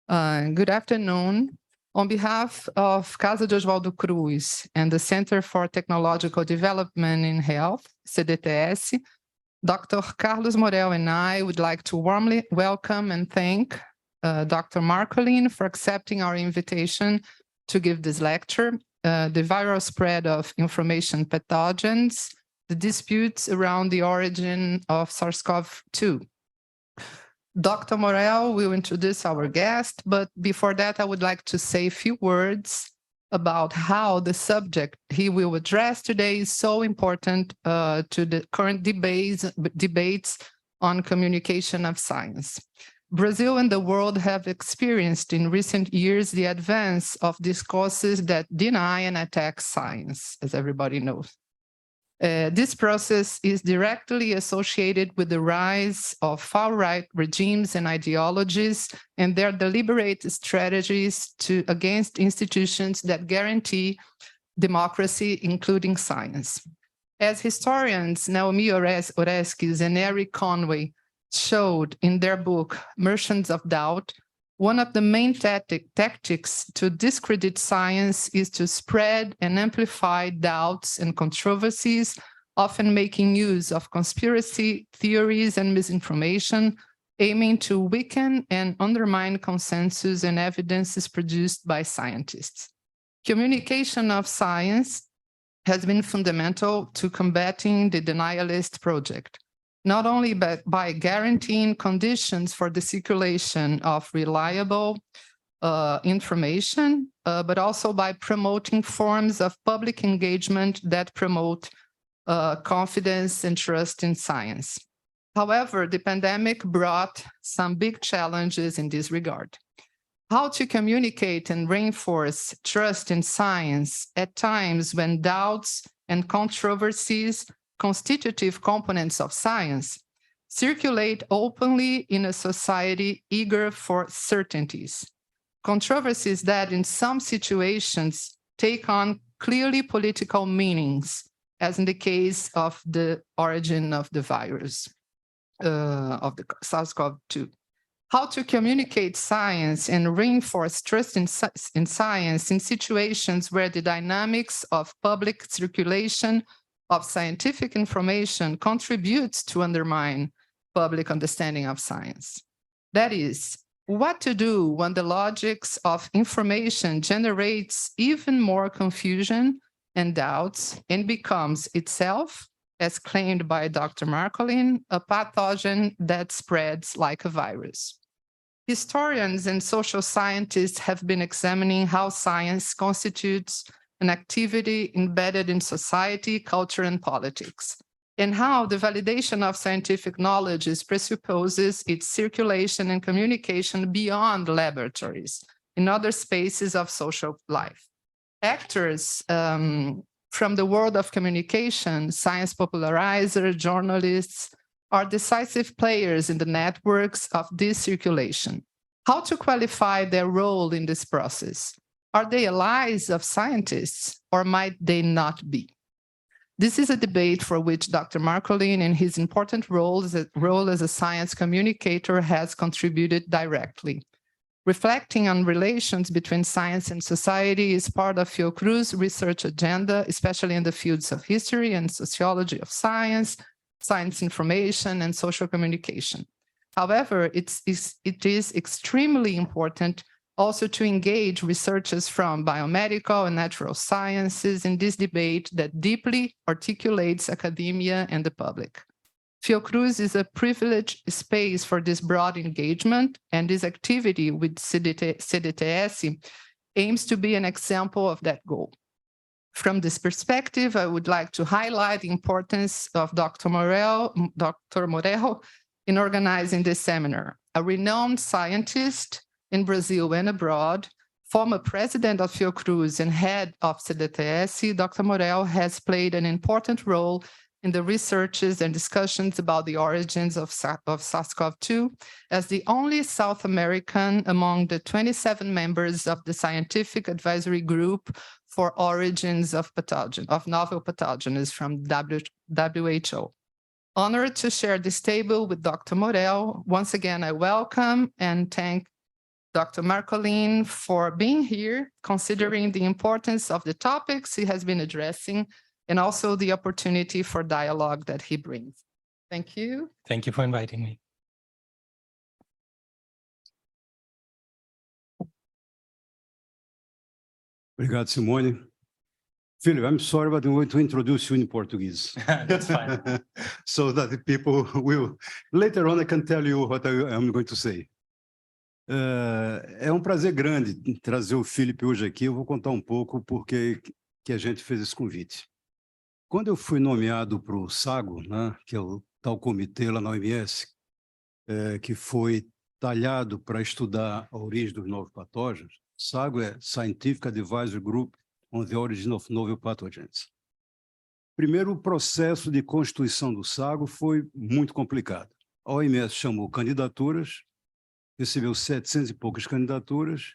Good afternoon. On behalf of Casa de Oswaldo Cruz and the Center for Technological Development in Health, CDTS, Dr. Carlos Morel and I would like to warmly welcome and thank Dr. Markolin for accepting our invitation to give this lecture, The Viral Spread of Information Pathogens, the Disputes Around the Origin of SARS-CoV-2. Dr. Morel will introduce our guest, but before that, I would like to say a few words about how the subject he will address today is so important to the current debates on communication of science. Brazil and the world have experienced in recent years the advance of discourses that deny and attack science, as everybody knows. This process is directly associated with the rise of far-right regimes and ideologies and their deliberate strategies against institutions that guarantee democracy, including science. As historians Naomi Oreskes and Eric Conway showed in their book, Merchants of Doubt, one of the main tactics to discredit science is to spread and amplify doubts and controversies, often making use of conspiracy theories and misinformation, aiming to weaken and undermine consensus and evidences produced by scientists. Communication of science has been fundamental to combating the denialist project, not only by guaranteeing conditions for the circulation of reliable information, but also by promoting forms of public engagement that promote confidence and trust in science. However, the pandemic brought some big challenges in this regard. How to communicate and reinforce trust in science at times when doubts and controversies, constitutive components of science, circulate openly in a society eager for certainties. Controversies that in some situations take on clearly political meanings, as in the case of the origin of the virus, of the SARS-CoV-2. How to communicate science and reinforce trust in science in situations where the dynamics of public circulation of scientific information contributes to undermine public understanding of science. That is, what to do when the logics of information generates even more confusion and doubts and becomes itself, as claimed by Dr. Markolin, a pathogen that spreads like a virus. Historians and social scientists have been examining how science constitutes an activity embedded in society, culture, and politics, and how the validation of scientific knowledge presupposes its circulation and communication beyond laboratories, in other spaces of social life. Actors from the world of communication, science popularizers, journalists, are decisive players in the networks of this circulation. How to qualify their role in this process? Are they allies of scientists, or might they not be? This is a debate for which Dr. Markolin, in his important role as a science communicator, has contributed directly. Reflecting on relations between science and society is part of Fiocruz research agenda, especially in the fields of history and sociology of science, science information, and social communication. However, it is extremely important also to engage researchers from biomedical and natural sciences in this debate that deeply articulates academia and the public. Fiocruz is a privileged space for this broad engagement, and this activity with CDTS aims to be an example of that goal. From this perspective, I would like to highlight the importance of Dr. Morel in organizing this seminar. A renowned scientist in Brazil and abroad, former president of Fiocruz and head of CDTS, Dr. Morel has played an important role in the researches and discussions about the origins of SARS-CoV-2 as the only South American among the 27 members of the Scientific Advisory Group for Origins of Novel Pathogens from WHO. Honored to share this table with Dr. Morel. Once again, I welcome and thank Dr. Markolin for being here, considering the importance of the topics he has been addressing, and also the opportunity for dialogue that he brings. Thank you. Thank you for inviting me. Obrigado, Simone. Philip, I'm sorry, but I'm going to introduce you in Portuguese. That's fine. So that the people will... Later on, I can tell you what I'm going to say. É um prazer grande trazer o Philipp hoje aqui. Eu vou contar um pouco por que a gente fez esse convite. Quando eu fui nomeado para o SAGO, né, que é o tal comitê lá na OMS, que foi talhado para estudar a origem dos novos patógenos, SAGO é Scientific Advisory Group on the Origin of Novel Pathogens. Primeiro, o processo de constituição do SAGO foi muito complicado. A OMS chamou candidaturas, recebeu 700 e poucas candidaturas,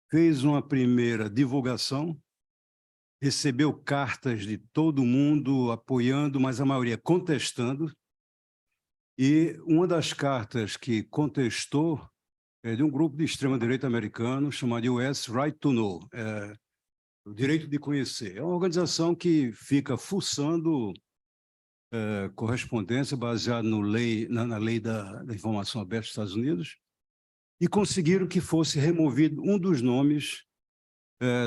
fez uma primeira divulgação, recebeu cartas de todo mundo apoiando, mas a maioria contestando, e uma das cartas que contestou é de um grupo de extrema-direita americano chamado US Right to Know, o direito de conhecer. É uma organização que fica fuçando correspondência baseada na lei da informação aberta dos Estados Unidos, e conseguiram que fosse removido um dos nomes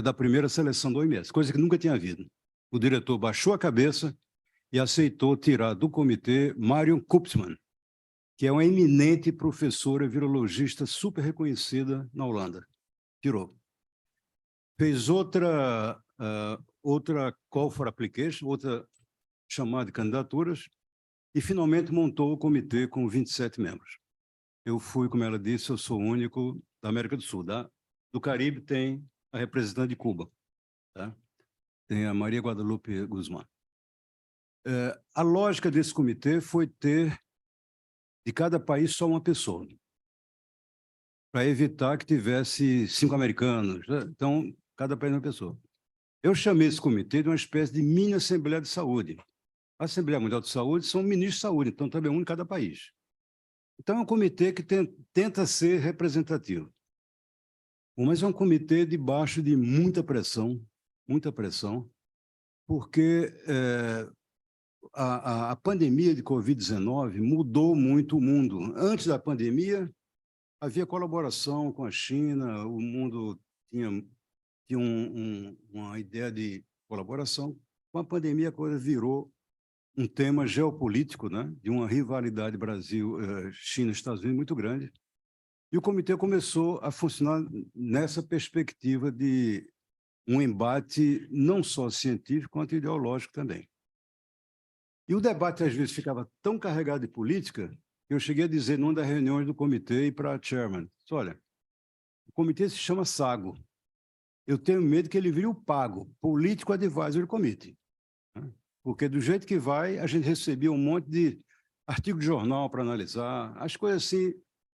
da primeira seleção da OMS, coisa que nunca tinha havido. O diretor baixou a cabeça e aceitou tirar do comitê Marion Koopman, que é uma eminente professora virologista super reconhecida na Holanda. Tirou. Fez outra call for application, outra chamada de candidaturas, e finalmente montou o comitê com 27 membros. Eu fui, como ela disse, eu sou o único da América do Sul. Do Caribe tem a representante de Cuba, tá? Tem a Maria Guadalupe Guzmán. A lógica desse comitê foi ter de cada país só uma pessoa, para evitar que tivesse 5 americanos, né? Então, cada país uma pessoa. Eu chamei esse comitê de uma espécie de mini Assembleia de Saúde. A Assembleia Mundial de Saúde são ministros de saúde, então também um em cada país. Então, é um comitê que tenta ser representativo. Mas é um comitê debaixo de muita pressão, porque a pandemia de Covid-19 mudou muito o mundo. Antes da pandemia, havia colaboração com a China, o mundo tinha uma ideia de colaboração. Com a pandemia, a coisa virou um tema geopolítico, né, de uma rivalidade Brasil-China-Estados Unidos muito grande. E o comitê começou a funcionar nessa perspectiva de um embate não só científico, quanto ideológico também. E o debate, às vezes, ficava tão carregado de política, que eu cheguei a dizer, numa das reuniões do comitê, e para a chairman, olha, o comitê se chama SAGO. Eu tenho medo que ele vire o PAGO, Political Advisory Committee. Porque, do jeito que vai, a gente recebia um monte de artigo de jornal para analisar, as coisas assim,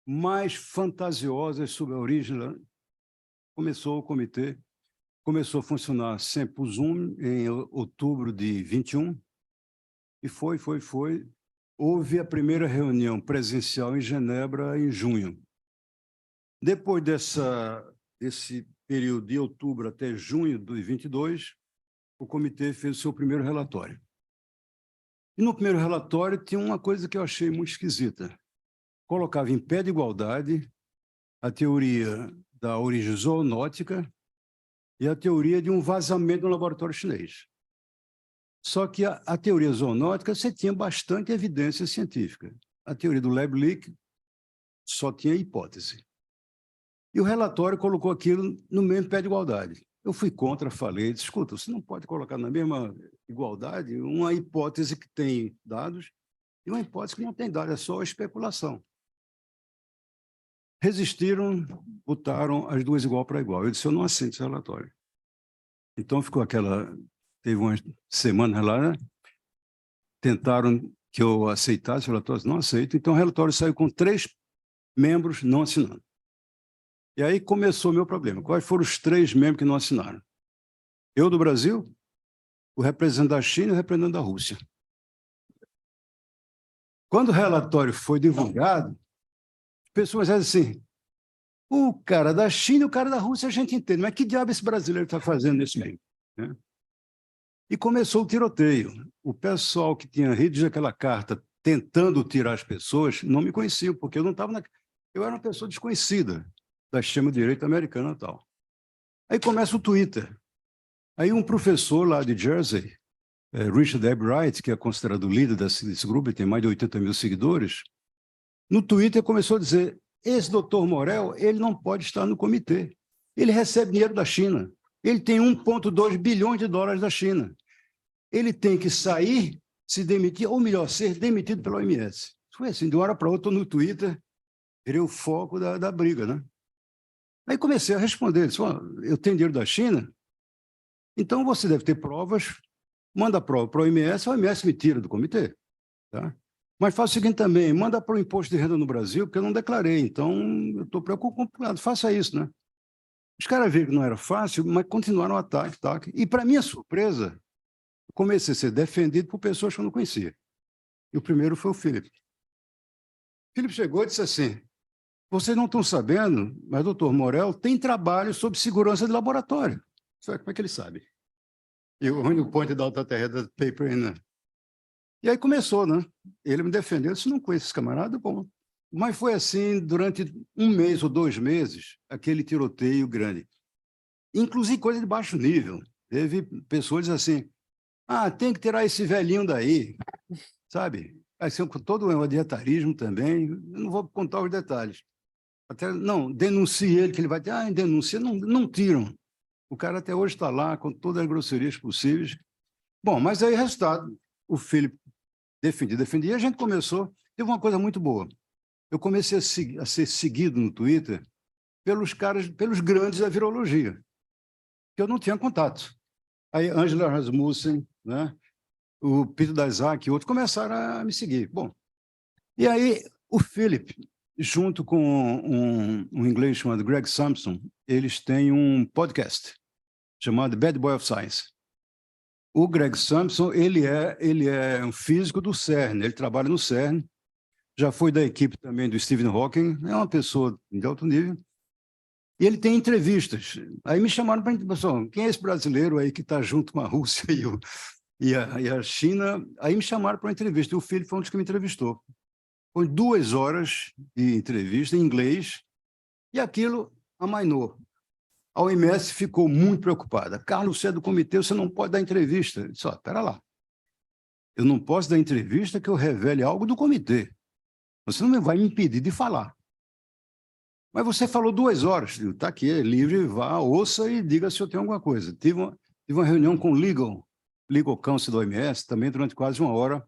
mais fantasiosas sobre a origem. Começou o comitê, começou a funcionar sempre por Zoom, em outubro de 21, e foi. Houve a primeira reunião presencial em Genebra em junho. Depois desse período de outubro até junho de 22, o comitê fez o seu primeiro relatório. E no primeiro relatório tinha uma coisa que eu achei muito esquisita. Colocava em pé de igualdade a teoria da origem zoonótica e a teoria de um vazamento no laboratório chinês. Só que a teoria zoonótica você tinha bastante evidência científica. A teoria do lableak só tinha hipótese. E o relatório colocou aquilo no mesmo pé de igualdade. Eu fui contra, falei, escuta, você não pode colocar na mesma igualdade uma hipótese que tem dados e uma hipótese que não tem dados, é só especulação. Resistiram, botaram as duas igual para igual. Eu disse, eu não aceito esse relatório. Então ficou teve umas semanas lá, né? Tentaram que eu aceitasse o relatório, não aceito. Então o relatório saiu com 3 membros não assinando. E aí começou o meu problema. Quais foram os 3 membros que não assinaram? Eu do Brasil, o representante da China e o representante da Rússia. Quando o relatório foi divulgado, as pessoas dizem assim, O cara da China e o cara da Rússia a gente entende, mas que diabo esse brasileiro está fazendo nesse meio? Né? E começou o tiroteio. O pessoal que tinha redigido aquela carta tentando tirar as pessoas não me conheciam, porque eu não estava na... Eu era uma pessoa desconhecida da extrema-direita americana e tal. Aí começa o Twitter. Aí um professor lá de Jersey, Richard Ebright, que é considerado o líder desse grupo, ele tem mais de 80 mil seguidores, no Twitter começou a dizer: esse doutor Morel, ele não pode estar no comitê. Ele recebe dinheiro da China. Ele tem 1,2 bilhões de dólares da China. Ele tem que sair, se demitir, ou melhor, ser demitido pela OMS. Foi assim, de uma hora para outra, no Twitter, virei o foco da briga, né? Aí comecei a responder, disse: eu tenho dinheiro da China, então você deve ter provas, manda a prova para a OMS me tira do comitê. Tá? Mas faz o seguinte também, manda para o imposto de renda no Brasil, porque eu não declarei, então eu estou preocupado, faça isso, né? Os caras viram que não era fácil, mas continuaram o ataque. E, para minha surpresa, comecei a ser defendido por pessoas que eu não conhecia. E o primeiro foi o Philipp. O Philipp chegou e disse assim: vocês não estão sabendo, mas o doutor Morel tem trabalho sobre segurança de laboratório. Sabe como é que ele sabe? E o único point out da paper, né? E aí começou, né? Ele me defendeu, eu disse: não conheço esse camarada, bom. Mas foi assim durante 1 mês ou 2 meses, aquele tiroteio grande. Inclusive coisa de baixo nível. Teve pessoas assim: tem que tirar esse velhinho daí, sabe? Assim, com todo o adietarismo também, eu não vou contar os detalhes. Até, não, denuncie ele, que ele vai ter, denuncia, não tiram. O cara até hoje está lá, com todas as grosserias possíveis. Bom, mas aí, resultado, o Philipp defendia, e a gente começou, teve uma coisa muito boa. Eu comecei a ser seguido no Twitter pelos grandes da virologia, que eu não tinha contato. Aí, Angela Rasmussen, né? O Peter Daszak e outros começaram a me seguir. Bom, e aí o Philipp, junto com um inglês chamado Greg Sampson, eles têm um podcast chamado Bad Boy of Science. O Greg Sampson, ele é um físico do CERN, ele trabalha no CERN, já foi da equipe também do Stephen Hawking, é uma pessoa de alto nível, e ele tem entrevistas. Aí me chamaram para pessoal, quem é esse brasileiro aí que está junto com a Rússia e a China? Aí me chamaram para uma entrevista, e o Philipp foi um dos que me entrevistou. Foi 2 horas de entrevista em inglês, e aquilo amainou. A OMS ficou muito preocupada. Carlos, você é do comitê, você não pode dar entrevista. Eu disse: espera lá. Eu não posso dar entrevista que eu revele algo do comitê. Você não vai me impedir de falar. Mas você falou 2 horas. Está aqui, é livre, vá, ouça e diga se eu tenho alguma coisa. Tive uma reunião com o Legal Counsel da OMS, também durante quase 1 hora,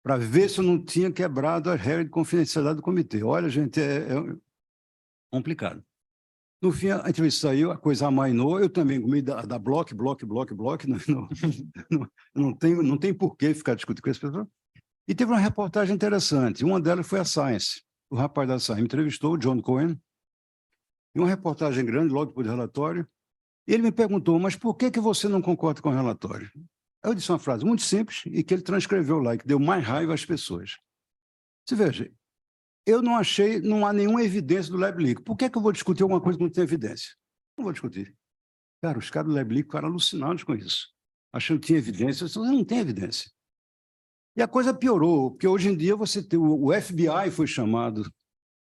para ver se eu não tinha quebrado a regra de confidencialidade do comitê. Olha, gente, é complicado. No fim, a entrevista saiu, a coisa amainou, eu também comi da bloco, não tem por que ficar discutindo com esse pessoal. E teve uma reportagem interessante, uma delas foi a Science. O rapaz da Science me entrevistou, o John Cohen, e uma reportagem grande, logo depois do relatório, e ele me perguntou: mas por que você não concorda com o relatório? Eu disse uma frase muito simples e que ele transcreveu lá, que deu mais raiva às pessoas. Você veja, eu não achei, não há nenhuma evidência do lableak. Por que eu vou discutir alguma coisa que não tem evidência? Não vou discutir. Cara, os caras do lableak ficaram alucinados com isso. Achando que tinha evidência, não tem evidência. E a coisa piorou, porque hoje em dia você tem o FBI foi chamado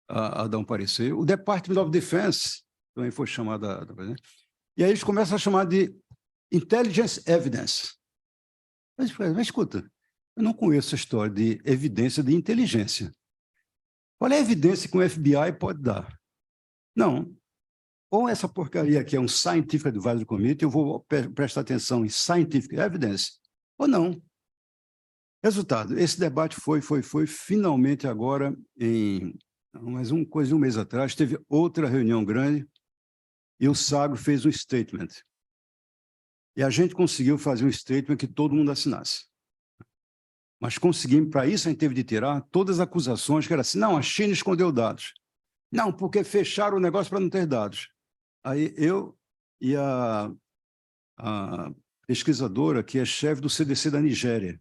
a dar um parecer, o Department of Defense também foi chamado a dar um parecer, e aí eles começam a chamar de Intelligence Evidence. Mas escuta, eu não conheço a história de evidência de inteligência. Qual é a evidência que o FBI pode dar? Não. Ou essa porcaria aqui é um Scientific Advisory Committee, eu vou prestar atenção em Scientific Evidence, ou não. Resultado, esse debate foi finalmente agora, mais coisa de 1 mês atrás, teve outra reunião grande, e o Sagro fez um statement. E a gente conseguiu fazer um statement que todo mundo assinasse. Mas conseguimos, para isso a gente teve de tirar todas as acusações, que era assim: não, a China escondeu dados. Não, porque fecharam o negócio para não ter dados. Aí eu e a pesquisadora, que é chefe do CDC da Nigéria,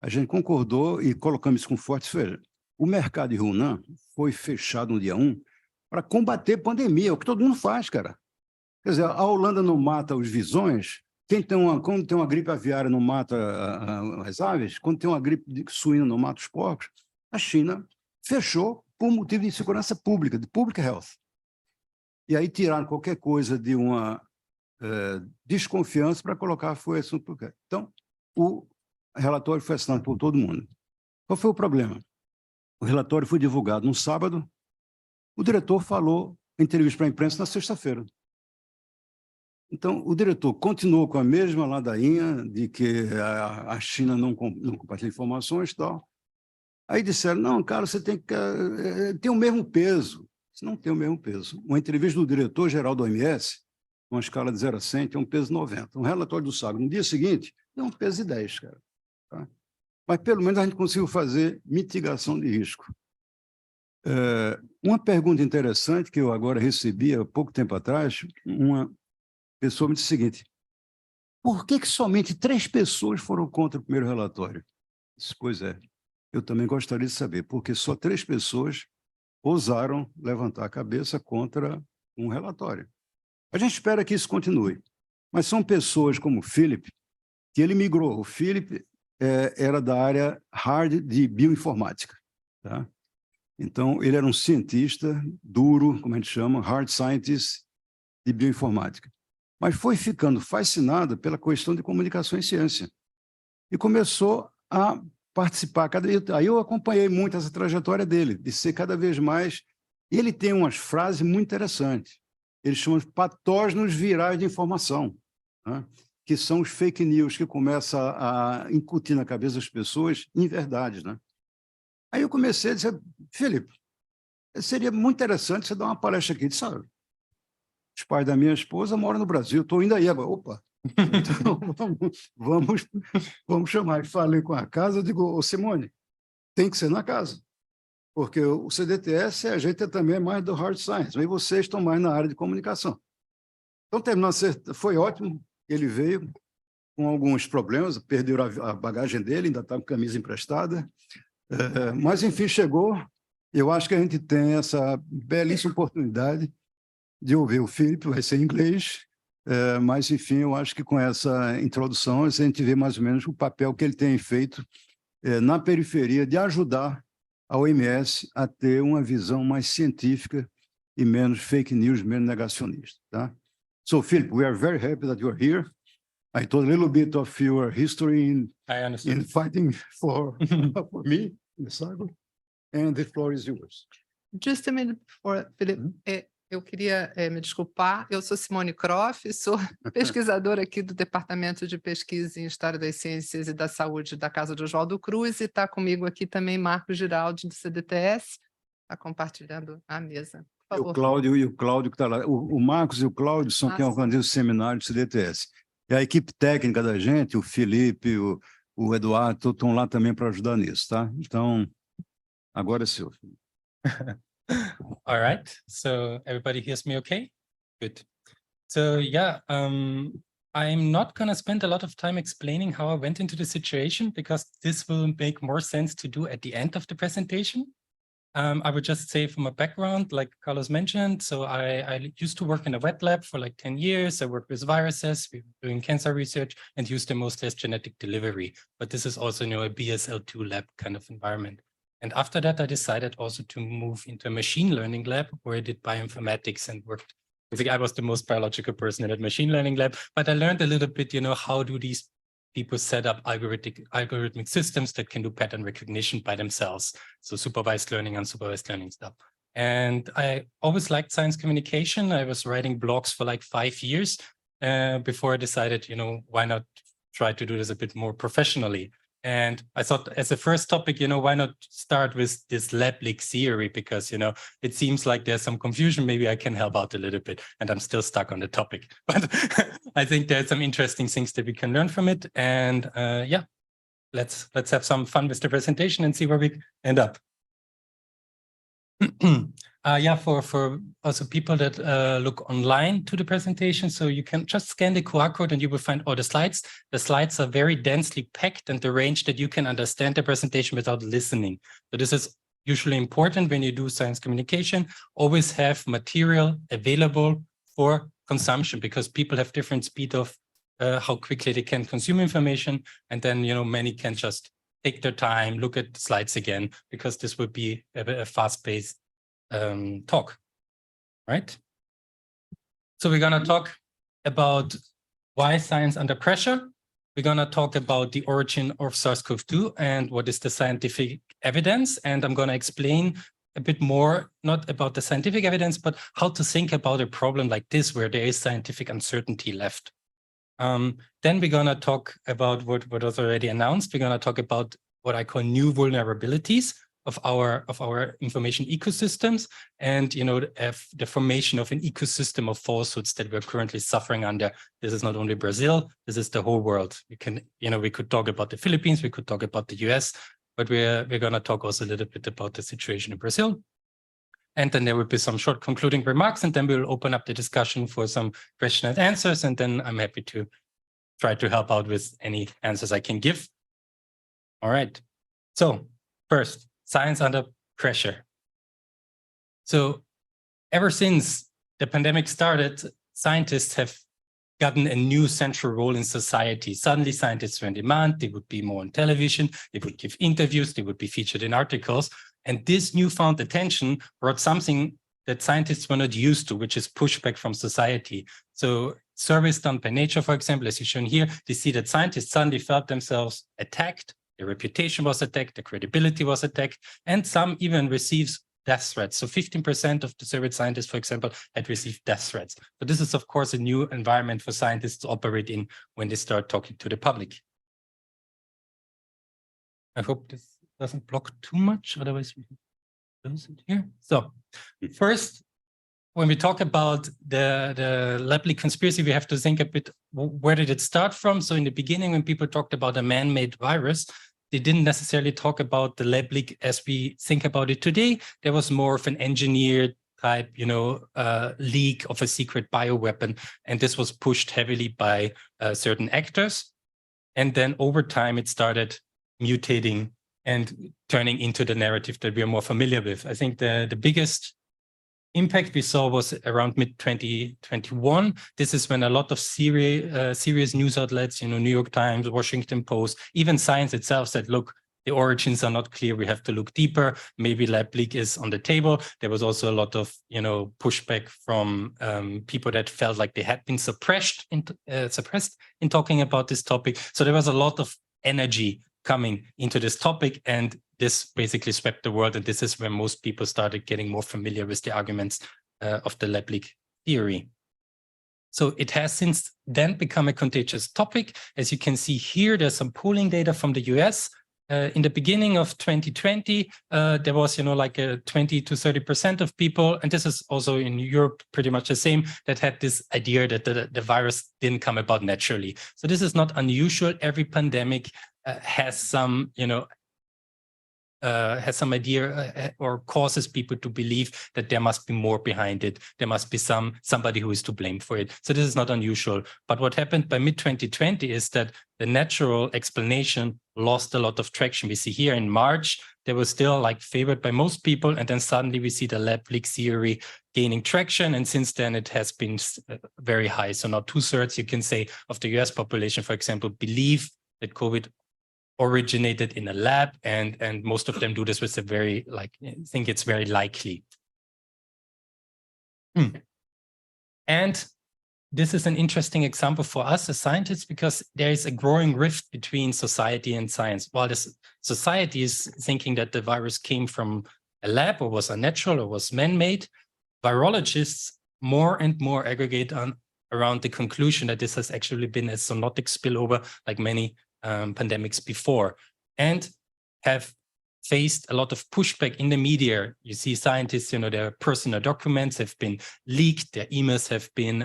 a gente concordou e colocamos isso com forte feira. O mercado de Hunan foi fechado no dia 1, para combater pandemia, o que todo mundo faz, cara. Quer dizer, a Holanda não mata os visões, quando tem uma gripe aviária não mata as aves, quando tem uma gripe suína não mata os porcos, a China fechou por motivo de segurança pública, de public health. E aí tiraram qualquer coisa de uma desconfiança para colocar foi assunto. Então, o relatório foi assinado por todo mundo. Qual foi o problema? O relatório foi divulgado no sábado, o diretor falou em entrevista para a imprensa na sexta-feira. Então, o diretor continuou com a mesma ladainha de que a China não compartilha informações e tal. Aí disseram, não, cara, você tem que ter o mesmo peso. Isso não tem o mesmo peso. Uma entrevista do diretor-geral da OMS, uma escala de 0 a 100, tem um peso 90. Um relatório do sábado, no dia seguinte, tem um peso de 10, cara. Tá? Mas, pelo menos, a gente conseguiu fazer mitigação de risco. Uma pergunta interessante que eu agora recebi há pouco tempo atrás, uma pessoa me disse o seguinte, por que somente 3 pessoas foram contra o primeiro relatório? Pois é, eu também gostaria de saber, porque só 3 pessoas ousaram levantar a cabeça contra um relatório. A gente espera que isso continue, mas são pessoas como o Philipp, que ele migrou. O Philipp era da área hard de bioinformática, tá? Então, ele era um cientista duro, como a gente chama, hard scientist de bioinformática. Mas foi ficando fascinado pela questão de comunicação e ciência. E começou a participar. Aí eu acompanhei muito essa trajetória dele, de ser cada vez mais... E ele tem umas frases muito interessantes. Eles chamam de patógenos virais de informação, né? Que são os fake news que começam a incutir na cabeça das pessoas inverdades, né? Aí eu comecei a dizer, Felipe, seria muito interessante você dar uma palestra aqui. Ele disse, sabe, os pais da minha esposa moram no Brasil, estou indo aí agora. Opa, então vamos chamar. Falei com a casa, eu digo, ô Simone, tem que ser na casa, porque o CDTS, a gente também é mais do hard science, mas vocês estão mais na área de comunicação. Então, terminou, foi ótimo, ele veio com alguns problemas, perdeu a bagagem dele, ainda está com camisa emprestada, mas, enfim, chegou. Eu acho que a gente tem essa belíssima oportunidade de ouvir o Philipp, vai ser em inglês, mas, enfim, eu acho que com essa introdução a gente vê mais ou menos o papel que ele tem feito na periferia de ajudar a OMS a ter uma visão mais científica e menos fake news, menos negacionista. Tá? So, Philipp, we are very happy that you are here. I told a little bit of your history in fighting for me in the cyber, and the floor is yours. Just a minute before, Philipp. Eu queria me desculpar, eu sou Simone Kropf, sou pesquisadora aqui do Departamento de Pesquisa em História das Ciências e da Saúde da Casa de Oswaldo Cruz, e está comigo aqui também Marcos Giraldi, do CDTS, está compartilhando a mesa. Por favor. E o Cláudio que está lá. O Marcos e o Cláudio são quem organizam o seminário do CDTS. E a equipe técnica da gente, o Felipe, o Eduardo, estão lá também para ajudar nisso, tá? Então, agora é seu. All right, so everybody hears me okay? Good. So yeah, I'm not going to spend a lot of time explaining how I went into the situation, because this will make more sense to do at the end of the presentation. I would just say from a background, like Carlos mentioned, so I used to work in a wet lab for like 10 years. I worked with viruses, we were doing cancer research, and used them mostly as genetic delivery. But this is also, a BSL-2 lab kind of environment. And after that, I decided also to move into a machine learning lab where I did bioinformatics and worked. I think I was the most biological person in that machine learning lab, but I learned a little bit, how do these people set up algorithmic systems that can do pattern recognition by themselves. So supervised learning, unsupervised learning stuff. And I always liked science communication. I was writing blogs for like 5 years before I decided, why not try to do this a bit more professionally. And I thought as a first topic, why not start with this lableak theory? Because, it seems like there's some confusion. Maybe I can help out a little bit, and I'm still stuck on the topic. But I think there's some interesting things that we can learn from it. And yeah, let's have some fun with the presentation and see where we end up. Yeah, for also people that look online to the presentation, so you can just scan the QR code and you will find all the slides. The slides are very densely packed and arranged that you can understand the presentation without listening. So this is usually important when you do science communication, always have material available for consumption, because people have different speed of how quickly they can consume information. And then, many can just take their time, look at the slides again, because this would be a fast-paced talk, right? So we're going to talk about why science under pressure. We're going to talk about the origin of SARS-CoV-2 and what is the scientific evidence. And I'm going to explain a bit more, not about the scientific evidence, but how to think about a problem like this, where there is scientific uncertainty left. Then we're going to talk about what was already announced. We're going to talk about what I call new vulnerabilities of our information ecosystems, and the formation of an ecosystem of falsehoods that we're currently suffering under. This is not only Brazil, this is the whole world. We could talk about the Philippines, we could talk about the US, but we're going to talk also a little bit about the situation in Brazil. And then there will be some short concluding remarks, and then we'll open up the discussion for some question and answers, and then I'm happy to try to help out with any answers I can give. All right. So first, science under pressure. So ever since the pandemic started, scientists have gotten a new central role in society. Suddenly scientists were in demand, they would be more on television, they would give interviews, they would be featured in articles. And this newfound attention brought something that scientists were not used to, which is pushback from society. So surveys done by Nature, for example, as you shown here, they see that scientists suddenly felt themselves attacked. Their reputation was attacked, their credibility was attacked, and some even received death threats. So 15% of the surveyed scientists, for example, had received death threats. So this is, of course, a new environment for scientists to operate in when they start talking to the public. I hope this doesn't block too much, otherwise we can close it here. So first, when we talk about the lableak conspiracy, we have to think a bit, where did it start from? So in the beginning, when people talked about a man-made virus, they didn't necessarily talk about the lableak as we think about it today. There was more of an engineered type, leak of a secret bioweapon. And this was pushed heavily by certain actors. And then over time, it started mutating and turning into the narrative that we are more familiar with. I think the biggest impact we saw was around mid-2021. This is when a lot of serious news outlets, New York Times, Washington Post, even Science itself said, look, the origins are not clear. We have to look deeper. Maybe lableak is on the table. There was also a lot of, pushback from people that felt like they had been suppressed in talking about this topic. So there was a lot of energy coming into this topic, and this basically swept the world. And this is where most people started getting more familiar with the arguments of the lableak theory. So it has since then become a contagious topic. As you can see here, there's some polling data from the US. In the beginning of 2020, there was, like a 20 to 30% of people, and this is also in Europe pretty much the same, that had this idea that the virus didn't come about naturally. So this is not unusual. Every pandemic has some, idea or causes people to believe that there must be more behind it. There must be somebody who is to blame for it. So this is not unusual. But what happened by mid-2020 is that the natural explanation lost a lot of traction. We see here in March, they were still favored by most people. And then suddenly we see the lableak theory gaining traction. And since then it has been very high. So now 2/3, you can say, of the US population, for example, believe that COVID originated in a lab, and most of them do this with a very think it's very likely. And this is an interesting example for us as scientists, because there is a growing rift between society and science. While this society is thinking that the virus came from a lab or was unnatural or was man-made, virologists more and more aggregate around the conclusion that this has actually been a zoonotic spillover, like many pandemics before, and have faced a lot of pushback in the media. You see scientists, their personal documents have been leaked, their emails have been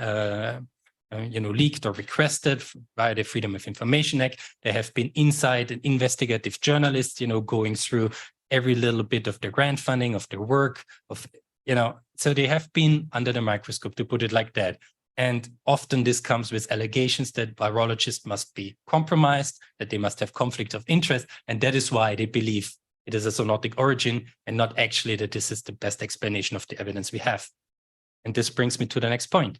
leaked or requested via the Freedom of Information Act. There have been inside and investigative journalists, going through every little bit of their grant funding, of their work, so they have been under the microscope, to put it like that. And often this comes with allegations that virologists must be compromised, that they must have conflict of interest. And that is why they believe it is a zoonotic origin and not actually that this is the best explanation of the evidence we have. And this brings me to the next point.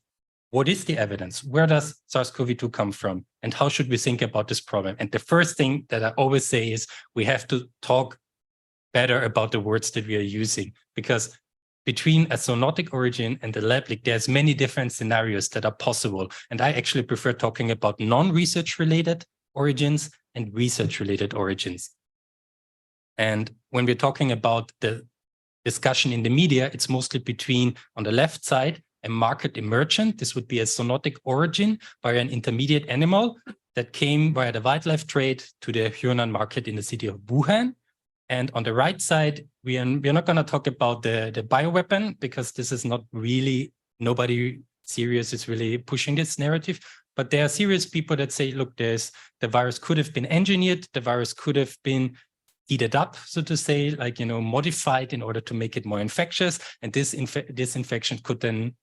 What is the evidence? Where does SARS-CoV-2 come from? And how should we think about this problem? And the first thing that I always say is we have to talk better about the words that we are using, because between a zoonotic origin and the lab leak, there's many different scenarios that are possible. And I actually prefer talking about non-research related origins and research related origins. And when we're talking about the discussion in the media, it's mostly between, on the left side, a market emergent. This would be a zoonotic origin by an intermediate animal that came via the wildlife trade to the Hunan market in the city of Wuhan. And on the right side, we're not going to talk about the bioweapon, because this is not really, nobody serious is really pushing this narrative. But there are serious people that say, look, the virus could have been engineered, the virus could have been heated up, so to say, like, modified in order to make it more infectious. And this infection could then,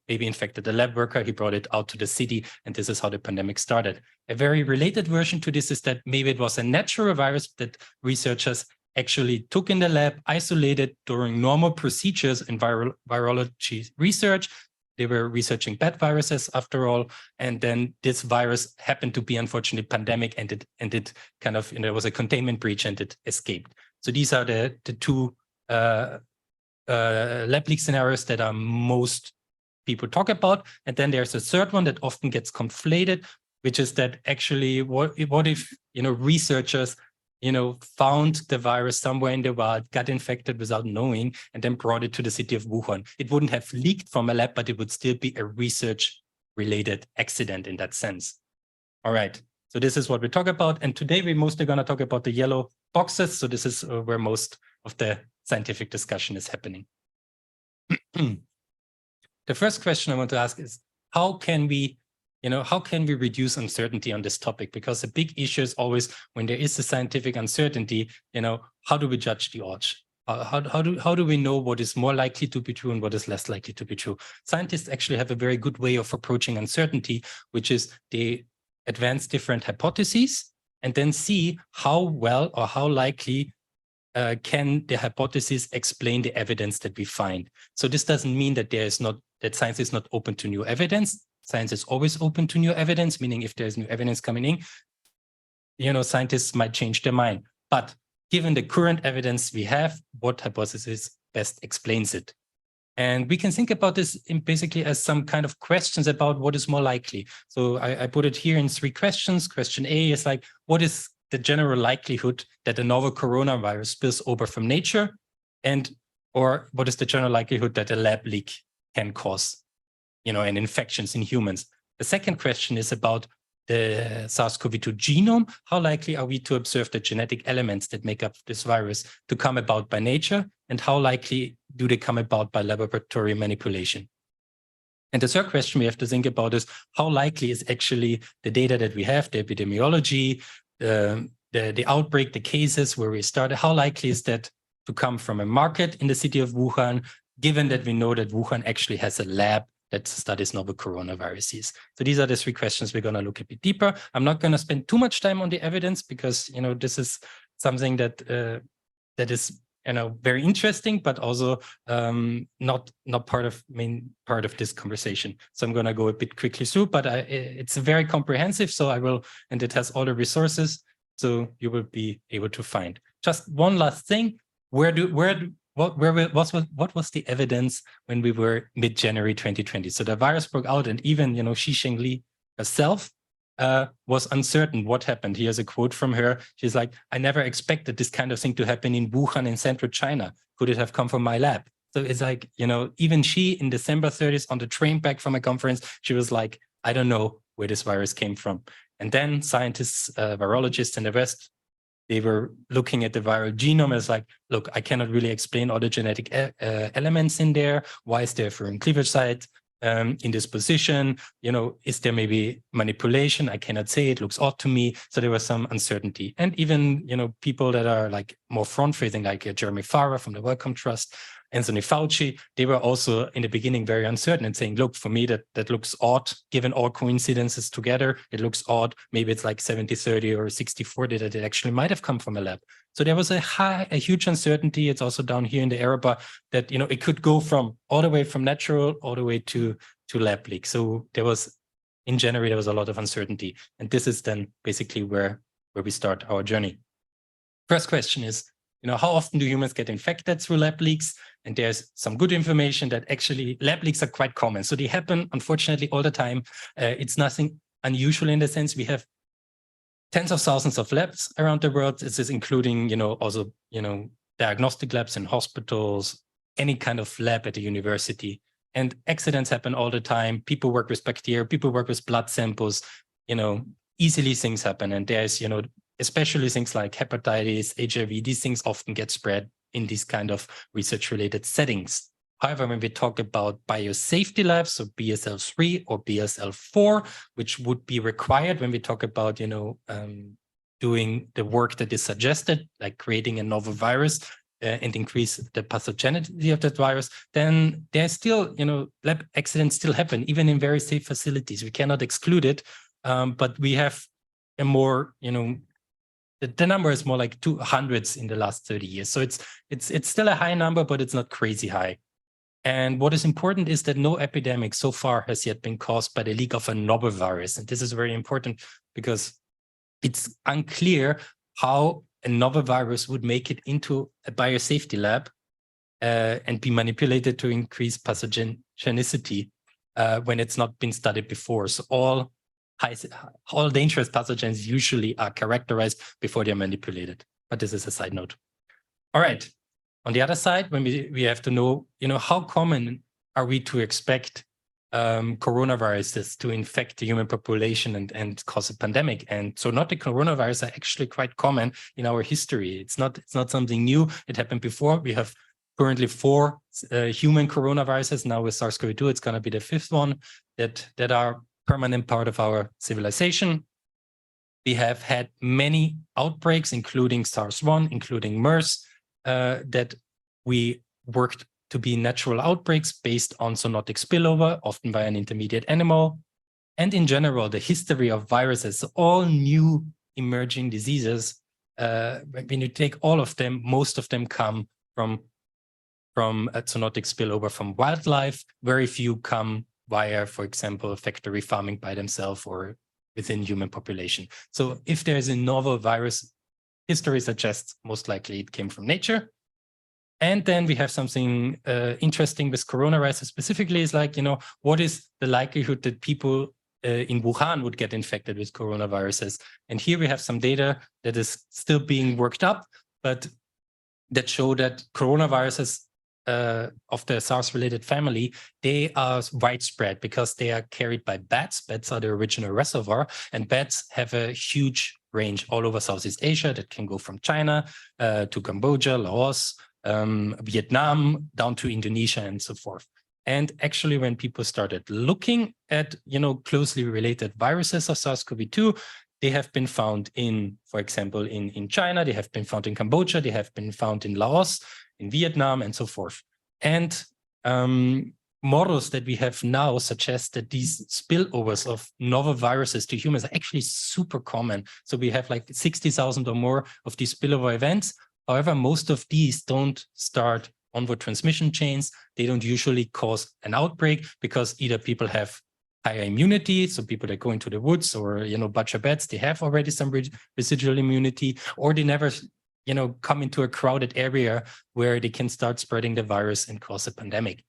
maybe infected the lab worker, he brought it out to the city, and this is how the pandemic started. A very related version to this is that maybe it was a natural virus that researchers actually took in the lab, isolated during normal procedures in virology research. They were researching bad viruses after all, and then this virus happened to be unfortunately pandemic, and it kind of, there was a containment breach and it escaped. So these are the two lab leak scenarios that are most people talk about. And then there's a third one that often gets conflated, which is that actually what if researchers found the virus somewhere in the wild, got infected without knowing, and then brought it to the city of Wuhan. It wouldn't have leaked from a lab, but it would still be a research-related accident in that sense. All right, so this is what we talk about. And today we're mostly going to talk about the yellow boxes. So this is where most of the scientific discussion is happening. The first question I want to ask is, how can we reduce uncertainty on this topic? Because the big issue is always when there is a scientific uncertainty, how do we judge the odds? How do we know what is more likely to be true and what is less likely to be true? Scientists actually have a very good way of approaching uncertainty, which is they advance different hypotheses and then see how well or how likely can the hypothesis explain the evidence that we find. So this doesn't mean that that science is not open to new evidence. Science is always open to new evidence, meaning if there's new evidence coming in, scientists might change their mind. But given the current evidence we have, what hypothesis best explains it? And we can think about this basically as some kind of questions about what is more likely. So I put it here in 3 questions. Question A is like, what is the general likelihood that a novel coronavirus spills over from nature? Or what is the general likelihood that a lab leak can cause and infections in humans? The second question is about the SARS-CoV-2 genome. How likely are we to observe the genetic elements that make up this virus to come about by nature? And how likely do they come about by laboratory manipulation? And the third question we have to think about is, how likely is actually the data that we have, the epidemiology, the outbreak, the cases where we started, how likely is that to come from a market in the city of Wuhan, given that we know that Wuhan actually has a lab that studies novel coronaviruses? So these are the 3 questions we're going to look a bit deeper. I'm not going to spend too much time on the evidence because, this is something that is, very interesting, but also not main part of this conversation. So I'm going to go a bit quickly through, but it's very comprehensive. So and it has all the resources, so you will be able to find. Just one last thing: what was the evidence when we were mid-January 2020? So the virus broke out, and even Xi Zhengli herself was uncertain what happened. Here's a quote from her. She's like, "I never expected this kind of thing to happen in Wuhan in central China. Could it have come from my lab?" So it's like, even she in December 30th on the train back from a conference, she was like, "I don't know where this virus came from." And then scientists, virologists in the West, they were looking at the viral genome as like, look, I cannot really explain all the genetic elements in there. Why is there a furin cleavage site in this position? Is there maybe manipulation? I cannot say, it looks odd to me. So there was some uncertainty. And even, people that are like more front-facing, like Jeremy Farrar from the Wellcome Trust, Anthony Fauci, they were also in the beginning very uncertain and saying, look, for me, that looks odd, given all coincidences together, it looks odd. Maybe it's like 70-30 or 60-40 that it actually might have come from a lab. So there was a huge uncertainty. It's also down here in the arrow bar that, it could go from all the way from natural all the way to lab leak. So there was, in January, there was a lot of uncertainty. And this is then basically where we start our journey. First question is, how often do humans get infected through lab leaks? And there's some good information that actually lab leaks are quite common. So they happen, unfortunately, all the time. It's nothing unusual in the sense we have tens of thousands of labs around the world. This is including, also, diagnostic labs in hospitals, any kind of lab at a university. And accidents happen all the time. People work with bacteria, people work with blood samples, easily things happen. And there's, especially things like hepatitis, HIV, these things often get spread in these kind of research-related settings. However, when we talk about biosafety labs, so BSL-3 or BSL-4, which would be required when we talk about, doing the work that is suggested, like creating a novel virus and increase the pathogenicity of that virus, then there's still, lab accidents still happen, even in very safe facilities. We cannot exclude it, but we have a more, the number is more like 200s in the last 30 years. So it's still a high number, but it's not crazy high. And what is important is that no epidemic so far has yet been caused by the leak of a novel virus. And this is very important because it's unclear how a novel virus would make it into a biosafety lab and be manipulated to increase pathogenicity when it's not been studied before. So all dangerous pathogens usually are characterized before they're manipulated. But this is a side note. All right. On the other side, when we have to know, how common are we to expect coronaviruses to infect the human population and cause a pandemic? And zoonotic coronavirus are actually quite common in our history. It's not something new. It happened before. We have currently 4 human coronaviruses. Now with SARS-CoV-2, it's going to be the 5th one that are permanent part of our civilization. We have had many outbreaks, including SARS-1, including MERS, that we worked to be natural outbreaks based on zoonotic spillover, often by an intermediate animal. And in general, the history of viruses, all new emerging diseases, when you take all of them, most of them come from a zoonotic spillover from wildlife. Very few come via, for example, factory farming by themselves or within human population. So if there's a novel virus, history suggests most likely it came from nature. And then we have something interesting with coronavirus specifically is like, what is the likelihood that people in Wuhan would get infected with coronaviruses? And here we have some data that is still being worked up, but that show that coronaviruses of the SARS-related family, they are widespread because they are carried by bats. Bats are the original reservoir, and bats have a huge range all over Southeast Asia that can go from China to Cambodia, Laos, Vietnam, down to Indonesia and so forth. And actually, when people started looking at, closely related viruses of SARS-CoV-2, they have been found in, for example, in China, they have been found in Cambodia, they have been found in Laos, in Vietnam, and so forth. And models that we have now suggest that these spillovers of novel viruses to humans are actually super common. So we have like 60,000 or more of these spillover events. However, most of these don't start onward transmission chains. They don't usually cause an outbreak because either people have higher immunity, so people that go into the woods or, butcher bats, they have already some residual immunity, or they never come into a crowded area where they can start spreading the virus and cause a pandemic.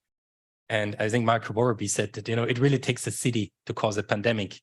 And I think Mark Warby said that, it really takes a city to cause a pandemic.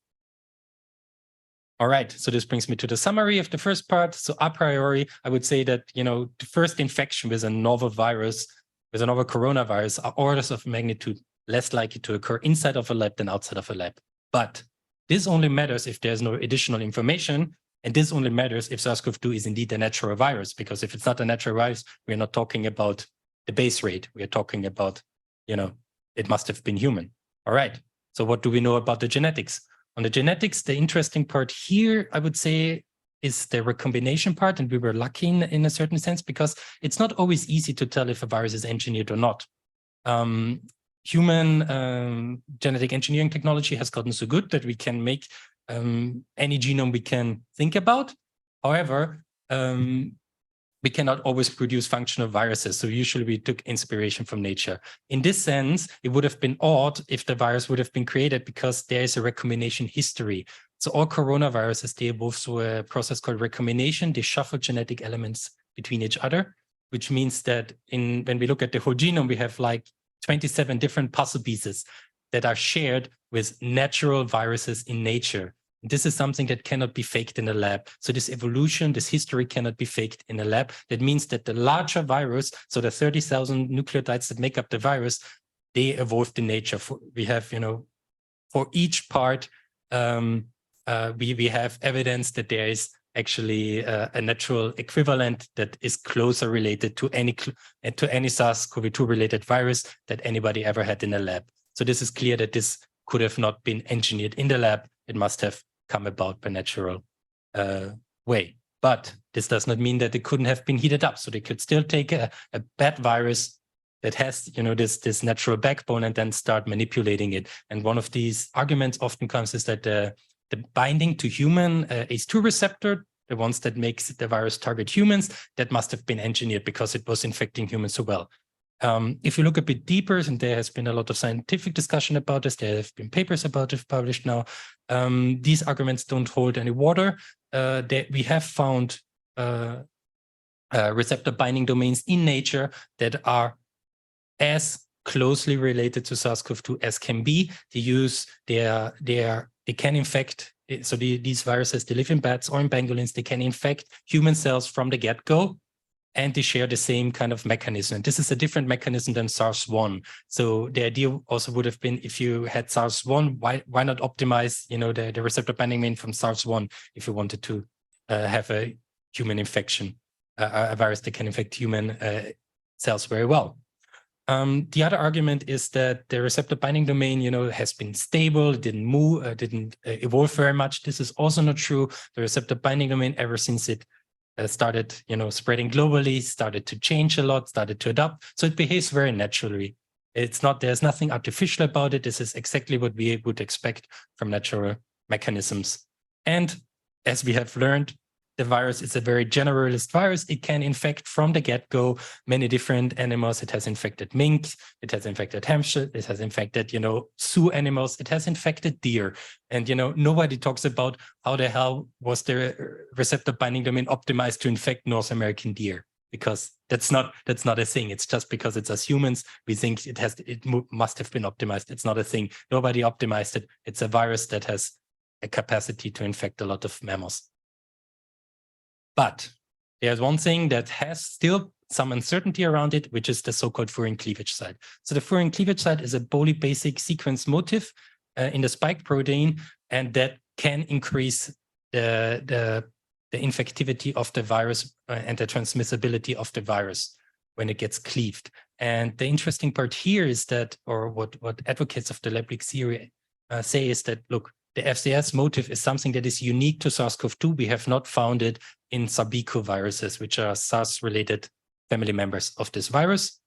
All right, so this brings me to the summary of the first part. So a priori, I would say that, the first infection with a novel virus, with a novel coronavirus, are orders of magnitude less likely to occur inside of a lab than outside of a lab. But this only matters if there's no additional information. And this only matters if SARS-CoV-2 is indeed a natural virus, because if it's not a natural virus, we're not talking about the base rate. We're talking about, it must have been human. All right. So what do we know about the genetics? On the genetics, the interesting part here, I would say, is the recombination part, and we were lucky in a certain sense, because it's not always easy to tell if a virus is engineered or not. Human genetic engineering technology has gotten so good that we can make any genome we can think about. However, we cannot always produce functional viruses. So usually we took inspiration from nature. In this sense, it would have been odd if the virus would have been created, because there is a recombination history. So all coronaviruses, they evolve through a process called recombination. They shuffle genetic elements between each other, which means that when we look at the whole genome, we have like 27 different puzzle pieces that are shared with natural viruses in nature. This is something that cannot be faked in a lab. So this evolution, this history cannot be faked in a lab. That means that the larger virus, so the 30,000 nucleotides that make up the virus, they evolved in nature. We have, you know, for each part, we have evidence that there is actually a natural equivalent that is closer related to any SARS-CoV-2 related virus that anybody ever had in a lab. So this is clear that this could have not been engineered in the lab. It must have come about by natural way. But this does not mean that it couldn't have been heated up. So they could still take a bad virus that has, you know, this natural backbone and then start manipulating it. And one of these arguments often comes is that the binding to human ACE2 receptor, the ones that makes the virus target humans, that must have been engineered because it was infecting humans so well. If you look a bit deeper, and there has been a lot of scientific discussion about this, there have been papers about it published now, these arguments don't hold any water. We have found receptor binding domains in nature that are as closely related to SARS-CoV-2 as can be. They can infect, so these viruses, they live in bats or in pangolins, they can infect human cells from the get-go, and they share the same kind of mechanism. This is a different mechanism than SARS-1. So the idea also would have been, if you had SARS-1, why not optimize, you know, the receptor binding domain from SARS-1 if you wanted to have a human infection, a virus that can infect human cells very well. The other argument is that the receptor binding domain, you know, has been stable, didn't move, didn't evolve very much. This is also not true. The receptor binding domain, ever since it started, you know, spreading globally, started to change a lot, started to adapt. So it behaves very naturally. There's nothing artificial about it. This is exactly what we would expect from natural mechanisms. And as we have learned, the virus is a very generalist virus. It can infect from the get-go many different animals. It has infected minks, it has infected hamsters, it has infected, you know, zoo animals, it has infected deer. And, you know, nobody talks about how the hell was the receptor binding domain optimized to infect North American deer, because that's not a thing. It's just because it's us humans, we think it must have been optimized. It's not a thing. Nobody optimized it. It's a virus that has a capacity to infect a lot of mammals. But there's one thing that has still some uncertainty around it, which is the so-called furin cleavage site. So the furin cleavage site is a polybasic sequence motif in the spike protein, and that can increase the infectivity of the virus and the transmissibility of the virus when it gets cleaved. And the interesting part here is that, or what advocates of the lableak theory say is that, look, the FCS motif is something that is unique to SARS-CoV-2. We have not found it in Sabico viruses, which are SARS-related family members of this virus.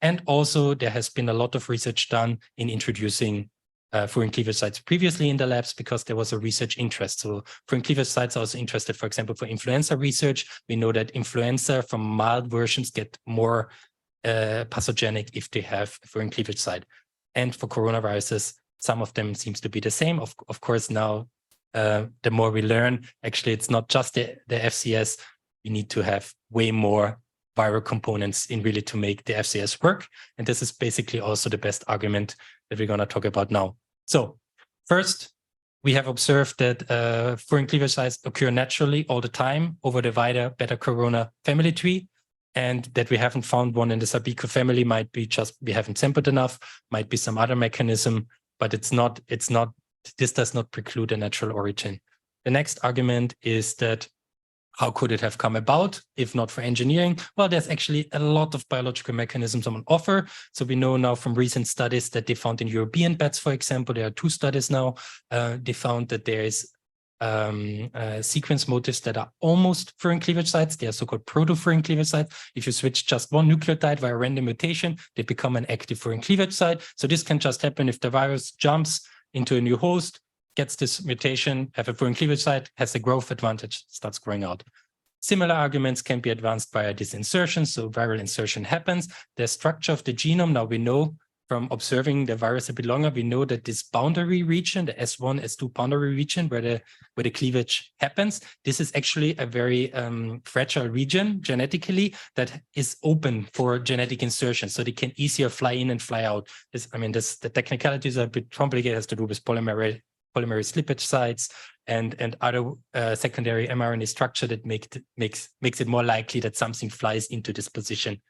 And also there has been a lot of research done in introducing furin cleavage sites previously in the labs, because there was a research interest. So furin cleavage sites are also interested, for example, for influenza research. We know that influenza from mild versions get more pathogenic if they have a furin cleavage site. And for coronaviruses, some of them seems to be the same. Of course, now the more we learn, actually, it's not just the FCS. We need to have way more viral components in really to make the FCS work. And this is basically also the best argument that we're going to talk about now. So first, we have observed that furin cleavage sites occur naturally all the time over the wider beta-corona family tree, and that we haven't found one in the Sabico family might be just we haven't sampled enough, might be some other mechanism, but this does not preclude a natural origin. The next argument is that how could it have come about if not for engineering? Well, there's actually a lot of biological mechanisms on offer. So we know now from recent studies that they found in European bats, for example, there are 2 studies now. They found that there is sequence motifs that are almost furin cleavage sites. They are so-called proto-furin cleavage sites. If you switch just one nucleotide via random mutation, they become an active furin cleavage site. So this can just happen if the virus jumps into a new host, gets this mutation, have a furin cleavage site, has a growth advantage, starts growing out. Similar arguments can be advanced via this insertion. So viral insertion happens. The structure of the genome, now we know from observing the virus a bit longer, we know that this boundary region, the S1, S2 boundary region where the cleavage happens, this is actually a very fragile region genetically that is open for genetic insertion. So they can easier fly in and fly out. The technicalities are a bit complicated. It has to do with polymerase slippage sites and other secondary mRNA structure that makes it more likely that something flies into this position.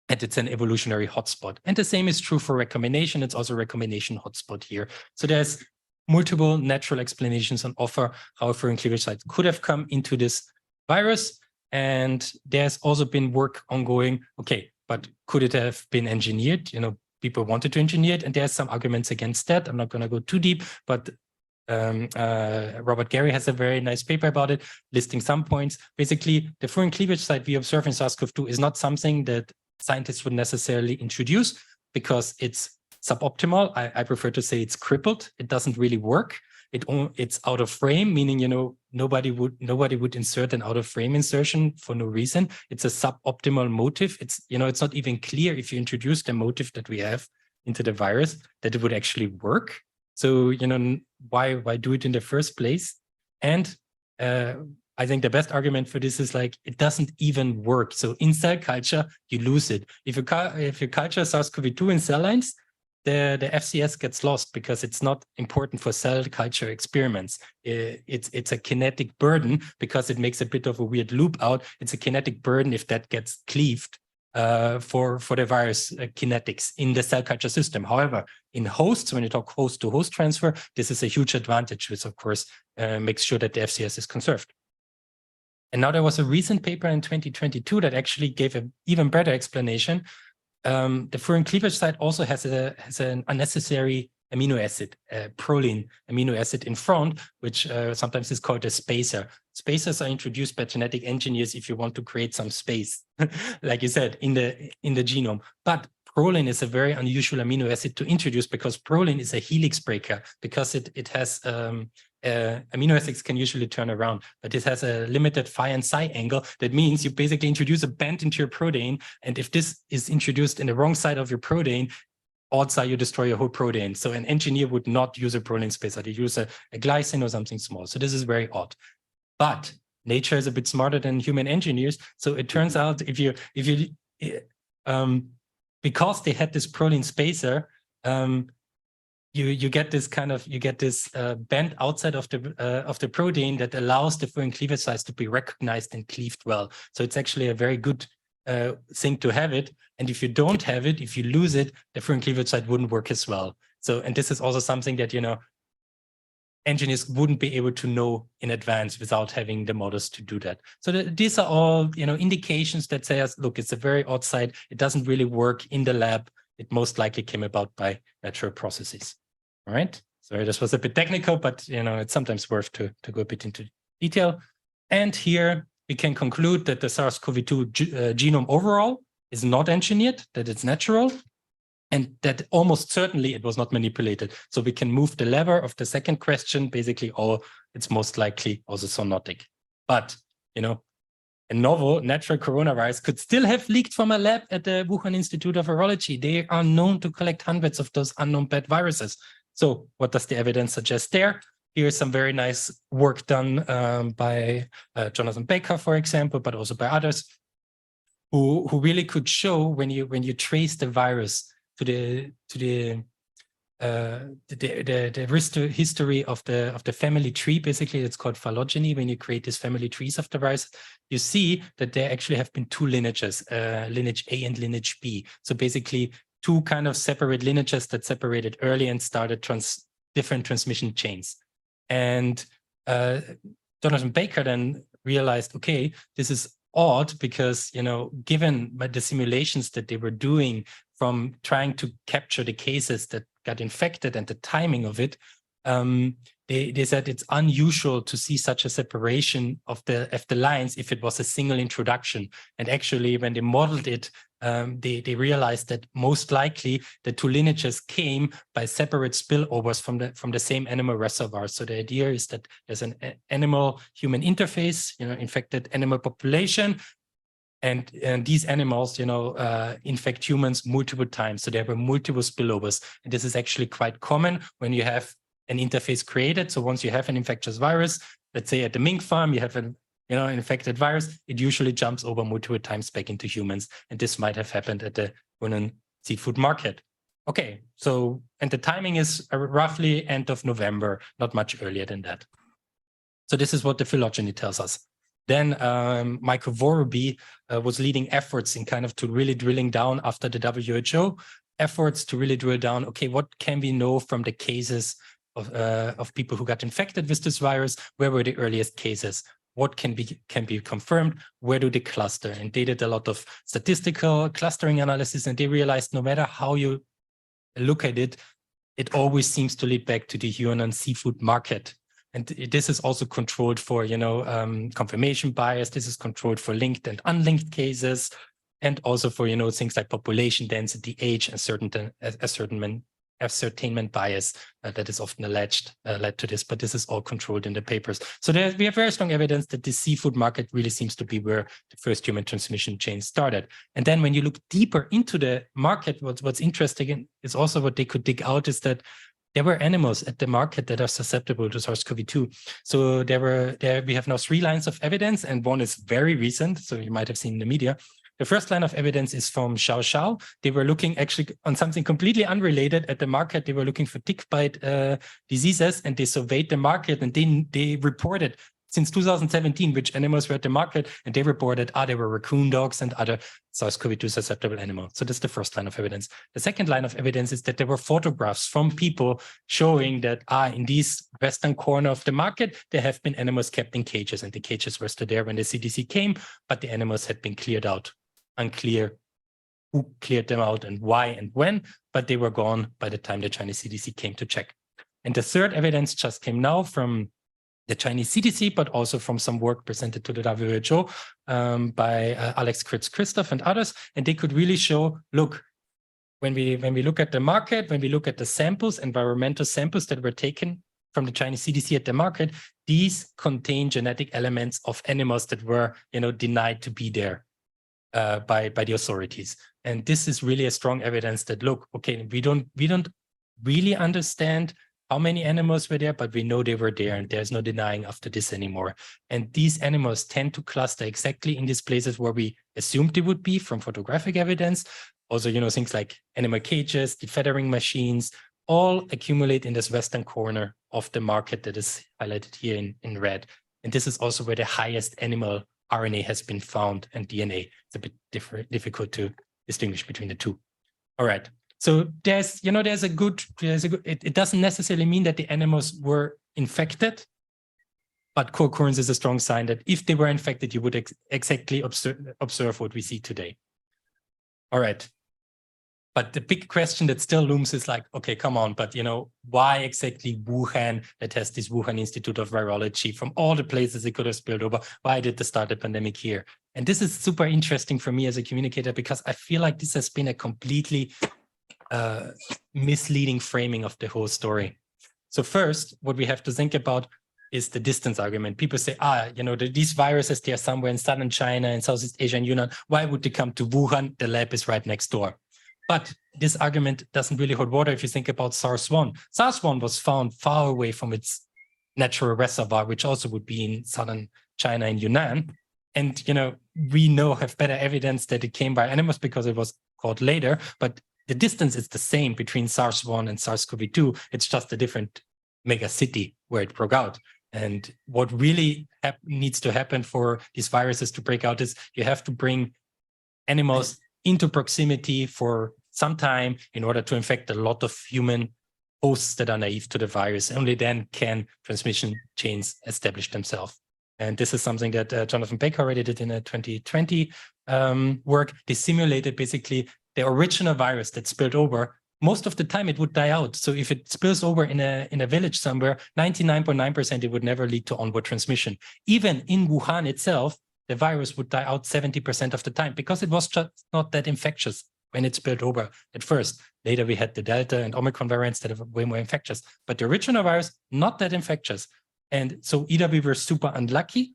And it's an evolutionary hotspot. And the same is true for recombination. It's also a recombination hotspot here. So there's multiple natural explanations on offer how a furin cleavage site could have come into this virus. And there's also been work ongoing. Okay, but could it have been engineered? People wanted to engineer it, and there's some arguments against that. I'm not going to go too deep, but Robert Gary has a very nice paper about it, listing some points. Basically, the furin cleavage site we observe in SARS-CoV-2 is not something that scientists would necessarily introduce because it's suboptimal. I prefer to say it's crippled. It doesn't really work. It's out of frame, meaning nobody would insert an out of frame insertion for no reason. It's a suboptimal motif. It's not even clear if you introduce the motif that we have into the virus that it would actually work. So why do it in the first place? And I think the best argument for this is it doesn't even work. So in cell culture, you lose it. If you culture SARS-CoV-2 in cell lines, the FCS gets lost because it's not important for cell culture experiments. It's a kinetic burden because it makes a bit of a weird loop out. It's a kinetic burden if that gets cleaved for the virus kinetics in the cell culture system. However, in hosts, when you talk host-to-host transfer, this is a huge advantage, which of course makes sure that the FCS is conserved. And now there was a recent paper in 2022 that actually gave an even better explanation. The furin cleavage site also has an unnecessary amino acid, proline amino acid in front, which sometimes is called a spacer. Spacers are introduced by genetic engineers if you want to create some space, like you said, in the genome. But proline is a very unusual amino acid to introduce because proline is a helix breaker because it has amino acids can usually turn around, but it has a limited phi and psi angle. That means you basically introduce a bend into your protein, and if this is introduced in the wrong side of your protein, odds are you destroy your whole protein. So an engineer would not use a proline spacer. They use a glycine or something small. So this is very odd. But nature is a bit smarter than human engineers. So it turns out because they had this proline spacer, you get this bend outside of the protein that allows the furin cleavage sites to be recognized and cleaved well. So it's actually a very good thing to have it. And if you don't have it, if you lose it, the furin cleavage site wouldn't work as well. So, and this is also something that engineers wouldn't be able to know in advance without having the models to do that. So these are all indications that say, look, it's a very odd site. It doesn't really work in the lab. It most likely came about by natural processes. All right. Sorry, this was a bit technical, but it's sometimes worth to go a bit into detail. And here we can conclude that the SARS-CoV-2 genome overall is not engineered, that it's natural, and that almost certainly it was not manipulated. So we can move the lever of the second question, basically, it's most likely also zoonotic. But, a novel natural coronavirus could still have leaked from a lab at the Wuhan Institute of Virology. They are known to collect hundreds of those unknown bad viruses. So what does the evidence suggest there? Here's some very nice work done by Jonathan Baker, for example, but also by others who really could show when you trace the virus to the history of the family tree. Basically, it's called phylogeny. When you create these family trees of the virus, you see that there actually have been two lineages, lineage A and lineage B. So basically, two kind of separate lineages that separated early and started different transmission chains. And Jonathan Baker then realized, okay, this is odd because, given the simulations that they were doing from trying to capture the cases that got infected and the timing of it, they said it's unusual to see such a separation of the lines if it was a single introduction. And actually, when they modeled it, they realized that most likely the two lineages came by separate spillovers from the same animal reservoir. So the idea is that there's an animal-human interface, infected animal population, and these animals, infect humans multiple times. So there were multiple spillovers, and this is actually quite common when you have an interface created. So once you have an infectious virus, let's say at the mink farm, you have an infected virus, it usually jumps over multiple times back into humans. And this might have happened at the Wuhan seafood market. Okay, so, and the timing is roughly end of November, not much earlier than that. So this is what the phylogeny tells us. Then Michael Vorobey was leading efforts in kind of to really drilling down after the WHO efforts to really drill down, okay, what can we know from the cases of people who got infected with this virus? Where were the earliest cases? What can be confirmed? Where do they cluster? And they did a lot of statistical clustering analysis, and they realized no matter how you look at it, it always seems to lead back to the Yunnan seafood market. And this is also controlled for, confirmation bias. This is controlled for linked and unlinked cases, and also for, things like population density, age, and ascertainment bias that is often alleged led to this, but this is all controlled in the papers. So we have very strong evidence that the seafood market really seems to be where the first human transmission chain started. And then when you look deeper into the market, what's interesting is also what they could dig out is that there were animals at the market that are susceptible to SARS-CoV-2. So we have now 3 lines of evidence, and one is very recent, so you might have seen in the media. The first line of evidence is from Xiao. They were looking actually on something completely unrelated at the market. They were looking for tick bite diseases, and they surveyed the market, and they reported since 2017 which animals were at the market, and they reported there were raccoon dogs and other SARS-CoV-2 susceptible animals. So that's the first line of evidence. The second line of evidence is that there were photographs from people showing that in this western corner of the market, there have been animals kept in cages, and the cages were still there when the CDC came, but the animals had been cleared out. Unclear who cleared them out and why and when, but they were gone by the time the Chinese CDC came to check. And the third evidence just came now from the Chinese CDC, but also from some work presented to the WHO by Alex Christoph and others. And they could really show, look, when we look at the market, when we look at the samples, environmental samples that were taken from the Chinese CDC at the market, these contain genetic elements of animals that were, denied to be there by the authorities. And this is really a strong evidence that, look, okay, we don't really understand how many animals were there, but we know they were there, and there's no denying after this anymore. And these animals tend to cluster exactly in these places where we assumed they would be from photographic evidence. Also, things like animal cages, defeathering machines, all accumulate in this western corner of the market that is highlighted here in red. And this is also where the highest animal RNA has been found, and DNA. It's a bit difficult to distinguish between the two. All right. So there's a good, it doesn't necessarily mean that the animals were infected, but co-occurrence is a strong sign that if they were infected, you would exactly observe what we see today. All right. But the big question that still looms is like, okay, come on, but why exactly Wuhan, that has this Wuhan Institute of Virology, from all the places it could have spilled over, why did they start the pandemic here? And this is super interesting for me as a communicator, because I feel like this has been a completely misleading framing of the whole story. So first, what we have to think about is the distance argument. People say, these viruses, they are somewhere in southern China and Southeast Asia and Yunnan. Why would they come to Wuhan? The lab is right next door. But this argument doesn't really hold water if you think about SARS-1. SARS-1 was found far away from its natural reservoir, which also would be in southern China and Yunnan. And, we have better evidence that it came by animals because it was caught later, but the distance is the same between SARS-1 and SARS-CoV-2. It's just a different mega city where it broke out. And what really needs to happen for these viruses to break out is you have to bring animals into proximity for some time in order to infect a lot of human hosts that are naive to the virus. Only then can transmission chains establish themselves. And this is something that Jonathan Baker already did in a 2020 work. They simulated basically the original virus that spilled over most of the time it would die out. So if it spills over in a village somewhere, 99.9% it would never lead to onward transmission. Even in Wuhan itself, the virus would die out 70% of the time because it was just not that infectious when it spilled over at first. Later we had the Delta and Omicron variants that are way more infectious, but the original virus, not that infectious. And so either we were super unlucky,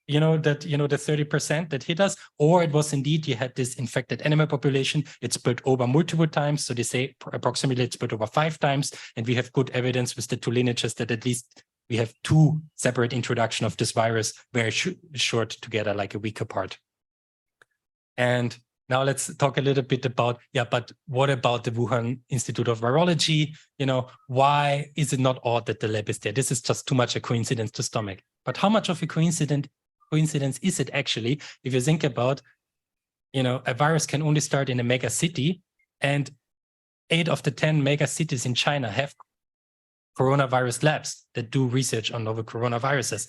the 30% that hit us, or it was indeed, you had this infected animal population, it spilled over multiple times. So they say approximately it spilled over 5 times. And we have good evidence with the 2 lineages that at least we have 2 separate introduction of this virus, very short together, like a week apart. And now let's talk a little bit about, but what about the Wuhan Institute of Virology? Why is it not odd that the lab is there? This is just too much a coincidence to stomach. But how much of a coincidence is it actually? If you think about, a virus can only start in a mega city, and 8 of the 10 mega cities in China have coronavirus labs that do research on novel coronaviruses.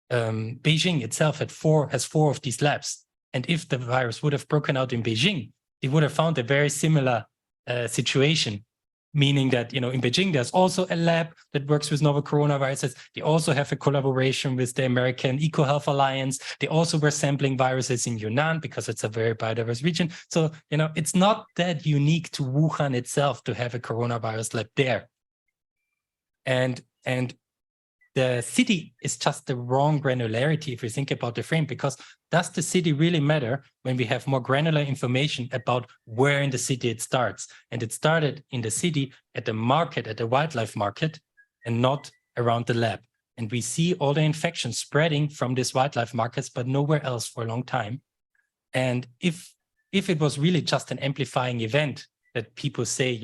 Beijing itself has 4 of these labs. And if the virus would have broken out in Beijing, it would have found a very similar situation, meaning that, in Beijing, there's also a lab that works with novel coronaviruses. They also have a collaboration with the American EcoHealth Alliance. They also were sampling viruses in Yunnan because it's a very biodiverse region. So, it's not that unique to Wuhan itself to have a coronavirus lab there. And the city is just the wrong granularity if we think about the frame, because does the city really matter when we have more granular information about where in the city it starts? And it started in the city at the market, at the wildlife market, and not around the lab. And we see all the infections spreading from these wildlife markets, but nowhere else for a long time. And if it was really just an amplifying event that people say,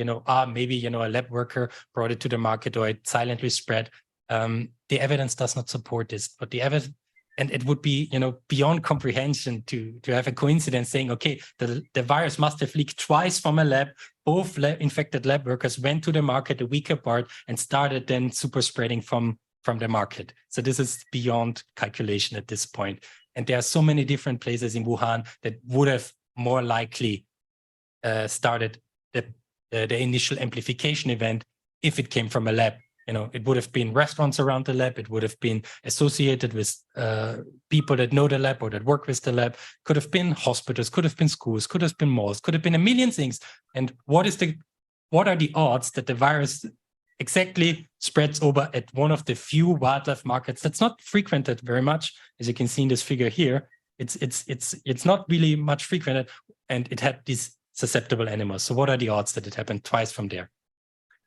maybe, a lab worker brought it to the market or it silently spread, the evidence does not support this, but the evidence, and it would be, beyond comprehension to have a coincidence saying, okay, the virus must have leaked twice from a lab. Both infected lab workers went to the market a week apart and started then super spreading from the market. So this is beyond calculation at this point. And there are so many different places in Wuhan that would have more likely started the initial amplification event if it came from a lab. It would have been restaurants around the lab. It would have been associated with people that know the lab or that work with the lab. Could have been hospitals, could have been schools, could have been malls, could have been a million things. And what are the odds that the virus exactly spreads over at one of the few wildlife markets that's not frequented very much, as you can see in this figure here? It's not really much frequented, and it had these susceptible animals. So what are the odds that it happened twice from there?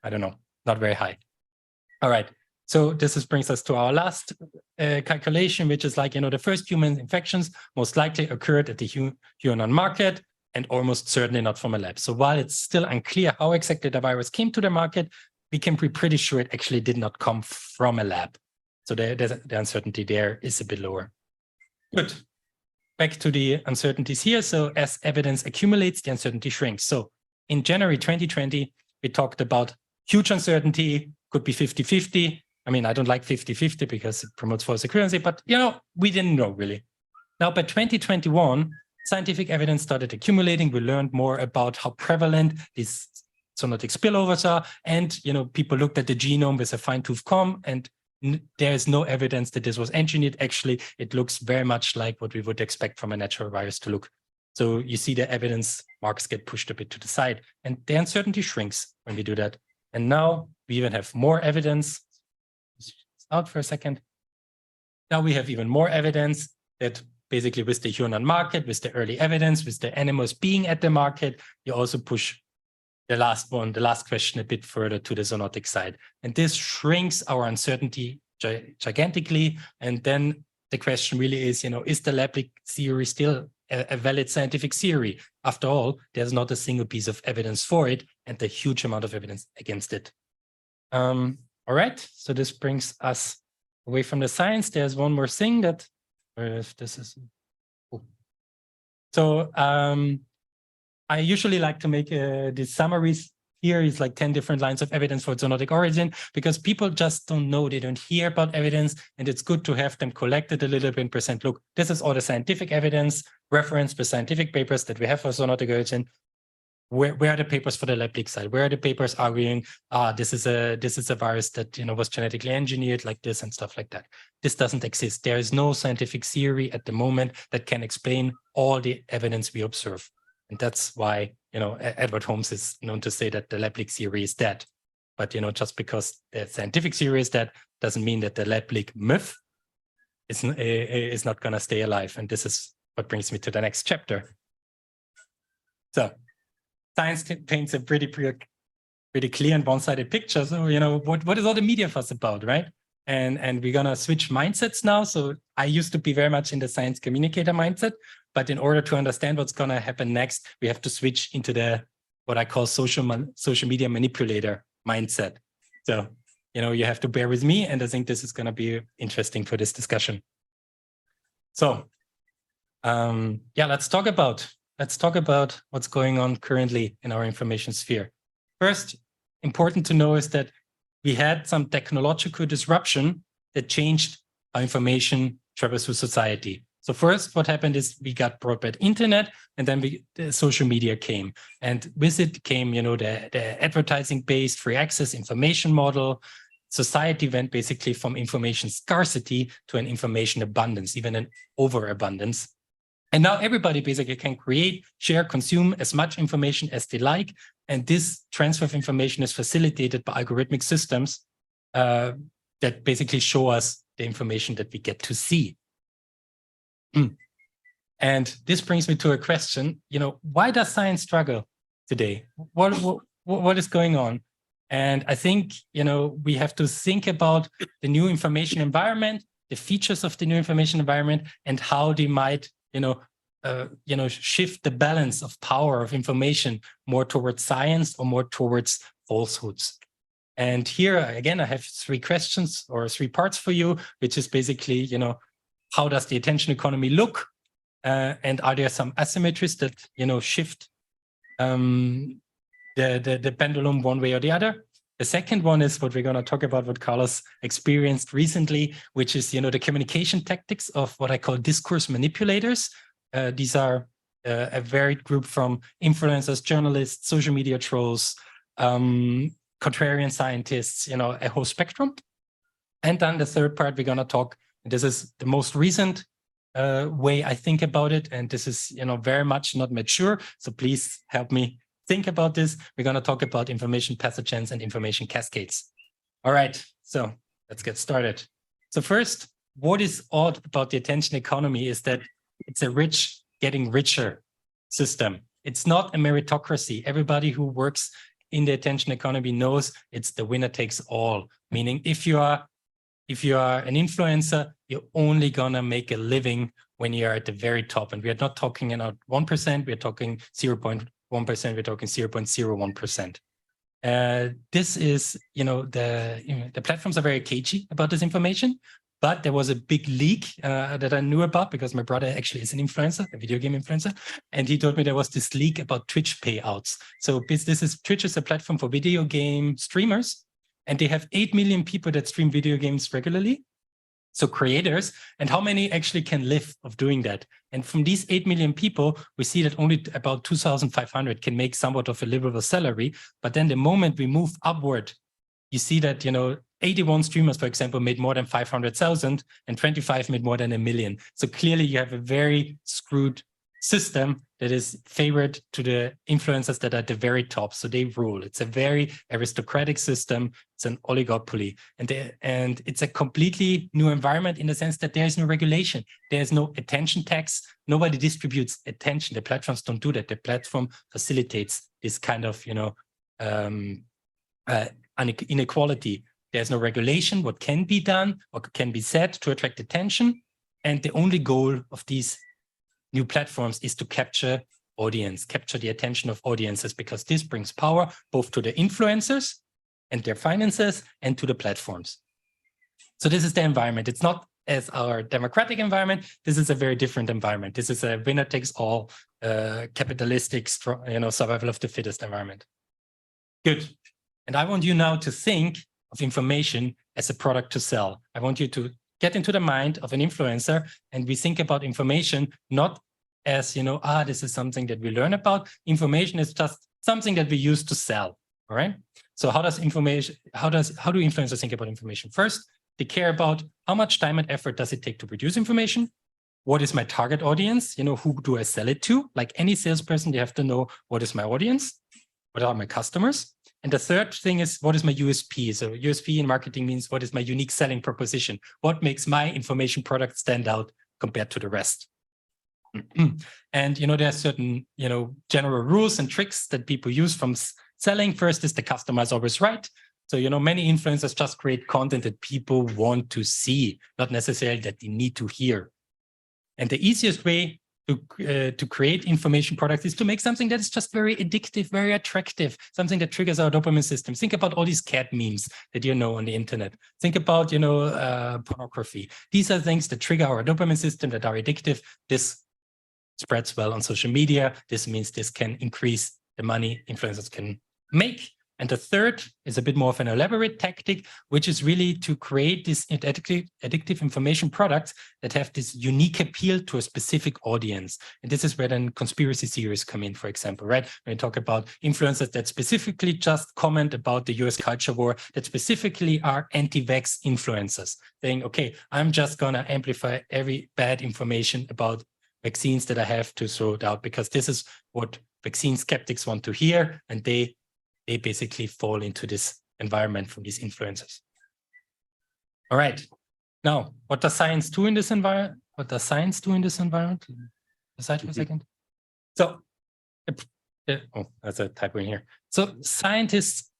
I don't know, not very high. All right, so this brings us to our last calculation, which is like, the first human infections most likely occurred at the Yunnan market and almost certainly not from a lab. So while it's still unclear how exactly the virus came to the market, we can be pretty sure it actually did not come from a lab. So the uncertainty there is a bit lower. Good. Back to the uncertainties here. So as evidence accumulates, the uncertainty shrinks. So in January 2020, we talked about huge uncertainty, could be 50-50. I mean, I don't like 50-50 because it promotes false accuracy, but, we didn't know really. Now, by 2021, scientific evidence started accumulating. We learned more about how prevalent these zoonotic spillovers are. And, people looked at the genome with a fine-tooth comb, and there is no evidence that this was engineered. Actually, it looks very much like what we would expect from a natural virus to look. So you see the evidence marks get pushed a bit to the side, and the uncertainty shrinks when we do that. And now we even have more evidence. Out for a second. Now we have even more evidence that basically with the Yunnan market, with the early evidence, with the animals being at the market, you also push the last question a bit further to the zoonotic side. And this shrinks our uncertainty gigantically. And then the question really is, is the lableak theory still a valid scientific theory? After all, there's not a single piece of evidence for it and a huge amount of evidence against it. All right, so this brings us away from the science. There's one more thing that, if this is, oh. So I usually like to make these summaries. Here is like 10 different lines of evidence for zoonotic origin, because people just don't know, they don't hear about evidence, and it's good to have them collected a little bit and present, look, this is all the scientific evidence referenced with scientific papers that we have for zoonotic origin. where are the papers for the lableak side? Where are the papers arguing, this is a virus that was genetically engineered like this and stuff like that? This doesn't exist. There is no scientific theory at the moment that can explain all the evidence we observe. And that's why, Edward Holmes is known to say that the lableak theory is dead. But, just because the scientific theory is dead doesn't mean that the lableak myth is not going to stay alive. And this is what brings me to the next chapter. So science paints a pretty clear and one-sided picture. So, what is all the media fuss about, right? And we're going to switch mindsets now. So I used to be very much in the science communicator mindset, but in order to understand what's going to happen next, we have to switch into the what I call social media manipulator mindset. So, you have to bear with me, and I think this is going to be interesting for this discussion. So, let's talk about what's going on currently in our information sphere. First, important to know is that we had some technological disruption that changed how information travels through society. So first, what happened is we got broadband internet, and then the social media came. And with it came, the advertising-based free access information model. Society went basically from information scarcity to an information abundance, even an overabundance. And now everybody basically can create, share, consume as much information as they like. And this transfer of information is facilitated by algorithmic systems that basically show us the information that we get to see. And this brings me to a question, why does science struggle today? What is going on? And I think, we have to think about the new information environment, the features of the new information environment, and how they might shift the balance of power of information more towards science or more towards falsehoods. And here, again, I have 3 questions or 3 parts for you, which is basically, how does the attention economy look? And are there some asymmetries that, shift the pendulum one way or the other? The second one is what we're going to talk about, what Carlos experienced recently, which is, the communication tactics of what I call discourse manipulators. These are a varied group from influencers, journalists, social media trolls, contrarian scientists, a whole spectrum. And then the third part, we're going to talk, this is the most recent way I think about it. And this is, very much not mature. So please help me think about this. We're going to talk about information pathogens and information cascades. All right, so let's get started. So first, what is odd about the attention economy is that it's a rich, getting richer system. It's not a meritocracy. Everybody who works in the attention economy knows it's the winner takes all. Meaning, if you are an influencer, you're only gonna make a living when you are at the very top. And we are not talking about 1%. We're talking 0.1%. We're talking 0.01%. This is, the platforms are very cagey about this information. But there was a big leak that I knew about because my brother actually is an influencer, a video game influencer. And he told me there was this leak about Twitch payouts. So Twitch is a platform for video game streamers. And they have 8 million people that stream video games regularly. So creators, and how many actually can live of doing that? And from these 8 million people, we see that only about 2,500 can make somewhat of a livable salary. But then the moment we move upward, you see that, 81 streamers, for example, made more than 500,000 and 25 made more than 1 million. So clearly you have a very screwed system that is favored to the influencers that are at the very top. So they rule. It's a very aristocratic system. It's an oligopoly. And it's a completely new environment in the sense that there is no regulation. There is no attention tax. Nobody distributes attention. The platforms don't do that. The platform facilitates this kind of, inequality. There's no regulation, what can be done or can be said to attract attention. And the only goal of these new platforms is to capture the attention of audiences, because this brings power both to the influencers and their finances and to the platforms. So this is the environment. It's not as our democratic environment. This is a very different environment. This is a winner takes all capitalistic, survival of the fittest environment. Good. And I want you now to think of information as a product to sell. I want you to get into the mind of an influencer, and we think about information not as, this is something that we learn about. Information is just something that we use to sell. All right. So how do influencers think about information? First, they care about how much time and effort does it take to produce information? What is my target audience? Who do I sell it to? Like any salesperson, they have to know what is my audience, what are my customers. And the third thing is, what is my USP? So USP in marketing means what is my unique selling proposition? What makes my information product stand out compared to the rest? And, there are certain, general rules and tricks that people use from selling. First is the customer is always right. So, many influencers just create content that people want to see, not necessarily that they need to hear. And the easiest way to create information products is to make something that is just very addictive, very attractive, something that triggers our dopamine system. Think about all these cat memes that on the internet. Think about, pornography. These are things that trigger our dopamine system, that are addictive. This spreads well on social media. This means this can increase the money influencers can make. And the third is a bit more of an elaborate tactic, which is really to create these addictive information products that have this unique appeal to a specific audience. And this is where then conspiracy theories come in, for example, right? When we talk about influencers that specifically just comment about the US culture war, that specifically are anti-vax influencers, saying, okay, I'm just going to amplify every bad information about vaccines that I have to throw it out, because this is what vaccine skeptics want to hear, and they basically fall into this environment from these influencers. All right. Now, what does science do in this environment? Aside for a second. So, that's a typo in here. So scientists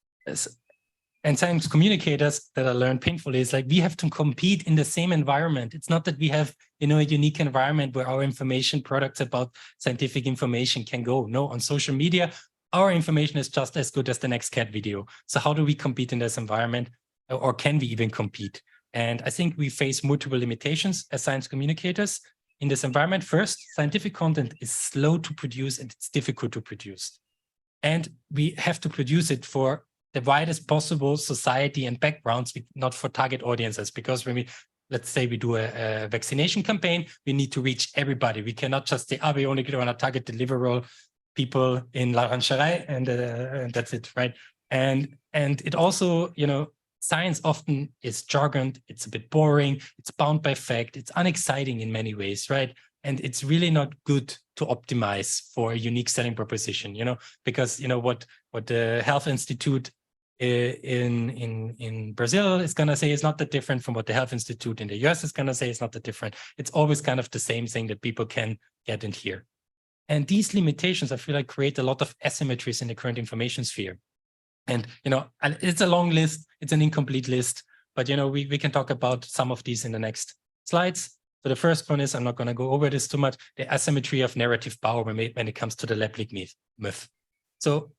and science communicators that I learned painfully is like, we have to compete in the same environment. It's not that we have, a unique environment where our information products about scientific information can go. No, on social media, our information is just as good as the next cat video. So how do we compete in this environment, or can we even compete? And I think we face multiple limitations as science communicators in this environment. First, scientific content is slow to produce and it's difficult to produce. And we have to produce it for the widest possible society and backgrounds, not for target audiences, because when let's say we do a vaccination campaign, we need to reach everybody. We cannot just say, we only want to target the liberal people in La Rancherie, and that's it, right? And it also, science often is jargon, it's a bit boring, it's bound by fact, it's unexciting in many ways, right? And it's really not good to optimize for a unique selling proposition, because what the Health Institute in Brazil is going to say is not that different from what the Health Institute in the US is going to say is not that different. It's always kind of the same thing that people can get and hear. And these limitations, I feel like, create a lot of asymmetries in the current information sphere. And, it's a long list, it's an incomplete list, but, we can talk about some of these in the next slides. So the first one is, I'm not going to go over this too much, the asymmetry of narrative power when it comes to the lableak myth. So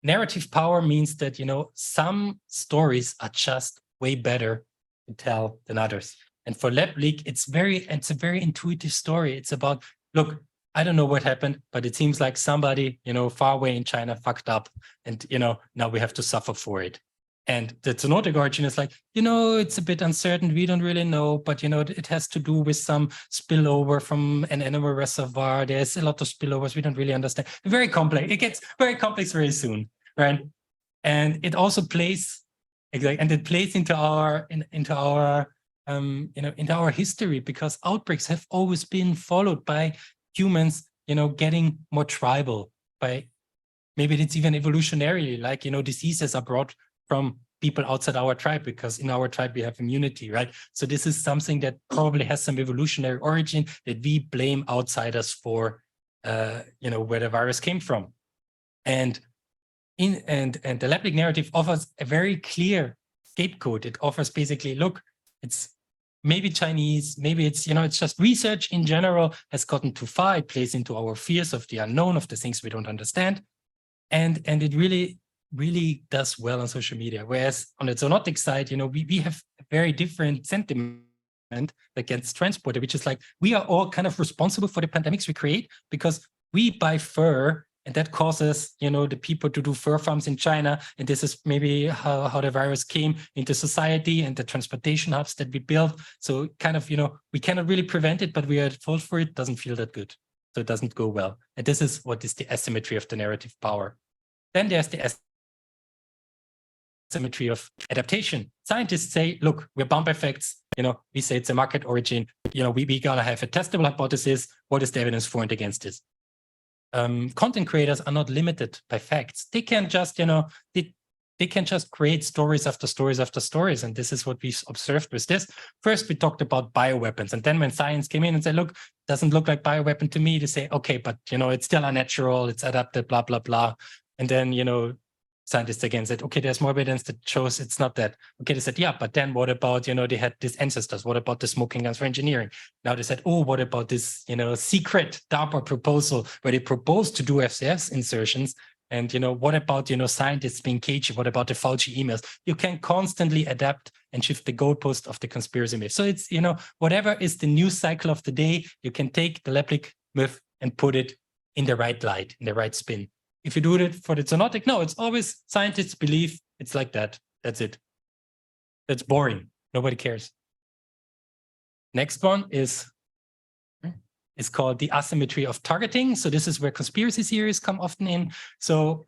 narrative power means that, some stories are just way better to tell than others. And for lableak, it's a very intuitive story. It's about, look, I don't know what happened, but it seems like somebody, far away in China fucked up, and, now we have to suffer for it. And the zoonotic origin is like, it's a bit uncertain. We don't really know, but, it has to do with some spillover from an animal reservoir. There's a lot of spillovers. We don't really understand. Very complex. It gets very complex very soon, right? And it also plays, and it plays into our history, because outbreaks have always been followed by humans, getting more tribal. By maybe it's even evolutionarily, like, diseases are brought from people outside our tribe, because in our tribe we have immunity, right? So this is something that probably has some evolutionary origin that we blame outsiders for, where the virus came from. And the lableak narrative offers a very clear scapegoat. It offers basically, look, it's maybe Chinese, maybe it's, it's just research in general has gotten too far. It plays into our fears of the unknown, of the things we don't understand. And it really does well on social media. Whereas on the zoonotic side, we have a very different sentiment against transporter, which is like, we are all kind of responsible for the pandemics we create, because we buy fur, and that causes, the people to do fur farms in China. And this is maybe how the virus came into society, and the transportation hubs that we built. So kind of, we cannot really prevent it, but we are at fault for it. Doesn't feel that good. So it doesn't go well. And this is what is the asymmetry of the narrative power. Then there's the asymmetry of adaptation. Scientists say, look, we're bound by facts. We say it's a market origin. We gotta have a testable hypothesis. What is the evidence for and against this? Content creators are not limited by facts. They can just, they can just create stories after stories after stories. And this is what we observed with this. First, we talked about bioweapons. And then when science came in and said, look, doesn't look like bioweapon to me, they say, okay, but, it's still unnatural, it's adapted, blah, blah, blah. And then, scientists again said, okay, there's more evidence that shows it's not that. Okay, they said, yeah, but then what about, they had these ancestors? What about the smoking guns for engineering? Now they said, oh, what about this, secret DARPA proposal where they proposed to do FCS insertions? And, what about, scientists being cagey? What about the Fauci emails? You can constantly adapt and shift the goalpost of the conspiracy myth. So it's, whatever is the news cycle of the day, you can take the lableak myth and put it in the right light, in the right spin. If you do it for the zoonotic, no, it's always scientists believe it's like that. That's it. That's boring. Nobody cares. Next one is called the asymmetry of targeting. So this is where conspiracy theories come often in. So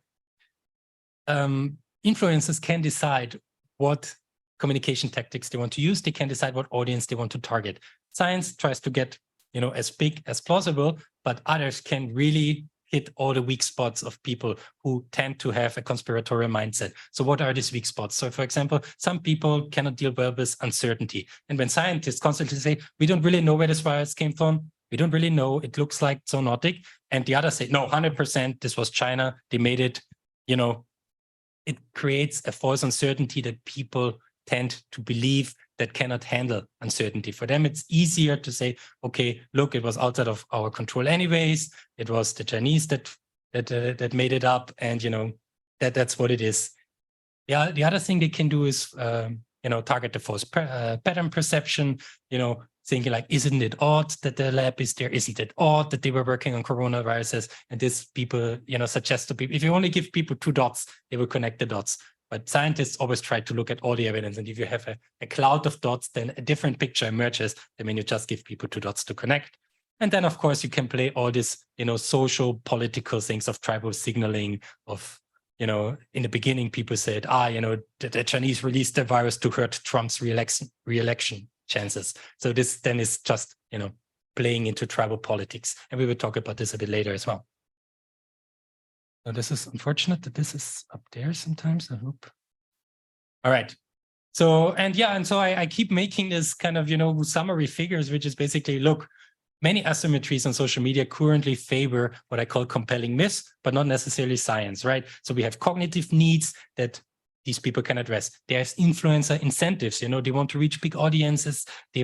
influencers can decide what communication tactics they want to use. They can decide what audience they want to target. Science tries to get, as big as plausible, but others can really hit all the weak spots of people who tend to have a conspiratorial mindset. So what are these weak spots? So for example, some people cannot deal well with uncertainty. And when scientists constantly say, we don't really know where this virus came from, we don't really know, it looks like zoonotic. And the others say, no, 100%, this was China, they made it, it creates a false uncertainty that people tend to believe that cannot handle uncertainty. For them, it's easier to say, okay, look, it was outside of our control anyways. It was the Chinese that made it up, and that's what it is. Yeah, the other thing they can do is target the false pattern perception. Thinking like, isn't it odd that the lab is there? Isn't it odd that they were working on coronaviruses? And this people, suggest to people, if you only give people 2 dots, they will connect the dots. But scientists always try to look at all the evidence. And if you have a cloud of dots, then a different picture emerges than when you just give people 2 dots to connect. And then, of course, you can play all this, social, political things of tribal signaling, of, in the beginning, people said, the Chinese released the virus to hurt Trump's re-election chances. So this then is just, playing into tribal politics. And we will talk about this a bit later as well. So this is unfortunate that this is up there sometimes, I hope. All right. So, so I keep making this kind of, summary figures, which is basically, look, many asymmetries on social media currently favor what I call compelling myths, but not necessarily science, right? So we have cognitive needs that these people can address. There's influencer incentives, they want to reach big audiences. They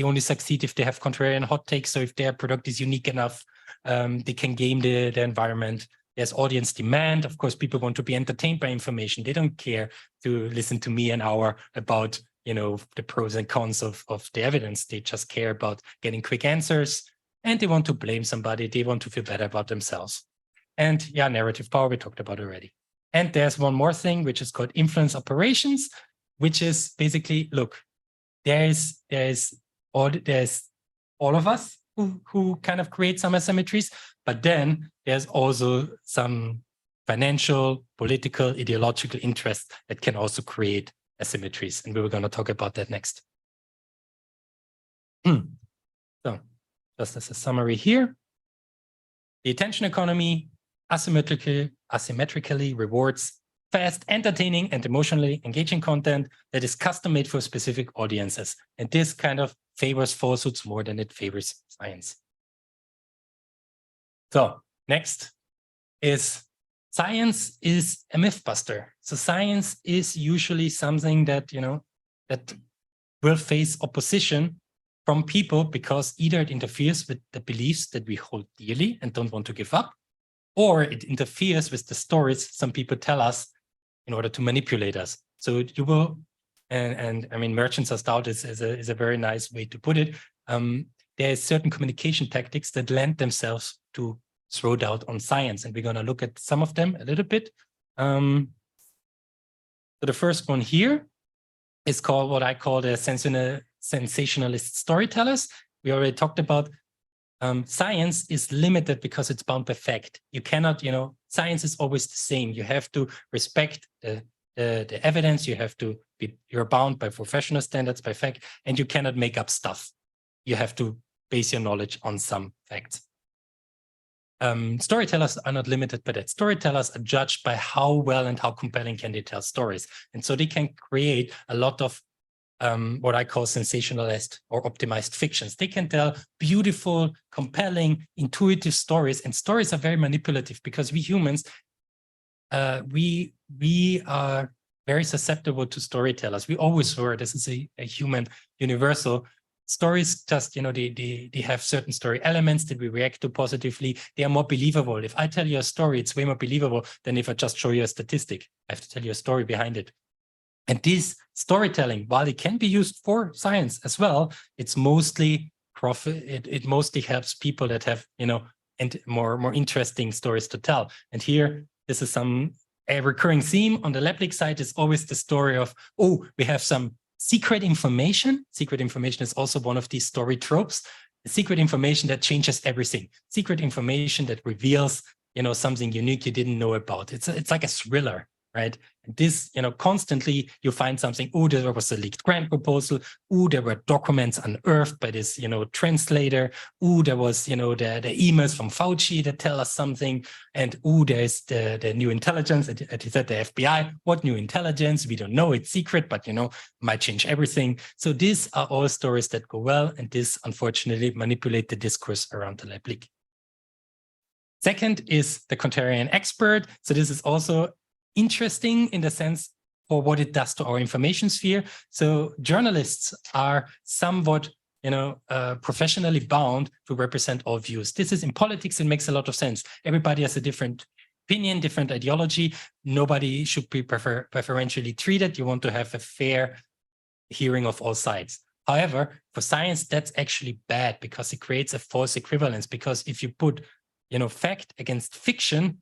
only succeed if they have contrarian hot takes. So if their product is unique enough, they can game the environment. There's audience demand. Of course, people want to be entertained by information. They don't care to listen to me an hour about, the pros and cons of the evidence. They just care about getting quick answers, and they want to blame somebody. They want to feel better about themselves. And yeah, narrative power we talked about already. And there's one more thing, which is called influence operations, which is basically, look, there's all of us who kind of create some asymmetries, but then there's also some financial, political, ideological interests that can also create asymmetries. And we were going to talk about that next. So just as a summary here, the attention economy asymmetrically rewards fast, entertaining, and emotionally engaging content that is custom-made for specific audiences. And this kind of favors falsehoods more than it favors science. So next is science is a myth buster. So science is usually something that, that will face opposition from people because either it interferes with the beliefs that we hold dearly and don't want to give up, or it interferes with the stories some people tell us in order to manipulate us. So you will, and I mean, merchants are stout is a very nice way to put it. There are certain communication tactics that lend themselves to throw doubt on science, and we're going to look at some of them a little bit. So the first one here is called what I call the sensationalist storytellers. We already talked about science is limited because it's bound by fact. You cannot, science is always the same. You have to respect the evidence. You have to you're bound by professional standards, by fact, and you cannot make up stuff. You have to base your knowledge on some facts. Storytellers are not limited by that. Storytellers are judged by how well and how compelling can they tell stories. And so they can create a lot of what I call sensationalized or optimized fictions. They can tell beautiful, compelling, intuitive stories, and stories are very manipulative because we humans, we are very susceptible to storytellers. We always were. This is a human universal. Stories just, they have certain story elements that we react to positively. They are more believable. If I tell you a story, it's way more believable than if I just show you a statistic. I have to tell you a story behind it. And this storytelling, while it can be used for science as well, it's mostly profit. It mostly helps people that have, and more interesting stories to tell. And here, this is a recurring theme on the lableak side is always the story of, oh, we have some secret information. Secret information is also one of these story tropes. Secret information that changes everything. Secret information that reveals, something unique you didn't know about. It's like a thriller, right? And this, constantly you find something. Oh, there was a leaked grant proposal. Oh, there were documents unearthed by this, translator. Oh, there was, the emails from Fauci that tell us something. And oh, there's the new intelligence. He said the FBI. What new intelligence? We don't know. It's secret, but might change everything. So these are all stories that go well, and this unfortunately manipulate the discourse around the lableak. Second is the contrarian expert. So this is also interesting in the sense for what it does to our information sphere. So journalists are somewhat, professionally bound to represent all views. This is in politics, it makes a lot of sense. Everybody has a different opinion, different ideology. Nobody should be preferentially treated. You want to have a fair hearing of all sides. However, for science, that's actually bad because it creates a false equivalence. Because if you put, fact against fiction,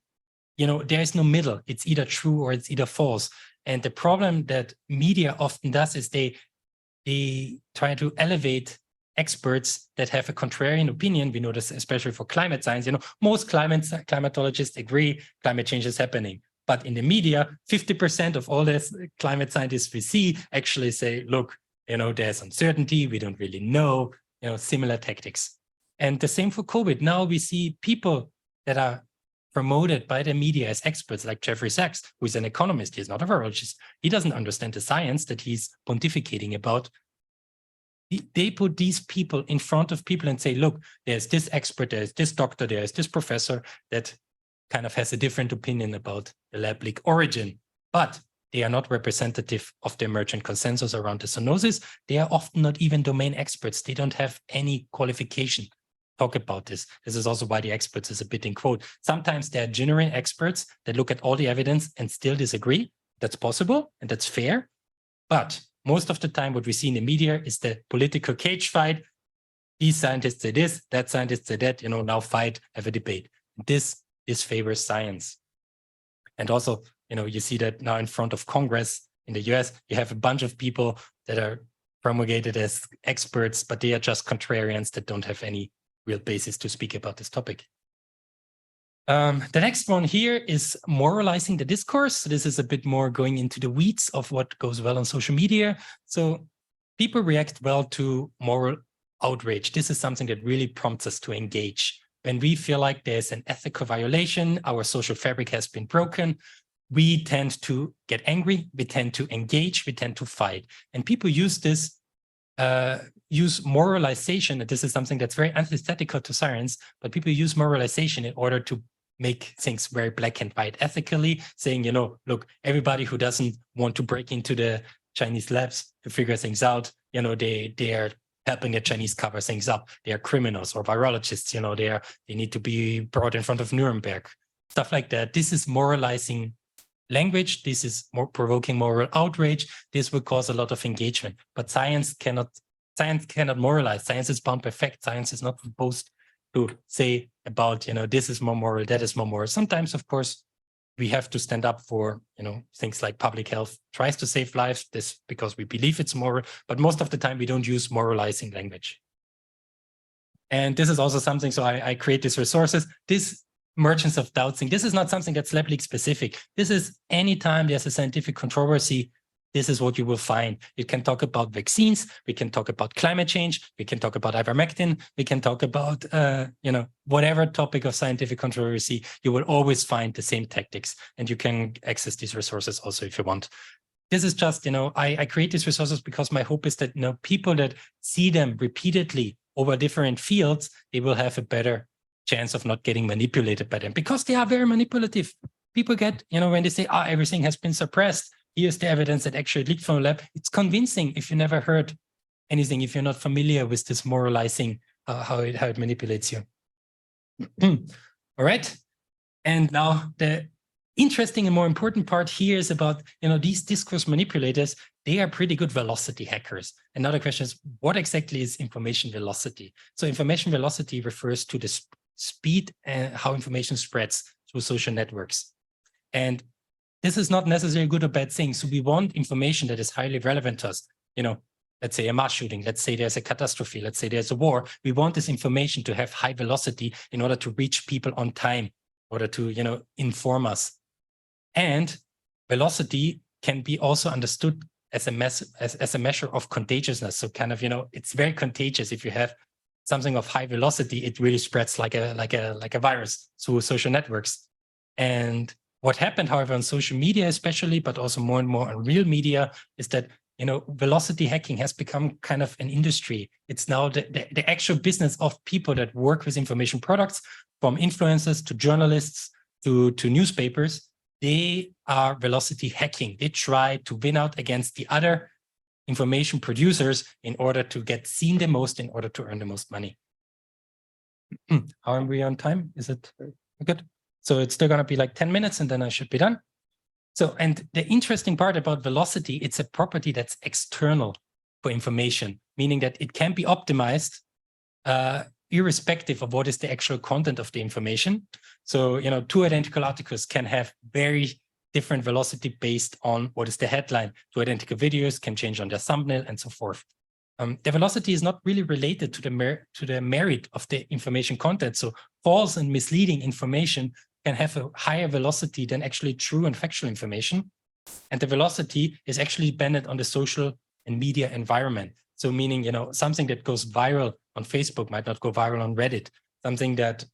there is no middle. It's either true or it's either false. And the problem that media often does is they try to elevate experts that have a contrarian opinion. We know this especially for climate science. Most climatologists agree climate change is happening. But in the media, 50% of all this climate scientists we see actually say, look, there's uncertainty. We don't really know, similar tactics. And the same for COVID. Now we see people that are promoted by the media as experts, like Jeffrey Sachs, who is an economist. He's not a virologist. He doesn't understand the science that he's pontificating about. They put these people in front of people and say, look, there's this expert, there's this doctor, there's this professor that kind of has a different opinion about the lableak origin, but they are not representative of the emergent consensus around the zoonosis. They are often not even domain experts. They don't have any qualification. Talk about this. This is also why the experts is a bit in quote. Sometimes there are genuine experts that look at all the evidence and still disagree. That's possible and that's fair. But most of the time, what we see in the media is the political cage fight. These scientists say this, that scientist say that, now fight, have a debate. This favors science. And also, you see that now in front of Congress in the US, you have a bunch of people that are promulgated as experts, but they are just contrarians that don't have any real basis to speak about this topic. The next one here is moralizing the discourse. So this is a bit more going into the weeds of what goes well on social media. So people react well to moral outrage. This is something that really prompts us to engage. When we feel like there's an ethical violation, our social fabric has been broken, we tend to get angry, we tend to engage, we tend to fight. And people use this use moralization, and this is something that's very antithetical to science, but people use moralization in order to make things very black and white ethically, saying, look, everybody who doesn't want to break into the Chinese labs to figure things out, they are helping the Chinese cover things up. They are criminals or virologists, they need to be brought in front of Nuremberg, stuff like that. This is moralizing language. This is more provoking moral outrage. This will cause a lot of engagement, but science cannot moralize. Science is bound by fact. Science is not supposed to say about, this is more moral, that is more moral. Sometimes, of course, we have to stand up for, things like public health tries to save lives, this because we believe it's moral, but most of the time we don't use moralizing language. And this is also something, so I create these resources. This emergence of doubting. This is not something that's lableak specific. This is anytime there's a scientific controversy, this is what you will find. You can talk about vaccines, we can talk about climate change, we can talk about ivermectin, we can talk about, whatever topic of scientific controversy, you will always find the same tactics, and you can access these resources also if you want. This is just, I create these resources because my hope is that, people that see them repeatedly over different fields, they will have a better chance of not getting manipulated by them, because they are very manipulative. People get, when they say, everything has been suppressed, here's the evidence that actually leaked from a lab. It's convincing if you never heard anything, if you're not familiar with this moralizing, how it manipulates you. All right. And now the interesting and more important part here is about, these discourse manipulators, they are pretty good velocity hackers. Another question is, what exactly is information velocity? So information velocity refers to the speed and how information spreads through social networks. And this is not necessarily a good or bad thing. So we want information that is highly relevant to us. Let's say a mass shooting, let's say there's a catastrophe, let's say there's a war. We want this information to have high velocity in order to reach people on time, in order to, inform us. And velocity can be also understood as a measure of contagiousness. So kind of, it's very contagious. If you have something of high velocity, it really spreads like a virus through social networks. And what happened, however, on social media especially, but also more and more on real media, is that velocity hacking has become kind of an industry. It's now the actual business of people that work with information products, from influencers to journalists to newspapers. They are velocity hacking. They try to win out against the other information producers in order to get seen the most, in order to earn the most money. How are we on time? Is it good? So it's still going to be like 10 minutes and then I should be done. So, and the interesting part about velocity, it's a property that's external for information, meaning that it can be optimized irrespective of what is the actual content of the information. So, two identical articles can have very different velocity based on what is the headline. Two identical videos can change on their thumbnail and so forth. The velocity is not really related to the merit of the information content. So false and misleading information can have a higher velocity than actually true and factual information. And the velocity is actually dependent on the social and media environment. So meaning, something that goes viral on Facebook might not go viral on Reddit. Something that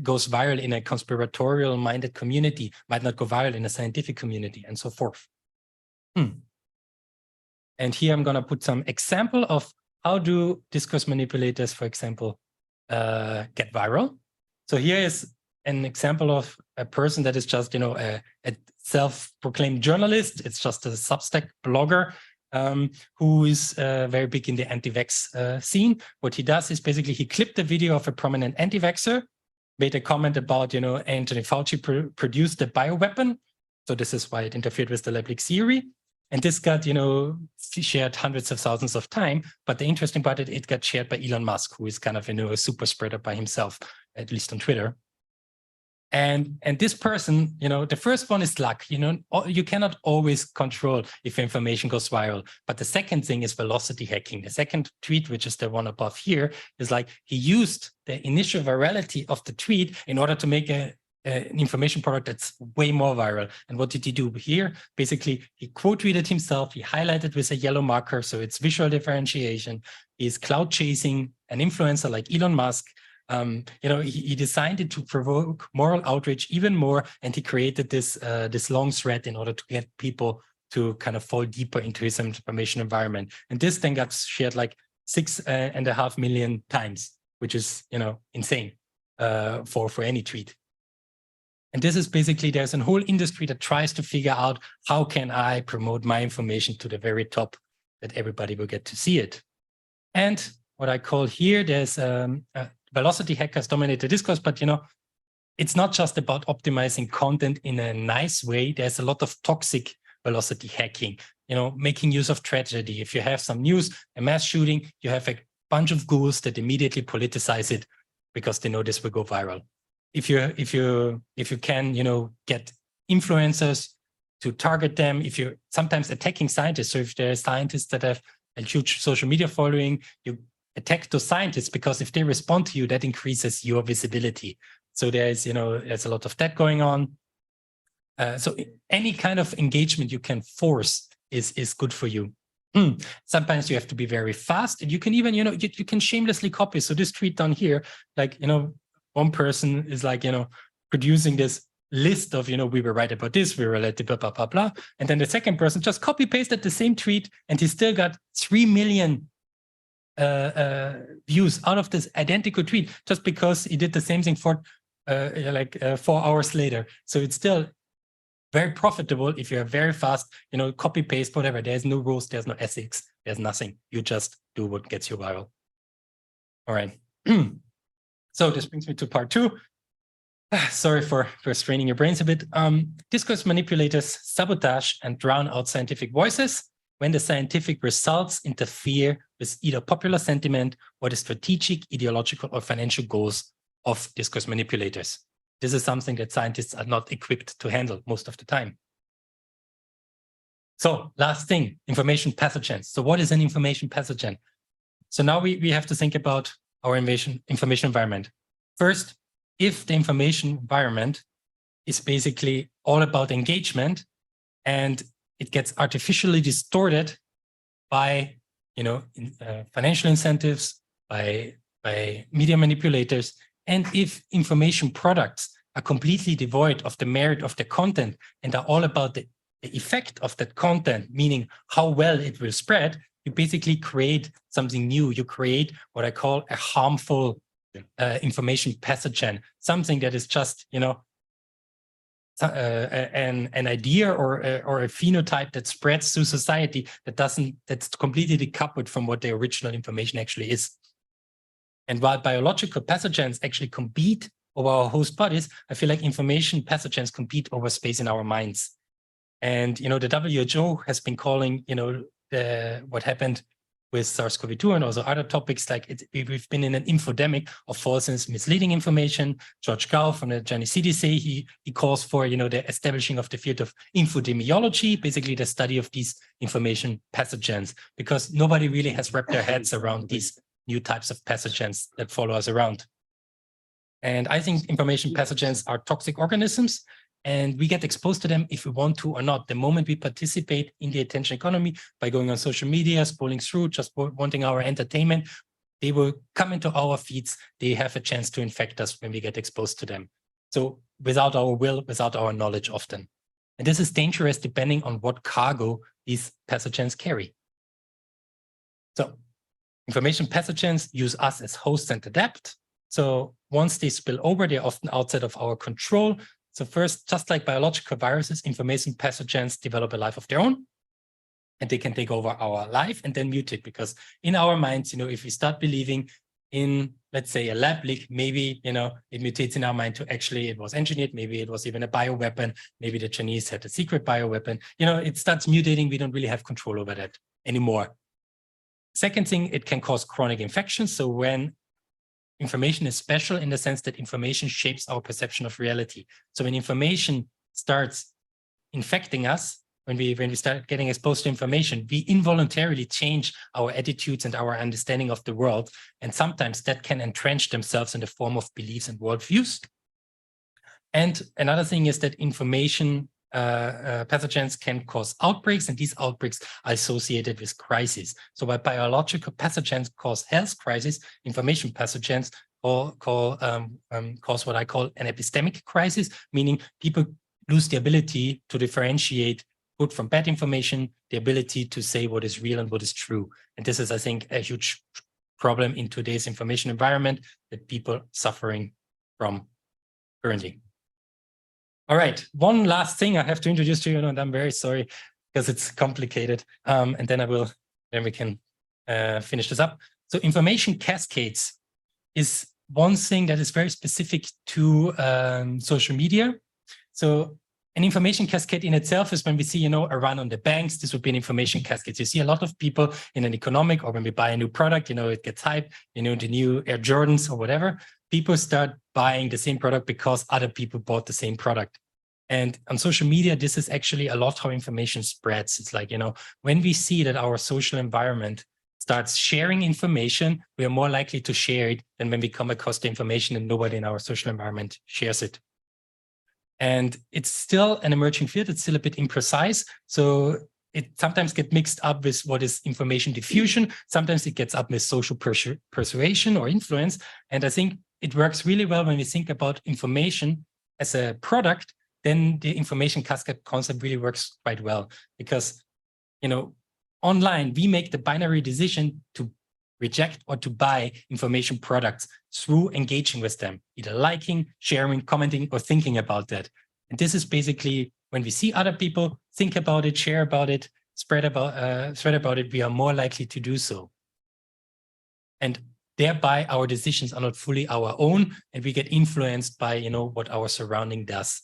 goes viral in a conspiratorial-minded community might not go viral in a scientific community, and so forth. And here I'm going to put some example of how do discourse manipulators, for example, get viral. So here is an example of a person that is just, a self-proclaimed journalist. It's just a Substack blogger who is very big in the anti-vax scene. What he does is basically he clipped a video of a prominent anti-vaxxer, made a comment about, Anthony Fauci produced a bioweapon. So this is why it interfered with the lableak theory. And this got, shared hundreds of thousands of times. But the interesting part is it got shared by Elon Musk, who is kind of, a super spreader by himself, at least on Twitter. And this person, the first one is luck. You cannot always control if information goes viral. But the second thing is velocity hacking. The second tweet, which is the one above here, is like he used the initial virality of the tweet in order to make an information product that's way more viral. And what did he do here? Basically, he quote tweeted himself. He highlighted with a yellow marker, so it's visual differentiation. He's cloud chasing an influencer like Elon Musk. He designed it to provoke moral outrage even more, and he created this long thread in order to get people to kind of fall deeper into his information environment. And this then got shared like 6.5 million times, which is insane for any tweet. And this is basically, there's a whole industry that tries to figure out how can I promote my information to the very top that everybody will get to see it. And what I call here, there's velocity hackers dominate the discourse, but it's not just about optimizing content in a nice way. There's a lot of toxic velocity hacking, making use of tragedy. If you have some news, a mass shooting, you have a bunch of ghouls that immediately politicize it because they know this will go viral. If you can, get influencers to target them, if you're sometimes attacking scientists. So if there are scientists that have a huge social media following, you attack those scientists because if they respond to you, that increases your visibility. So there's a lot of that going on. So any kind of engagement you can force is good for you. Sometimes you have to be very fast, and you can even, you can shamelessly copy. So this tweet down here, like, one person is like, producing this list of, we were right about this, we were right about blah, blah, blah. And then the second person just copy pasted the same tweet, and he still got 3 million views out of this identical tweet, just because he did the same thing for 4 hours later. So it's still very profitable if you're very fast, copy paste, whatever. There's no rules, there's no ethics, there's nothing. You just do what gets you viral. All right. So this brings me to part 2. Sorry for straining your brains a bit. Discourse manipulators sabotage and drown out scientific voices when the scientific results interfere with either popular sentiment or the strategic, ideological, or financial goals of discourse manipulators. This is something that scientists are not equipped to handle most of the time. So last thing, information pathogens. So what is an information pathogen? So now we have to think about our information environment. First, if the information environment is basically all about engagement and it gets artificially distorted by, financial incentives, by media manipulators, and if information products are completely devoid of the merit of the content and are all about the effect of that content, meaning how well it will spread, you basically create something new. You create what I call a harmful information pathogen, something that is just, an idea or a phenotype that spreads through society that's completely decoupled from what the original information actually is. And while biological pathogens actually compete over our host bodies, I feel like information pathogens compete over space in our minds. And, the WHO has been calling, what happened with SARS-CoV-2 and also other topics, like we've been in an infodemic of false and misleading information. George Gao from the Chinese CDC, he calls for, the establishing of the field of infodemiology, basically the study of these information pathogens, because nobody really has wrapped their heads around these new types of pathogens that follow us around. And I think information pathogens are toxic organisms, and we get exposed to them if we want to or not. The moment we participate in the attention economy by going on social media, scrolling through, just wanting our entertainment, they will come into our feeds. They have a chance to infect us when we get exposed to them. So without our will, without our knowledge often. And this is dangerous depending on what cargo these pathogens carry. So information pathogens use us as hosts and adapt. So once they spill over, they're often outside of our control. So first, just like biological viruses, information pathogens develop a life of their own, and they can take over our life and then mutate, because in our minds, if we start believing in, let's say, a lab leak, maybe, it mutates in our mind to actually it was engineered, maybe it was even a bioweapon, maybe the Chinese had a secret bioweapon, it starts mutating. We don't really have control over that anymore. Second thing, it can cause chronic infections. So when information is special in the sense that information shapes our perception of reality. So when information starts infecting us, when we start getting exposed to information, we involuntarily change our attitudes and our understanding of the world. And sometimes that can entrench themselves in the form of beliefs and worldviews. And another thing is that information pathogens can cause outbreaks, and these outbreaks are associated with crises. So while biological pathogens cause health crises, information pathogens cause what I call an epistemic crisis, meaning people lose the ability to differentiate good from bad information, the ability to say what is real and what is true. And this is, I think, a huge problem in today's information environment that people are suffering from currently. All right, one last thing I have to introduce to you, and I'm very sorry because it's complicated. And then we can finish this up. So information cascades is one thing that is very specific to social media. So an information cascade in itself is when we see, a run on the banks, this would be an information cascade. You see a lot of people in an economic, or when we buy a new product, it gets hyped, the new Air Jordans or whatever, people start buying the same product because other people bought the same product. And on social media, this is actually a lot how information spreads. It's like, when we see that our social environment starts sharing information, we are more likely to share it than when we come across the information and nobody in our social environment shares it. And it's still an emerging field. It's still a bit imprecise. So it sometimes gets mixed up with what is information diffusion. Sometimes it gets up with social persuasion or influence. And I think it works really well when we think about information as a product. Then the information cascade concept really works quite well, because, you know, online, we make the binary decision to reject or to buy information products through engaging with them, either liking, sharing, commenting, or thinking about that. And this is basically when we see other people think about it, share about it, thread about it, we are more likely to do so. And thereby our decisions are not fully our own, and we get influenced by, you know, what our surrounding does.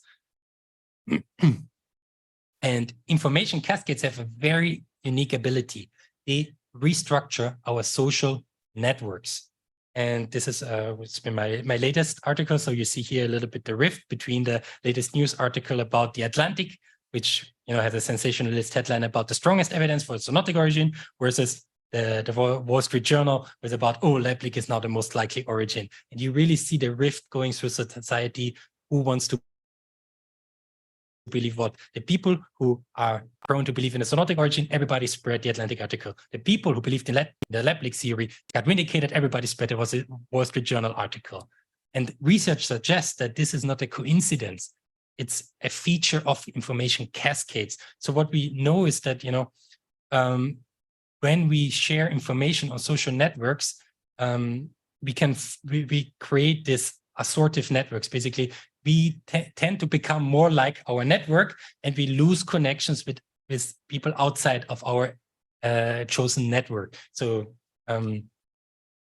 And information cascades have a very unique ability. They restructure our social networks. And this is what's been my latest article. So you see here a little bit the rift between the latest news article about the Atlantic, which, you know, has a sensationalist headline about the strongest evidence for zoonotic origin, versus the Wall Street Journal was about, oh, lableak is now the most likely origin. And you really see the rift going through society. Who wants to believe what? The people who are prone to believe in a zoonotic origin, everybody spread the Atlantic article. The people who believed in the lableak theory got vindicated, everybody spread it was a Wall Street Journal article. And research suggests that this is not a coincidence. It's a feature of information cascades. So what we know is that, you know, when we share information on social networks, we create this assortive networks. Basically, we tend to become more like our network, and we lose connections with people outside of our chosen network. So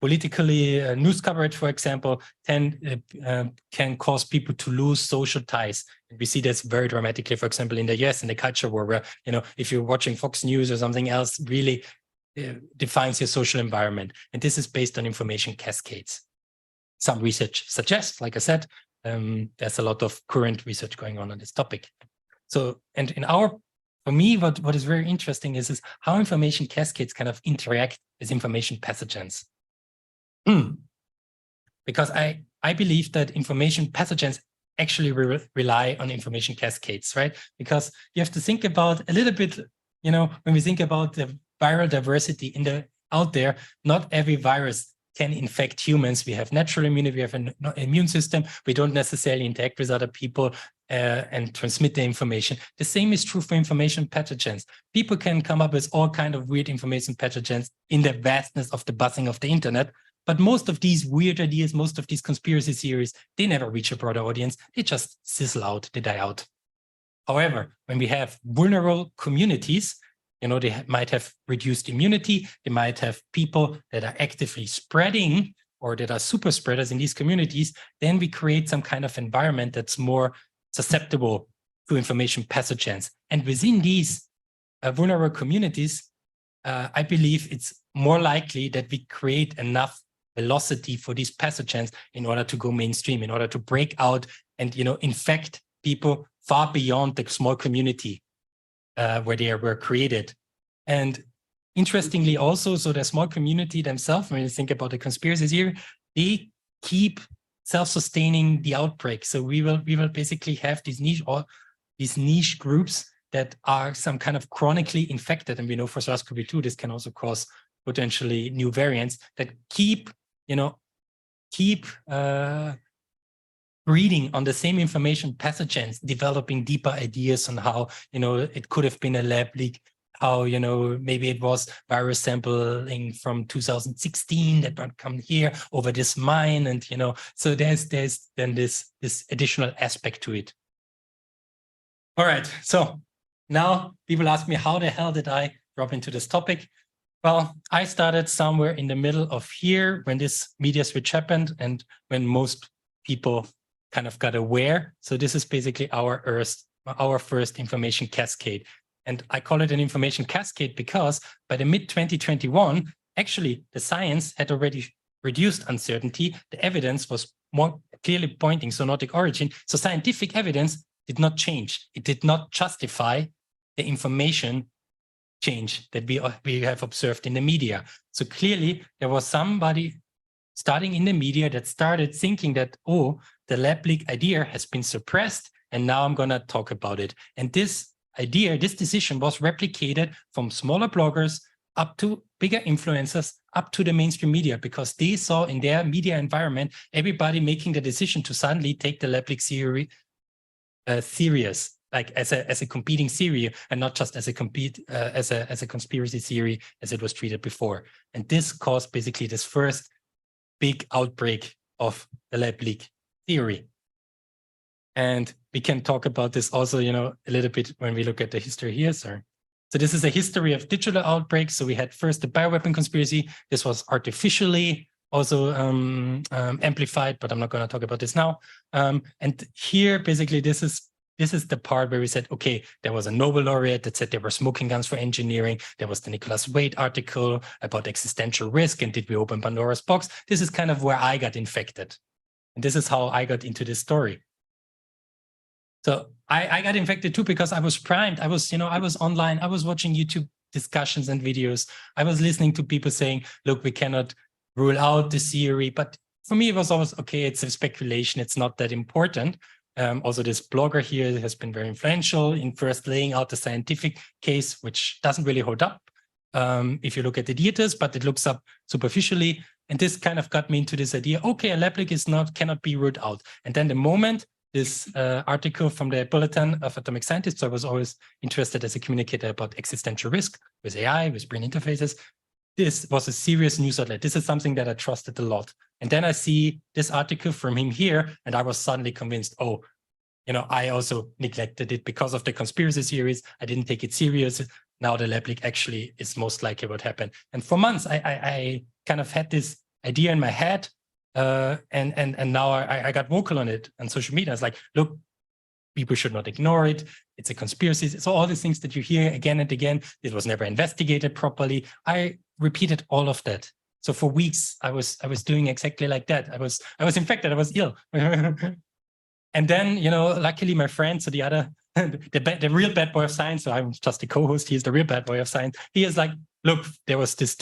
politically, news coverage, for example, can cause people to lose social ties. And we see this very dramatically, for example, in the US, in the culture war, where, you know, if you're watching Fox News or something else, really defines your social environment. And this is based on information cascades. Some research suggests, like I said, there's a lot of current research going on this topic. So, and for me, what is very interesting is how information cascades kind of interact with information pathogens. Because I believe that information pathogens actually rely on information cascades, right? Because you have to think about a little bit, you know, when we think about the viral diversity out there, not every virus can infect humans. We have natural immunity, we have an immune system. We don't necessarily interact with other people and transmit the information. The same is true for information pathogens. People can come up with all kinds of weird information pathogens in the vastness of the buzzing of the internet. But most of these weird ideas, most of these conspiracy theories, they never reach a broader audience. They just sizzle out, they die out. However, when we have vulnerable communities, you know, they might have reduced immunity. They might have people that are actively spreading or that are super spreaders in these communities. Then we create some kind of environment that's more susceptible to information pathogens. And within these vulnerable communities, I believe it's more likely that we create enough velocity for these pathogens in order to go mainstream, in order to break out and, you know, infect people far beyond the small community where they were created. And interestingly also, so the small community themselves, when you think about the conspiracies here, they keep self-sustaining the outbreak. So we will basically have these niche groups that are some kind of chronically infected. And we know for SARS-CoV-2, this can also cause potentially new variants that keep reading on the same information pathogens, developing deeper ideas on how, you know, it could have been a lab leak, how, you know, maybe it was virus sampling from 2016 that would come here over this mine. And, you know, so there's then this additional aspect to it. All right. So now people ask me, how the hell did I drop into this topic? Well, I started somewhere in the middle of here when this media switch happened and when most people kind of got aware. So this is basically our first information cascade. And I call it an information cascade because by the mid-2021, actually the science had already reduced uncertainty. The evidence was more clearly pointing zoonotic origin. So scientific evidence did not change. It did not justify the information change that we have observed in the media. So clearly there was somebody starting in the media that started thinking that, oh, the lab leak idea has been suppressed, and now I'm going to talk about it. And this idea, this decision was replicated from smaller bloggers up to bigger influencers, up to the mainstream media, because they saw in their media environment everybody making the decision to suddenly take the lab leak theory serious, like as a competing theory, and not just as a conspiracy theory as it was treated before. And this caused basically this first big outbreak of the lab leak theory. And we can talk about this also, a little bit when we look at the history here. So this is a history of digital outbreaks. So we had first the bioweapon conspiracy. This was artificially also amplified, but I'm not going to talk about this now. And here, basically, this is the part where we said, okay, there was a Nobel laureate that said there were smoking guns for engineering. There was the Nicholas Wade article about existential risk, and did we open Pandora's box? This is kind of where I got infected. And this is how I got into this story. So I got infected too, because I was primed. I was online. I was watching YouTube discussions and videos. I was listening to people saying, look, we cannot rule out the theory. But for me, it was always, okay, it's a speculation. It's not that important. Also, this blogger here has been very influential in first laying out the scientific case, which doesn't really hold up if you look at the data, but it looks up superficially. And this kind of got me into this idea, okay, a lab leak cannot be ruled out. And then the moment this article from the Bulletin of Atomic Scientists, so I was always interested as a communicator about existential risk with AI, with brain interfaces. This was a serious news outlet. This is something that I trusted a lot. And then I see this article from him here, and I was suddenly convinced, oh, I also neglected it because of the conspiracy theories. I didn't take it serious. Now the lab leak actually is most likely what happened. And for months, I kind of had this idea in my head, and now I got vocal on it on social media. It's like, look, people should not ignore it. It's a conspiracy. So all these things that you hear again and again, it was never investigated properly. I repeated all of that. So for weeks, I was doing exactly like that. I was infected. I was ill. And then, luckily my friend, so the real bad boy of science, so I'm just the co-host, he's the real bad boy of science. He is like, look, there was this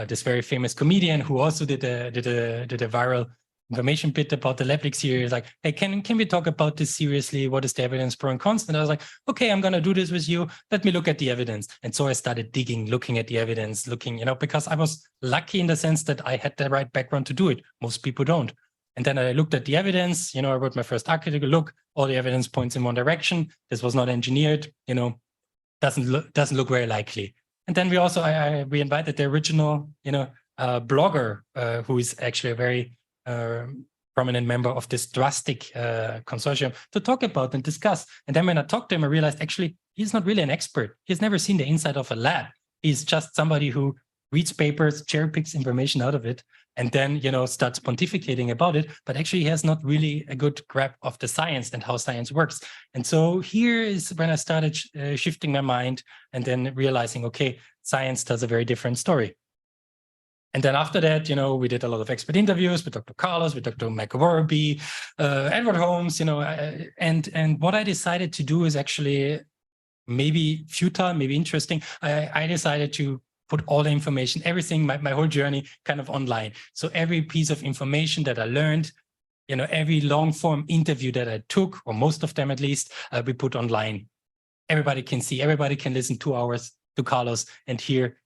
this very famous comedian who also did a viral information bit about the lab leak theory. Like, hey, can we talk about this seriously? What is the evidence pro and cons? And I was like, okay, I'm going to do this with you. Let me look at the evidence. And so I started digging, looking at the evidence, because I was lucky in the sense that I had the right background to do it. Most people don't. And then I looked at the evidence, I wrote my first article, look, all the evidence points in one direction. This was not engineered, doesn't look very likely. And then we invited the original, blogger, who is actually a very prominent member of this drastic consortium, to talk about and discuss. And then when I talked to him, I realized actually he's not really an expert. He's never seen the inside of a lab. He's just somebody who reads papers, cherry picks information out of it, and then starts pontificating about it. But actually, he has not really a good grasp of the science and how science works. And so here is when I started shifting my mind and then realizing, okay, science tells a very different story. And then after that, we did a lot of expert interviews with Dr. Carlos, with Dr. Michael Warby, Edward Holmes, and what I decided to do is actually maybe futile, maybe interesting. I decided to put all the information, everything, my whole journey kind of online. So every piece of information that I learned, every long form interview that I took, or most of them at least, we put online. Everybody can see, everybody can listen 2 hours to Carlos and hear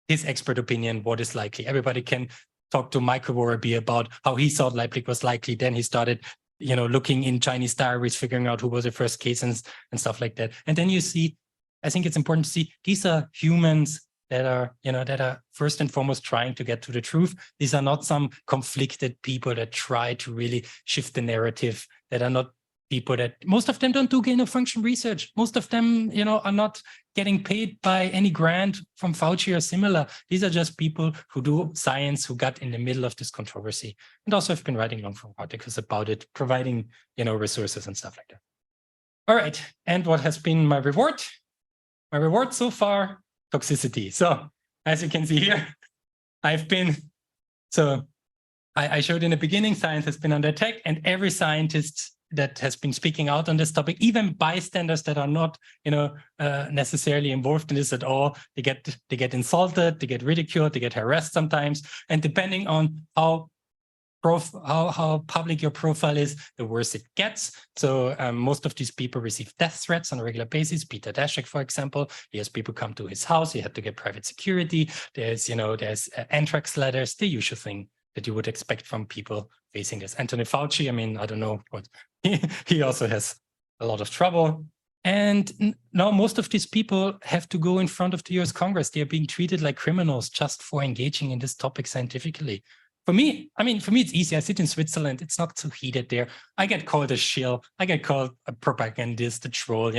his expert opinion, what is likely. Everybody can talk to Michael Warby about how he thought lab leak was likely. Then he started, looking in Chinese diaries, figuring out who was the first case and stuff like that. And then you see, I think it's important to see, these are humans that are first and foremost trying to get to the truth. These are not some conflicted people that try to really shift the narrative, that are not people that, most of them don't do gain of function research. Most of them, are not getting paid by any grant from Fauci or similar. These are just people who do science, who got in the middle of this controversy, and also have been writing long form articles about it, providing, resources and stuff like that. All right, and what has been my reward? My reward so far, toxicity. So as you can see here, I showed in the beginning, science has been under attack, and every scientist that has been speaking out on this topic, even bystanders that are not, necessarily involved in this at all. They get insulted, they get ridiculed, they get harassed sometimes, and depending on how public your profile is, the worse it gets. So most of these people receive death threats on a regular basis. Peter Daszak, for example, he has people come to his house. He had to get private security. There's anthrax letters, the usual thing that you would expect from people facing this. Anthony Fauci, I mean, I don't know, but he also has a lot of trouble. And now most of these people have to go in front of the US Congress. They are being treated like criminals just for engaging in this topic scientifically. For me, it's easy. I sit in Switzerland. It's not too heated there. I get called a shill. I get called a propagandist, a troll,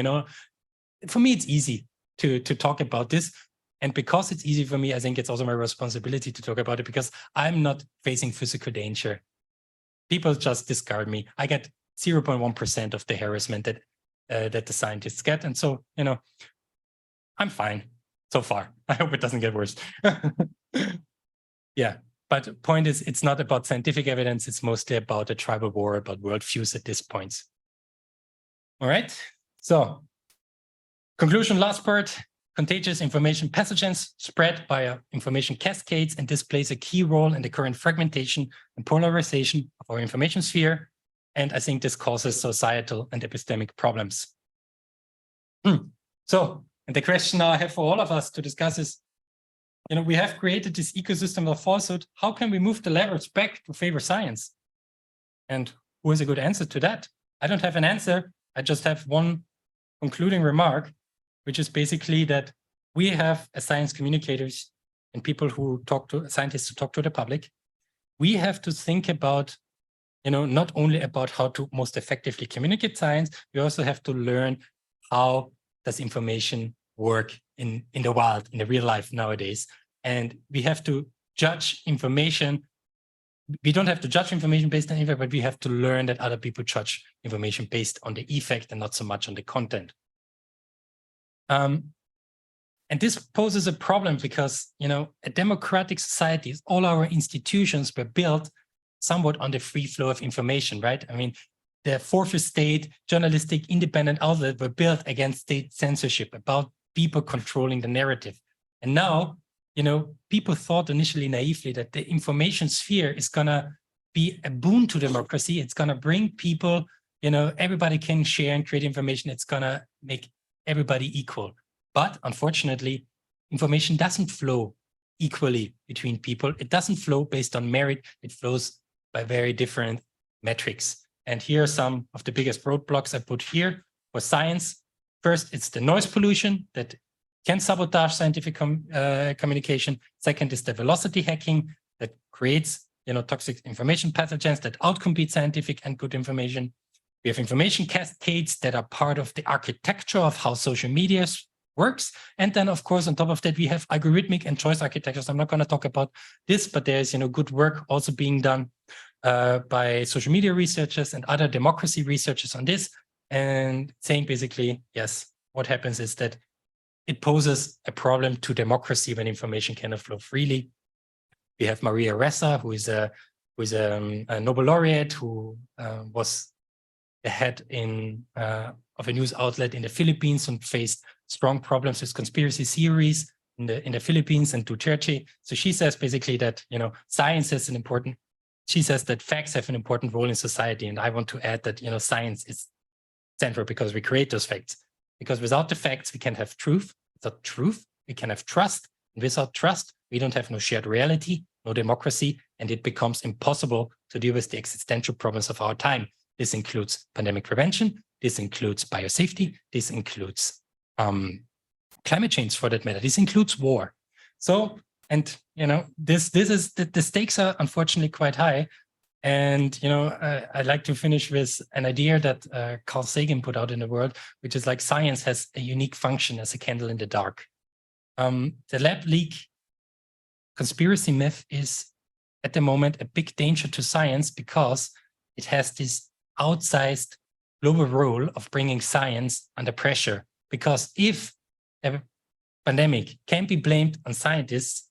For me, it's easy to talk about this. And because it's easy for me, I think it's also my responsibility to talk about it because I'm not facing physical danger. People just discard me. I get 0.1% of the harassment that the scientists get. And so, I'm fine so far. I hope it doesn't get worse. Yeah. But the point is, it's not about scientific evidence. It's mostly about a tribal war, about worldviews at this point. All right. So conclusion, last part, contagious information pathogens spread via information cascades. And this plays a key role in the current fragmentation and polarization of our information sphere. And I think this causes societal and epistemic problems. So, and the question now I have for all of us to discuss is, we have created this ecosystem of falsehood. How can we move the levers back to favor science? And who has a good answer to that? I don't have an answer. I just have one concluding remark, which is basically that we have as science communicators and people who talk to scientists who talk to the public, we have to think about, not only about how to most effectively communicate science, we also have to learn how does information work in the wild, in the real life nowadays. And we have to judge information. We don't have to judge information based on effect, but we have to learn that other people judge information based on the effect and not so much on the content. And this poses a problem because, a democratic society, all our institutions were built somewhat on the free flow of information, right? I mean, the fourth estate, journalistic, independent outlet were built against state censorship, about people controlling the narrative. And now, people thought initially naively that the information sphere is going to be a boon to democracy. It's going to bring people, everybody can share and create information. It's going to make everybody equal. But unfortunately, information doesn't flow equally between people. It doesn't flow based on merit. It flows by very different metrics. And here are some of the biggest roadblocks I put here for science. First, it's the noise pollution that can sabotage scientific communication. Second is the velocity hacking that creates, toxic information pathogens that outcompete scientific and good information. We have information cascades that are part of the architecture of how social media works. And then, of course, on top of that, we have algorithmic and choice architectures. I'm not going to talk about this, but there's, good work also being done by social media researchers and other democracy researchers on this, and saying basically, yes, what happens is that it poses a problem to democracy when information cannot flow freely. We have Maria Ressa, who is a Nobel laureate, who was the head of a news outlet in the Philippines and faced strong problems with conspiracy theories in the Philippines and Duterte. So she says basically that science has an important. She says that facts have an important role in society, and I want to add that science is central because we create those facts. Because without the facts, we can't have truth. Without truth, we can have trust. And without trust, we don't have no shared reality, no democracy, and it becomes impossible to deal with the existential problems of our time. This includes pandemic prevention. This includes biosafety. This includes climate change, for that matter. This includes war. So, and this is the stakes are unfortunately quite high. And I'd like to finish with an idea that Carl Sagan put out in the world, which is like science has a unique function as a candle in the dark. The lab leak conspiracy myth is at the moment a big danger to science because it has this outsized global role of bringing science under pressure. Because if a pandemic can be blamed on scientists,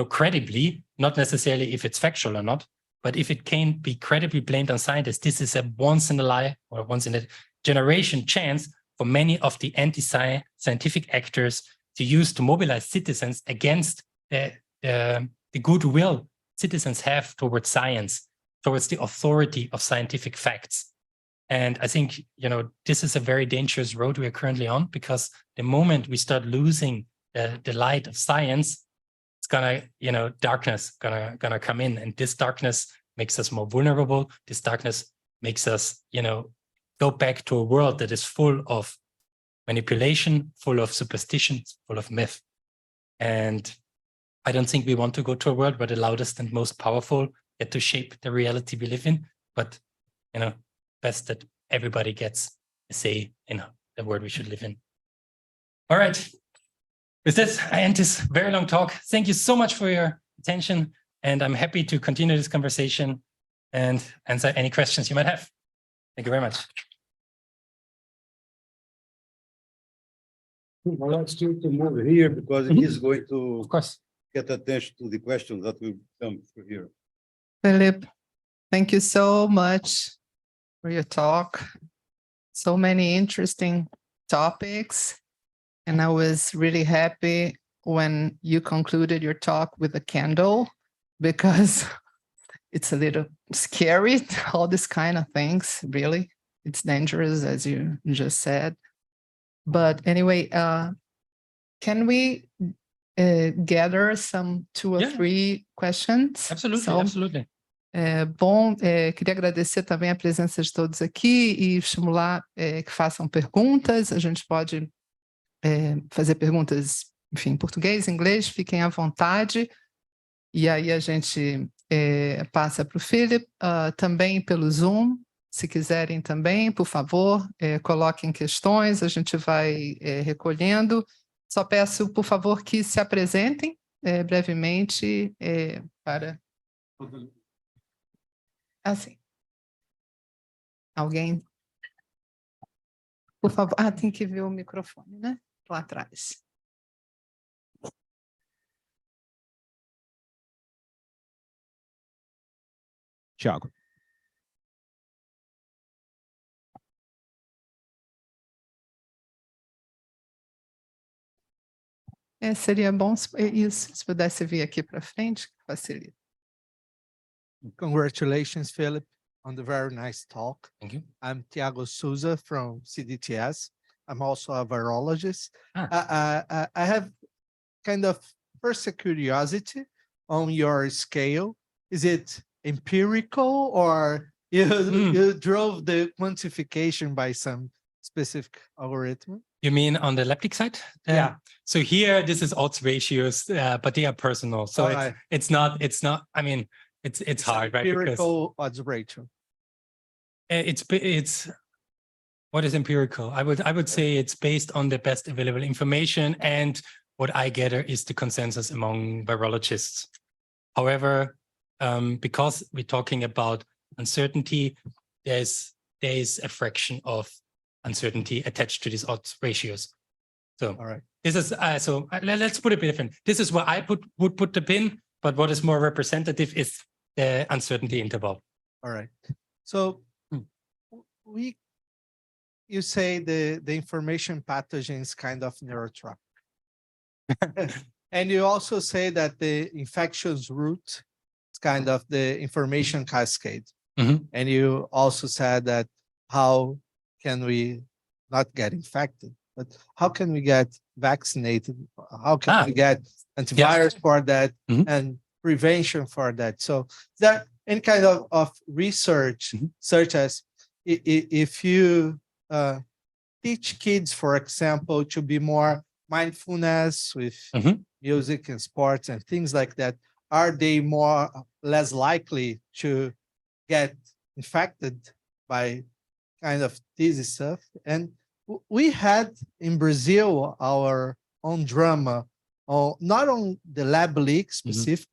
credibly, not necessarily if it's factual or not, But if it can't be credibly blamed on scientists, this is a once in a generation chance for many of the anti-scientific actors to use to mobilize citizens against the goodwill citizens have towards science, towards the authority of scientific facts. And I think, this is a very dangerous road we are currently on, because the moment we start losing the light of science, it's gonna, darkness gonna come in, and this darkness makes us more vulnerable. This darkness makes us, go back to a world that is full of manipulation, full of superstitions, full of myth. And I don't think we want to go to a world where the loudest and most powerful get to shape the reality we live in, but, best that everybody gets a say in the world we should live in. All right. With this, I end this very long talk. Thank you so much for your attention, and I'm happy to continue this conversation and answer any questions you might have. Thank you very much. I'll ask you to move here because he's going to, Of course, get attention to the questions that will come through here. Philipp, thank you so much for your talk. So many interesting topics. And I was really happy when you concluded your talk with a candle, because it's a little scary, all these kind of things, really. It's dangerous, as you just said. But anyway, can we gather some 2 or 3 questions? absolutely, absolutely. Queria agradecer também a presença de todos aqui e estimular que façam perguntas. A gente pode fazer perguntas, enfim, em português, inglês, fiquem à vontade. E aí a gente passa para o Philipp, também pelo Zoom. Se quiserem também, por favor, coloquem questões, a gente vai recolhendo. Só peço, por favor, que se apresentem brevemente para... Assim. Alguém? Por favor. Tem que ver o microfone, né? Lá atrás. Tiago. Seria bom isso, se pudesse vir aqui para frente, que facilita. Congratulations, Philipp, on the very nice talk. Thank you. I'm Tiago Souza from CDTS. I'm also a virologist. I have kind of first a curiosity on your scale. Is it empirical, or you drove the quantification by some specific algorithm? You mean on the lableak side? Yeah. So here, this is odds ratios, but they are personal. So it's not, I mean, it's hard, right? Empirical odds ratio. It's what is empirical? I would say it's based on the best available information, and what I gather is the consensus among virologists. However, because we're talking about uncertainty, there's a fraction of uncertainty attached to these odds ratios. So all right, this is let's put it different. This is where I would put the pin, but what is more representative is the uncertainty interval. All right. So you say the information pathogen is kind of neurotropic. And you also say that the infectious route is kind of the information cascade. Mm-hmm. And you also said that how can we not get infected, but how can we get vaccinated? How can we get antivirus for that and prevention for that? So that any kind of research, such as if you teach kids, for example, to be more mindfulness with music and sports and things like that, are they less likely to get infected by kind of this stuff? And we had in Brazil our own drama, not on the lableak specific,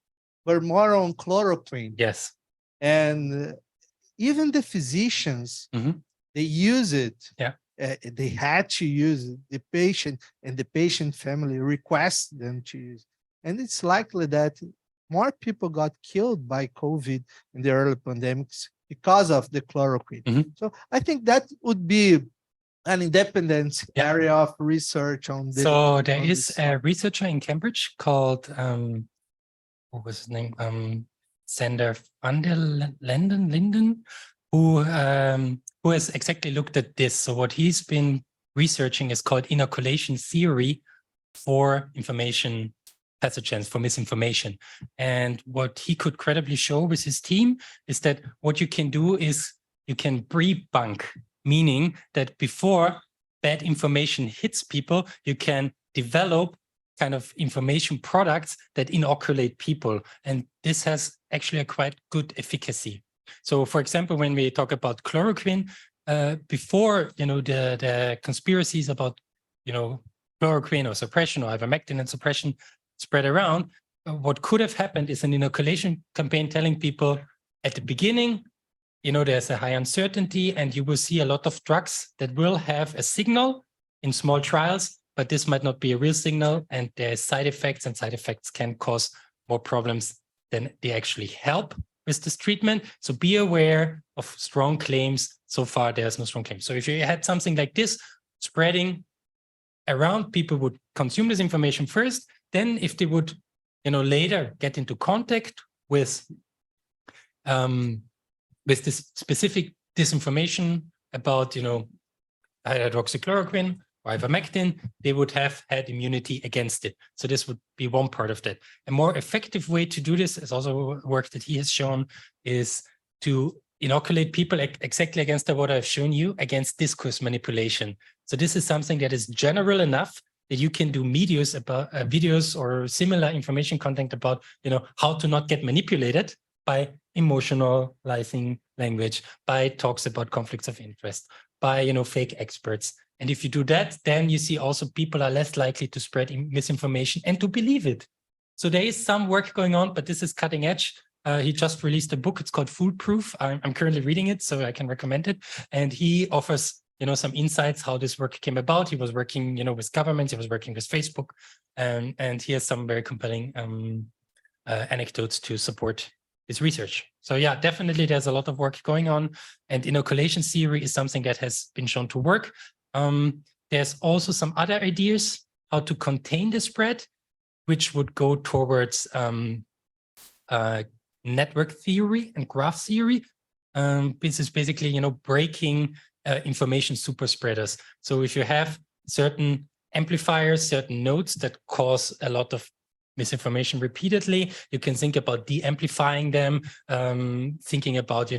but more on chloroquine. Yes. And even the physicians, they use it. Yeah. They had to use it. The patient and the patient family request them to use. And it's likely that more people got killed by COVID in the early pandemics because of the chloroquine. So I think that would be an independent area of research on this. So there is a researcher in Cambridge called, what was his name? Sander van der Linden, who has exactly looked at this. So what he's been researching is called inoculation theory for information pathogens, for misinformation. And what he could credibly show with his team is that what you can do is you can pre-bunk, meaning that before bad information hits people, you can develop kind of information products that inoculate people. And this has actually a quite good efficacy. So for example, when we talk about chloroquine, before, the conspiracies about, chloroquine or suppression or ivermectin and suppression spread around, what could have happened is an inoculation campaign telling people at the beginning, there's a high uncertainty and you will see a lot of drugs that will have a signal in small trials, but this might not be a real signal and there's side effects, and side effects can cause more problems than they actually help with this treatment. So be aware of strong claims. So far, there's no strong claims. So if you had something like this spreading around, people would consume this information first. Then if they would, later get into contact with this specific disinformation about, hydroxychloroquine or ivermectin, they would have had immunity against it. So this would be one part of that. A more effective way to do this is also work that he has shown, is to inoculate people exactly against what I've shown you, against discourse manipulation. So this is something that is general enough that you can do videos or similar information content about, how to not get manipulated by emotionalizing language, by talks about conflicts of interest, by, fake experts. And if you do that, then you see also people are less likely to spread misinformation and to believe it. So there is some work going on, but this is cutting edge. He just released a book. It's called Foolproof. I'm currently reading it, so I can recommend it. And he offers, some insights how this work came about. He was working, with governments. He was working with Facebook, and he has some very compelling anecdotes to support his research. So yeah, definitely there's a lot of work going on, and inoculation theory is something that has been shown to work. There's also some other ideas how to contain the spread, which would go towards network theory and graph theory. This is basically, breaking information super spreaders. So if you have certain amplifiers, certain nodes that cause a lot of misinformation repeatedly, you can think about de-amplifying them, thinking about,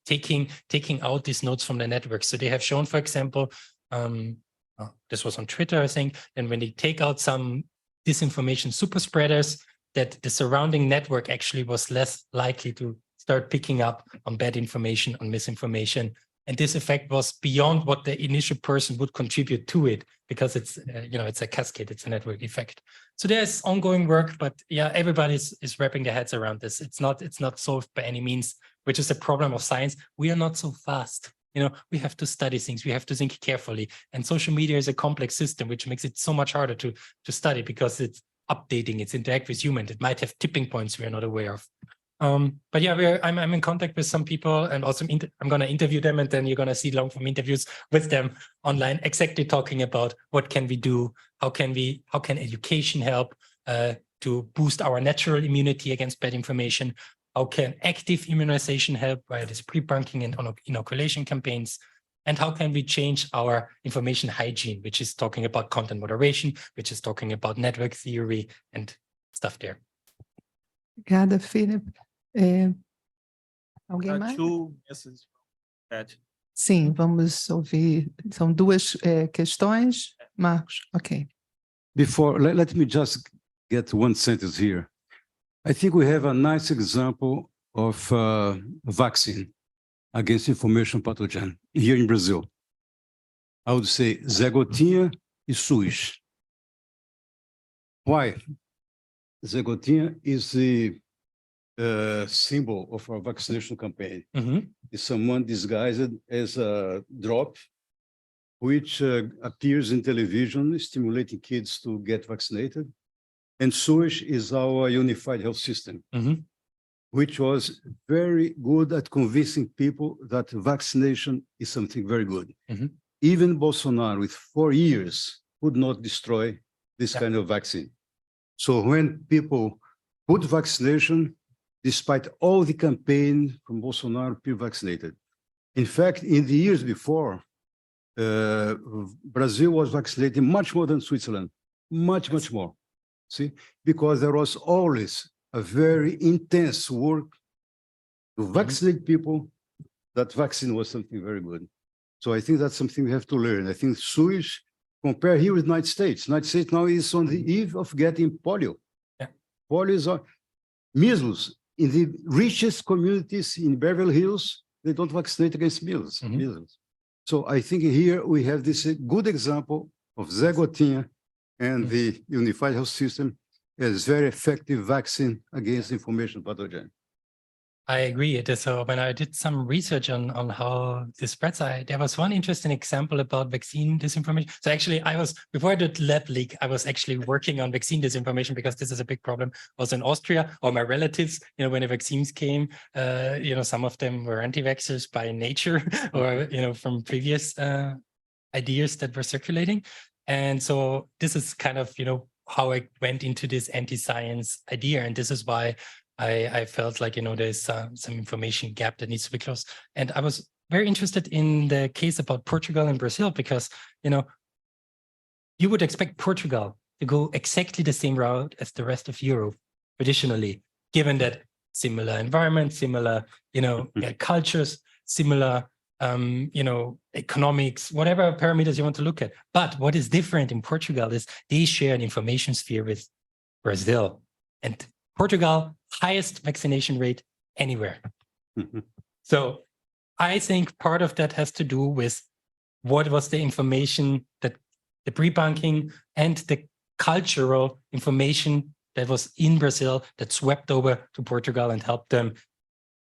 taking out these nodes from the network. So they have shown, for example, this was on Twitter, I think, and when they take out some disinformation super spreaders, that the surrounding network actually was less likely to start picking up on bad information, on misinformation. And this effect was beyond what the initial person would contribute to it, because it's, it's a cascade, it's a network effect. So there's ongoing work, but yeah, everybody is wrapping their heads around this. It's not solved by any means, which is a problem of science. We are not so fast. We have to study things. We have to think carefully. And social media is a complex system, which makes it so much harder to study, because it's updating, it's interact with humans. It might have tipping points we are not aware of. But yeah, I'm in contact with some people, and also I'm going to interview them, and then you're going to see long-form interviews with them online, exactly talking about what can we do, how can education help to boost our natural immunity against bad information, how can active immunization help via this pre-bunking and inoculation campaigns, and how can we change our information hygiene, which is talking about content moderation, which is talking about network theory and stuff there. Obrigada, Philipp. Alguém mais? Sim, vamos ouvir. São duas questões. Marcos, ok. Before, let me just get one sentence here. I think we have a nice example of vaccine against information pathogen here in Brazil. I would say Zé Gotinha e SUS. Why? Zé Gotinha is the symbol of our vaccination campaign. It's someone disguised as a drop, which appears in television, stimulating kids to get vaccinated. And sewage is our unified health system, which was very good at convincing people that vaccination is something very good. Even Bolsonaro, with 4 years, could not destroy this kind of vaccine. So when people put vaccination, despite all the campaign from Bolsonaro, people vaccinated. In fact, in the years before, Brazil was vaccinating much more than Switzerland, much more. See, because there was always a very intense work to vaccinate people, that vaccine was something very good. So I think that's something we have to learn. I think sewage, compare here with United States. United States now is on the eve of getting polio. Polio is measles. In the richest communities in Beverly Hills, they don't vaccinate against measles. So I think here we have this good example of Zé Gotinha and the unified health system as very effective vaccine against information pathogen. I agree. It is. So when I did some research on how this spreads, there was one interesting example about vaccine disinformation. So actually, before I did lab leak, I was actually working on vaccine disinformation because this is a big problem. Also in Austria, or my relatives, when the vaccines came, some of them were anti-vaxxers by nature, or from previous ideas that were circulating. And so this is kind of how I went into this anti-science idea, and this is why I felt like, there's some information gap that needs to be closed. And I was very interested in the case about Portugal and Brazil, because, you would expect Portugal to go exactly the same route as the rest of Europe, traditionally, given that similar environment, similar, cultures, similar, economics, whatever parameters you want to look at. But what is different in Portugal is they share an information sphere with Brazil. And Portugal, highest vaccination rate anywhere. So I think part of that has to do with what was the information that the pre-bunking and the cultural information that was in Brazil that swept over to Portugal and helped them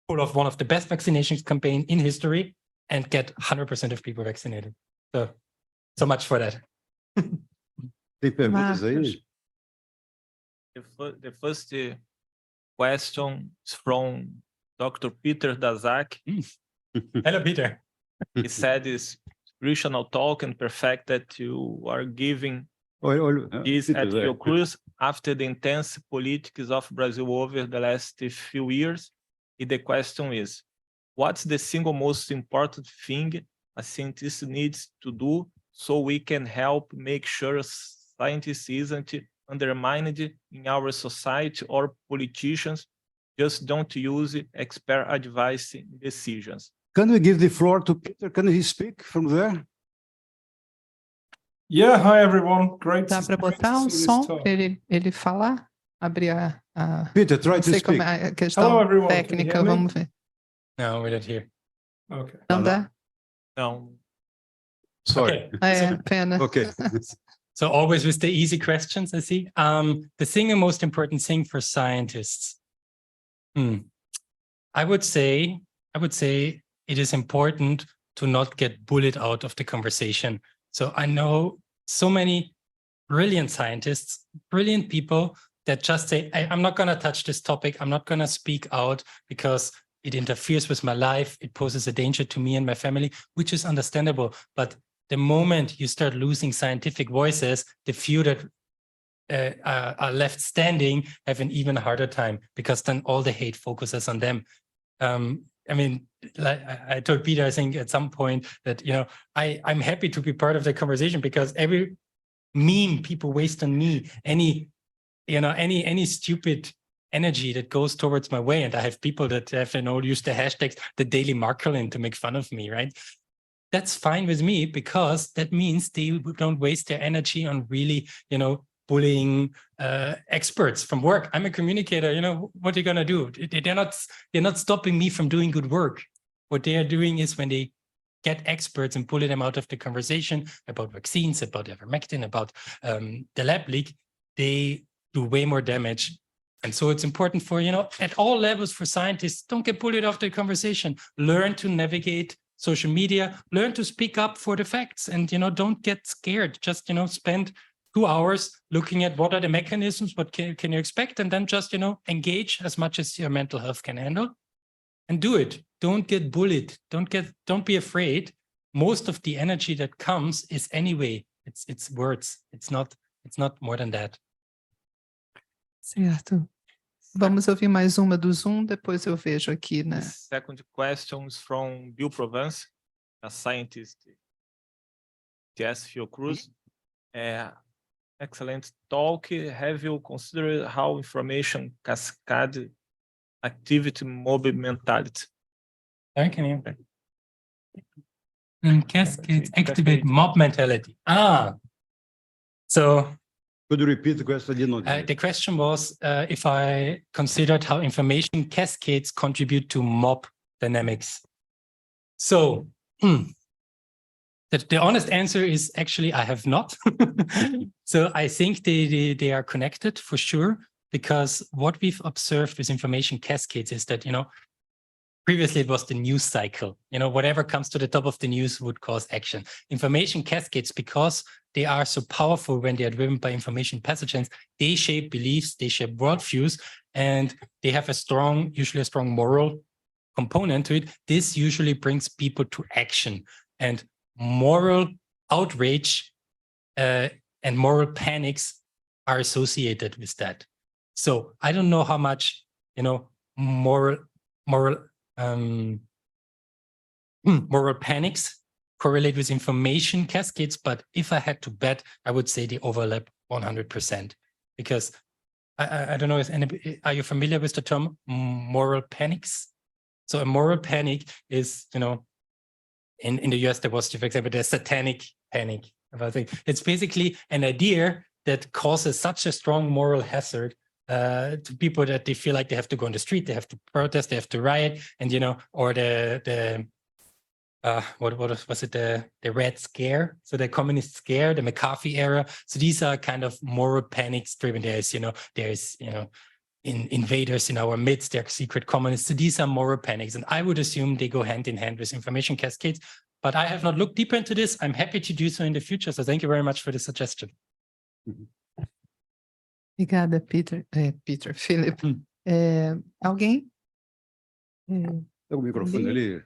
pull off one of the best vaccinations campaign in history and get 100% of people vaccinated. So much for that. The first question is from Dr. Peter Daszak. Hello, Peter. He said it's inspirational talk and perfect that you are giving this at Fiocruz after the intense politics of Brazil over the last few years. The question is, what's the single most important thing a scientist needs to do so we can help make sure science isn't undermined in our society, or politicians just don't use expert advice in decisions? Can we give the floor to Peter? Can he speak from there? Yeah, hi everyone. Great. Dá para botar um som para ele falar? Abrir a Peter, try to speak. A questão técnica, vamos ver. No, we don't hear. Okay. Não dá? No. Sorry. Pena. Okay. So always with the easy questions, I see. The single most important thing for scientists. I would say it is important to not get bullied out of the conversation. So I know so many brilliant scientists, brilliant people that just say, I'm not going to touch this topic. I'm not going to speak out because it interferes with my life. It poses a danger to me and my family, which is understandable. But the moment you start losing scientific voices, the few that are left standing have an even harder time, because then all the hate focuses on them. I mean, like I told Peter, I think at some point that, I'm happy to be part of the conversation, because every meme people waste on me, any stupid energy that goes towards my way. And I have people that have, use the hashtags, the Daily Markolin, to make fun of me, right? That's fine with me, because that means they don't waste their energy on really, bullying experts from work. I'm a communicator, what are you gonna do? They're not stopping me from doing good work. What they are doing is, when they get experts and bully them out of the conversation about vaccines, about ivermectin, about the lab leak, they do way more damage. And so it's important for, at all levels for scientists, don't get bullied off the conversation. Learn to navigate social media, learn to speak up for the facts, and, don't get scared. Just, spend 2 hours looking at what are the mechanisms, what can you expect, and then just, engage as much as your mental health can handle and do it. Don't get bullied. Don't be afraid. Most of the energy that comes is anyway, it's words. It's not more than that. Certo. Vamos ouvir mais uma do Zoom, depois eu vejo aqui, né? The second question is from Bill Provence, a scientist at Fiocruz. Excellent talk. Have you considered how information cascade activity mobile mentality? Can you? Cascades activate mob mentality. So Could you repeat the question? the question was if I considered how information cascades contribute to mob dynamics. So the honest answer is actually I have not. So I think they are connected for sure, because what we've observed with information cascades is that, previously it was the news cycle. Whatever comes to the top of the news would cause action. Information cascades, because they are so powerful when they are driven by information pathogens, they shape beliefs, they shape worldviews, and they have usually a strong moral component to it. This usually brings people to action, and moral outrage and moral panics are associated with that. So I don't know how much, moral panics correlate with information cascades, but if I had to bet, I would say they overlap 100%, because I don't know if anybody, are you familiar with the term moral panics? So a moral panic is, in the US there was, for example, the satanic panic. I think it's basically an idea that causes such a strong moral hazard to people that they feel like they have to go on the street, they have to protest, they have to riot, and or what was it, the Red Scare, so the communist scare, the McCarthy era. So these are kind of moral panics driven. There's invaders in our midst, they're secret communists. So these are moral panics, and I would assume they go hand in hand with information cascades. But I have not looked deeper into this. I'm happy to do so in the future. So thank you very much for the suggestion. Obrigada, Peter. Philipp. Alguém? Tem o microfone ali.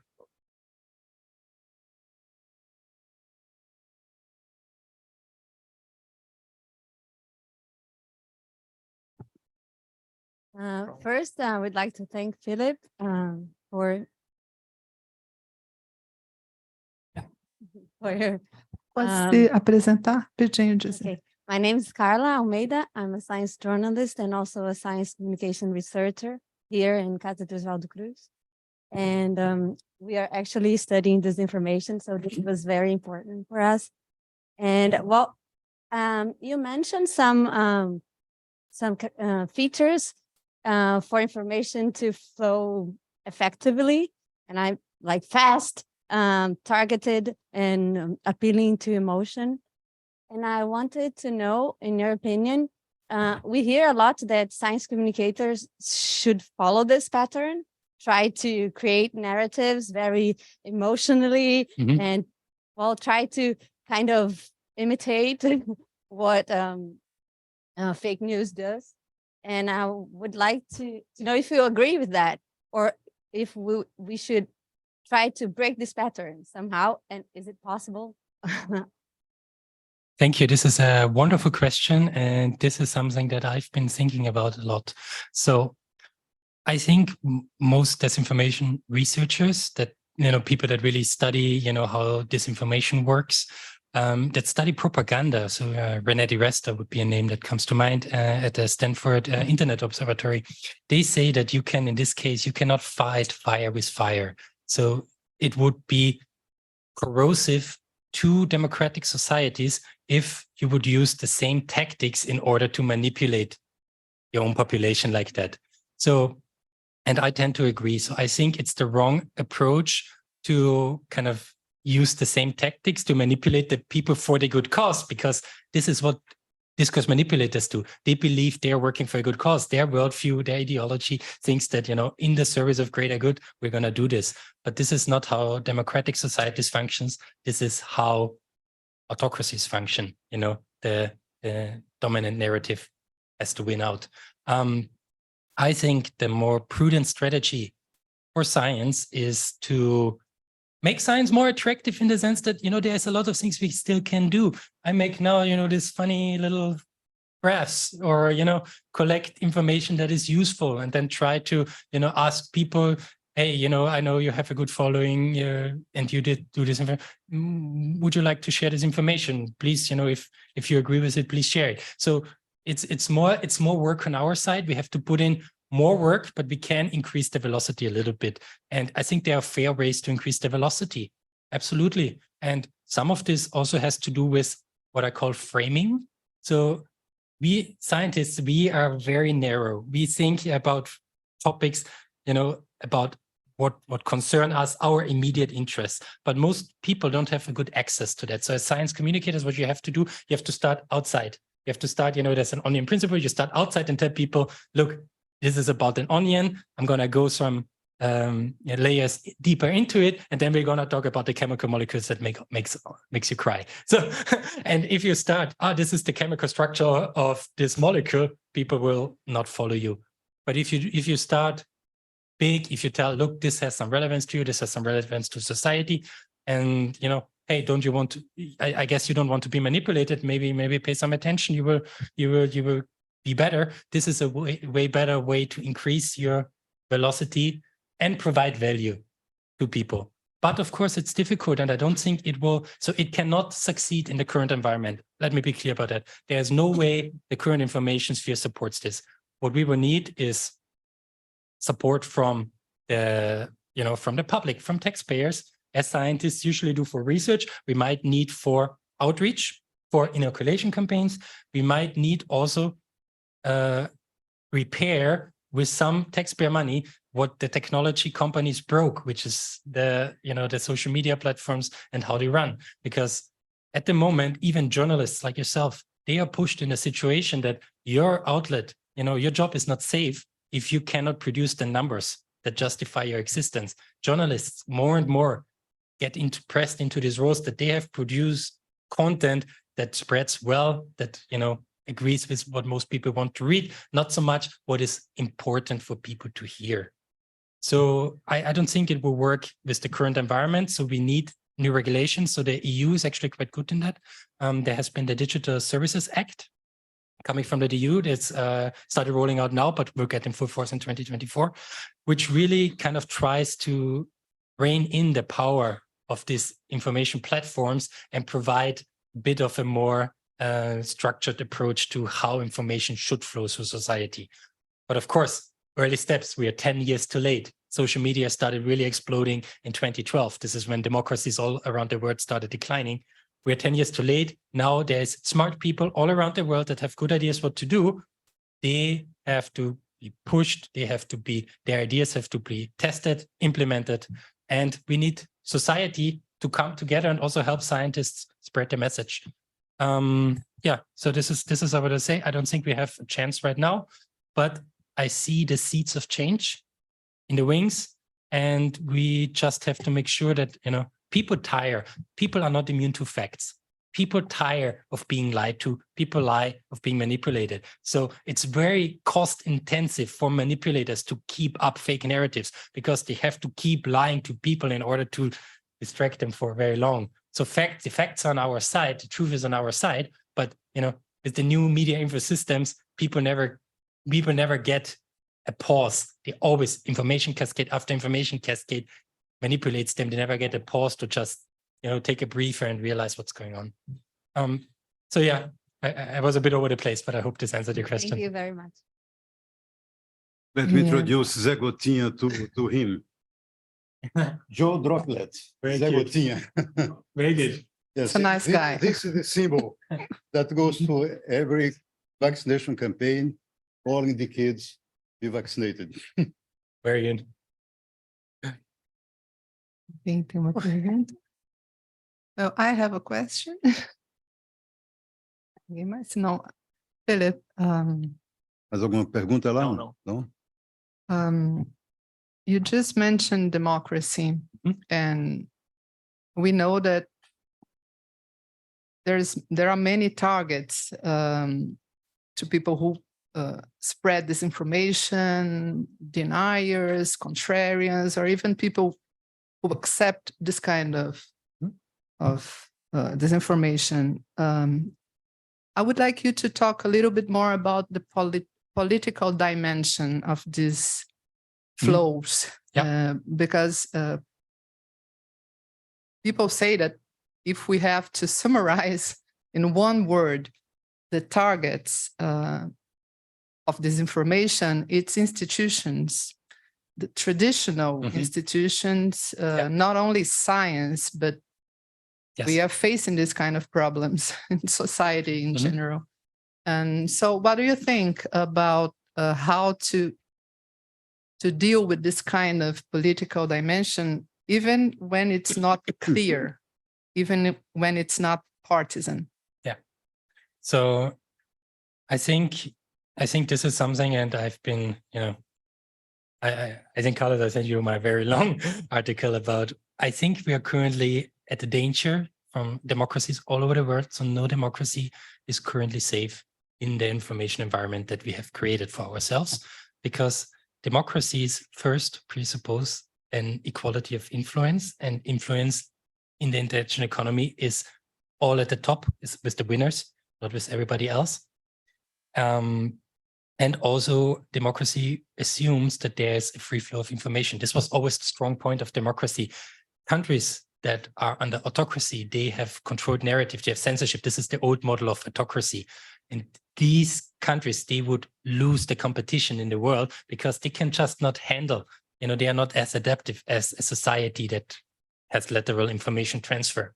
First, I would like to thank Philipp for Pode se apresentar, pedindo. Okay. My name is Carla Almeida. I'm a science journalist and also a science communication researcher here in Casa de Oswaldo Cruz. And we are actually studying this information, so this was very important for us. And well, you mentioned some features for information to flow effectively, and I like fast, targeted, and appealing to emotion. And I wanted to know, in your opinion, we hear a lot that science communicators should follow this pattern, try to create narratives very emotionally, and well, try to kind of imitate what fake news does. And I would like to know if you agree with that, or if we should try to break this pattern somehow, and is it possible? Thank you. This is a wonderful question, and this is something that I've been thinking about a lot. So I think most disinformation researchers, that people that really study how disinformation works, that study propaganda. So René de Resta would be a name that comes to mind at the Stanford Internet Observatory. They say that you can, in this case, you cannot fight fire with fire. So it would be corrosive to democratic societies if you would use the same tactics in order to manipulate your own population like that. So, and I tend to agree. So I think it's the wrong approach to kind of use the same tactics to manipulate the people for the good cause, because this is what discourse manipulators do. They believe they're working for a good cause. Their worldview, their ideology thinks that, in the service of greater good, we're going to do this. But this is not how democratic societies functions. This is how autocracies function. The the dominant narrative has to win out. I think the more prudent strategy for science is to make science more attractive in the sense that, there's a lot of things we still can do. I make now, this funny little graphs or, collect information that is useful and then try to, ask people, hey, I know you have a good following and you did do this. Would you like to share this information? Please, if you agree with it, please share it. So it's more work on our side. We have to put in more work, but we can increase the velocity a little bit. And I think there are fair ways to increase the velocity. Absolutely. And some of this also has to do with what I call framing. So we scientists, we are very narrow. We think about topics, about what concern us, our immediate interests. But most people don't have a good access to that. So as science communicators, what you have to do, you have to start outside. You have to start, there's an onion principle. You start outside and tell people, look, this is about an onion. I'm going to go some layers deeper into it. And then we're going to talk about the chemical molecules that makes you cry. So, and if you start, this is the chemical structure of this molecule, people will not follow you. But if you start big, if you tell, look, this has some relevance to you, this has some relevance to society, and, hey, don't you want to, I guess you don't want to be manipulated, maybe pay some attention, you will be better. This is a way better way to increase your velocity and provide value to people. But of course, it's difficult, and I don't think it will, so it cannot succeed in the current environment. Let me be clear about that. There's no way the current information sphere supports this. What we will need is support from the, from the public, from taxpayers, as scientists usually do for research. We might need for outreach, for inoculation campaigns. We might need also repair with some taxpayer money what the technology companies broke, which is the social media platforms and how they run. Because at the moment, even journalists like yourself, they are pushed in a situation that your outlet, your job is not safe if you cannot produce the numbers that justify your existence. Journalists more and more get pressed into these roles that they have produced content that spreads well, that agrees with what most people want to read, not so much what is important for people to hear. So I don't think it will work with the current environment. So we need new regulations. So the EU is actually quite good in that. There has been the Digital Services Act coming from the EU that's started rolling out now, but will get in full force in 2024, which really kind of tries to rein in the power of these information platforms and provide a bit of a more structured approach to how information should flow through society. But of course, early steps, we are 10 years too late. Social media started really exploding in 2012. This is when democracies all around the world started declining. We're 10 years too late. Now there's smart people all around the world that have good ideas what to do. They have to be pushed. Their ideas have to be tested, implemented. And we need society to come together and also help scientists spread the message. So this is what I say. I don't think we have a chance right now, but I see the seeds of change in the wings, and we just have to make sure that people tire. People are not immune to facts. People tire of being lied to. People lie of being manipulated. So it's very cost intensive for manipulators to keep up fake narratives because they have to keep lying to people in order to distract them for very long. So the facts are on our side, the truth is on our side, but with the new media info systems, people never get a pause. They always information cascade after information cascade manipulates them. They never get a pause to just take a breather and realize what's going on. So yeah, I was a bit over the place, but I hope this answered your question. Thank you very much. Let me introduce Zé Gotinha to him. Joe Droplet. Zé Gotinha. Very good. Yes, It's a nice guy. This is the symbol that goes to every vaccination campaign, calling the kids be vaccinated. Very good. Tem uma pergunta? Well, I have a question. Ninguém mais? Não. Philipp, Mais alguma pergunta lá? No. You just mentioned democracy, and we know that there are many targets to people who spread disinformation, deniers, contrarians, or even people who accept this kind of disinformation. I would like you to talk a little bit more about the political dimension of these flows, because people say that if we have to summarize in one word the targets of disinformation, it's institutions, the traditional institutions, not only science, but we are facing this kind of problems in society in general. And so what do you think about how to deal with this kind of political dimension, even when it's not clear, even when it's not partisan? Yeah. So I think this is something, and I've been, I think, Carlos, I sent you my very long article about, I think we are currently at the danger from democracies all over the world. So no democracy is currently safe in the information environment that we have created for ourselves, because democracies first presuppose an equality of influence, and influence in the international economy is all at the top, is with the winners, not with everybody else. And also democracy assumes that there's a free flow of information. This was always the strong point of democracy. Countries that are under autocracy, they have controlled narrative, they have censorship. This is the old model of autocracy. And these countries, they would lose the competition in the world because they can just not handle, they are not as adaptive as a society that has lateral information transfer.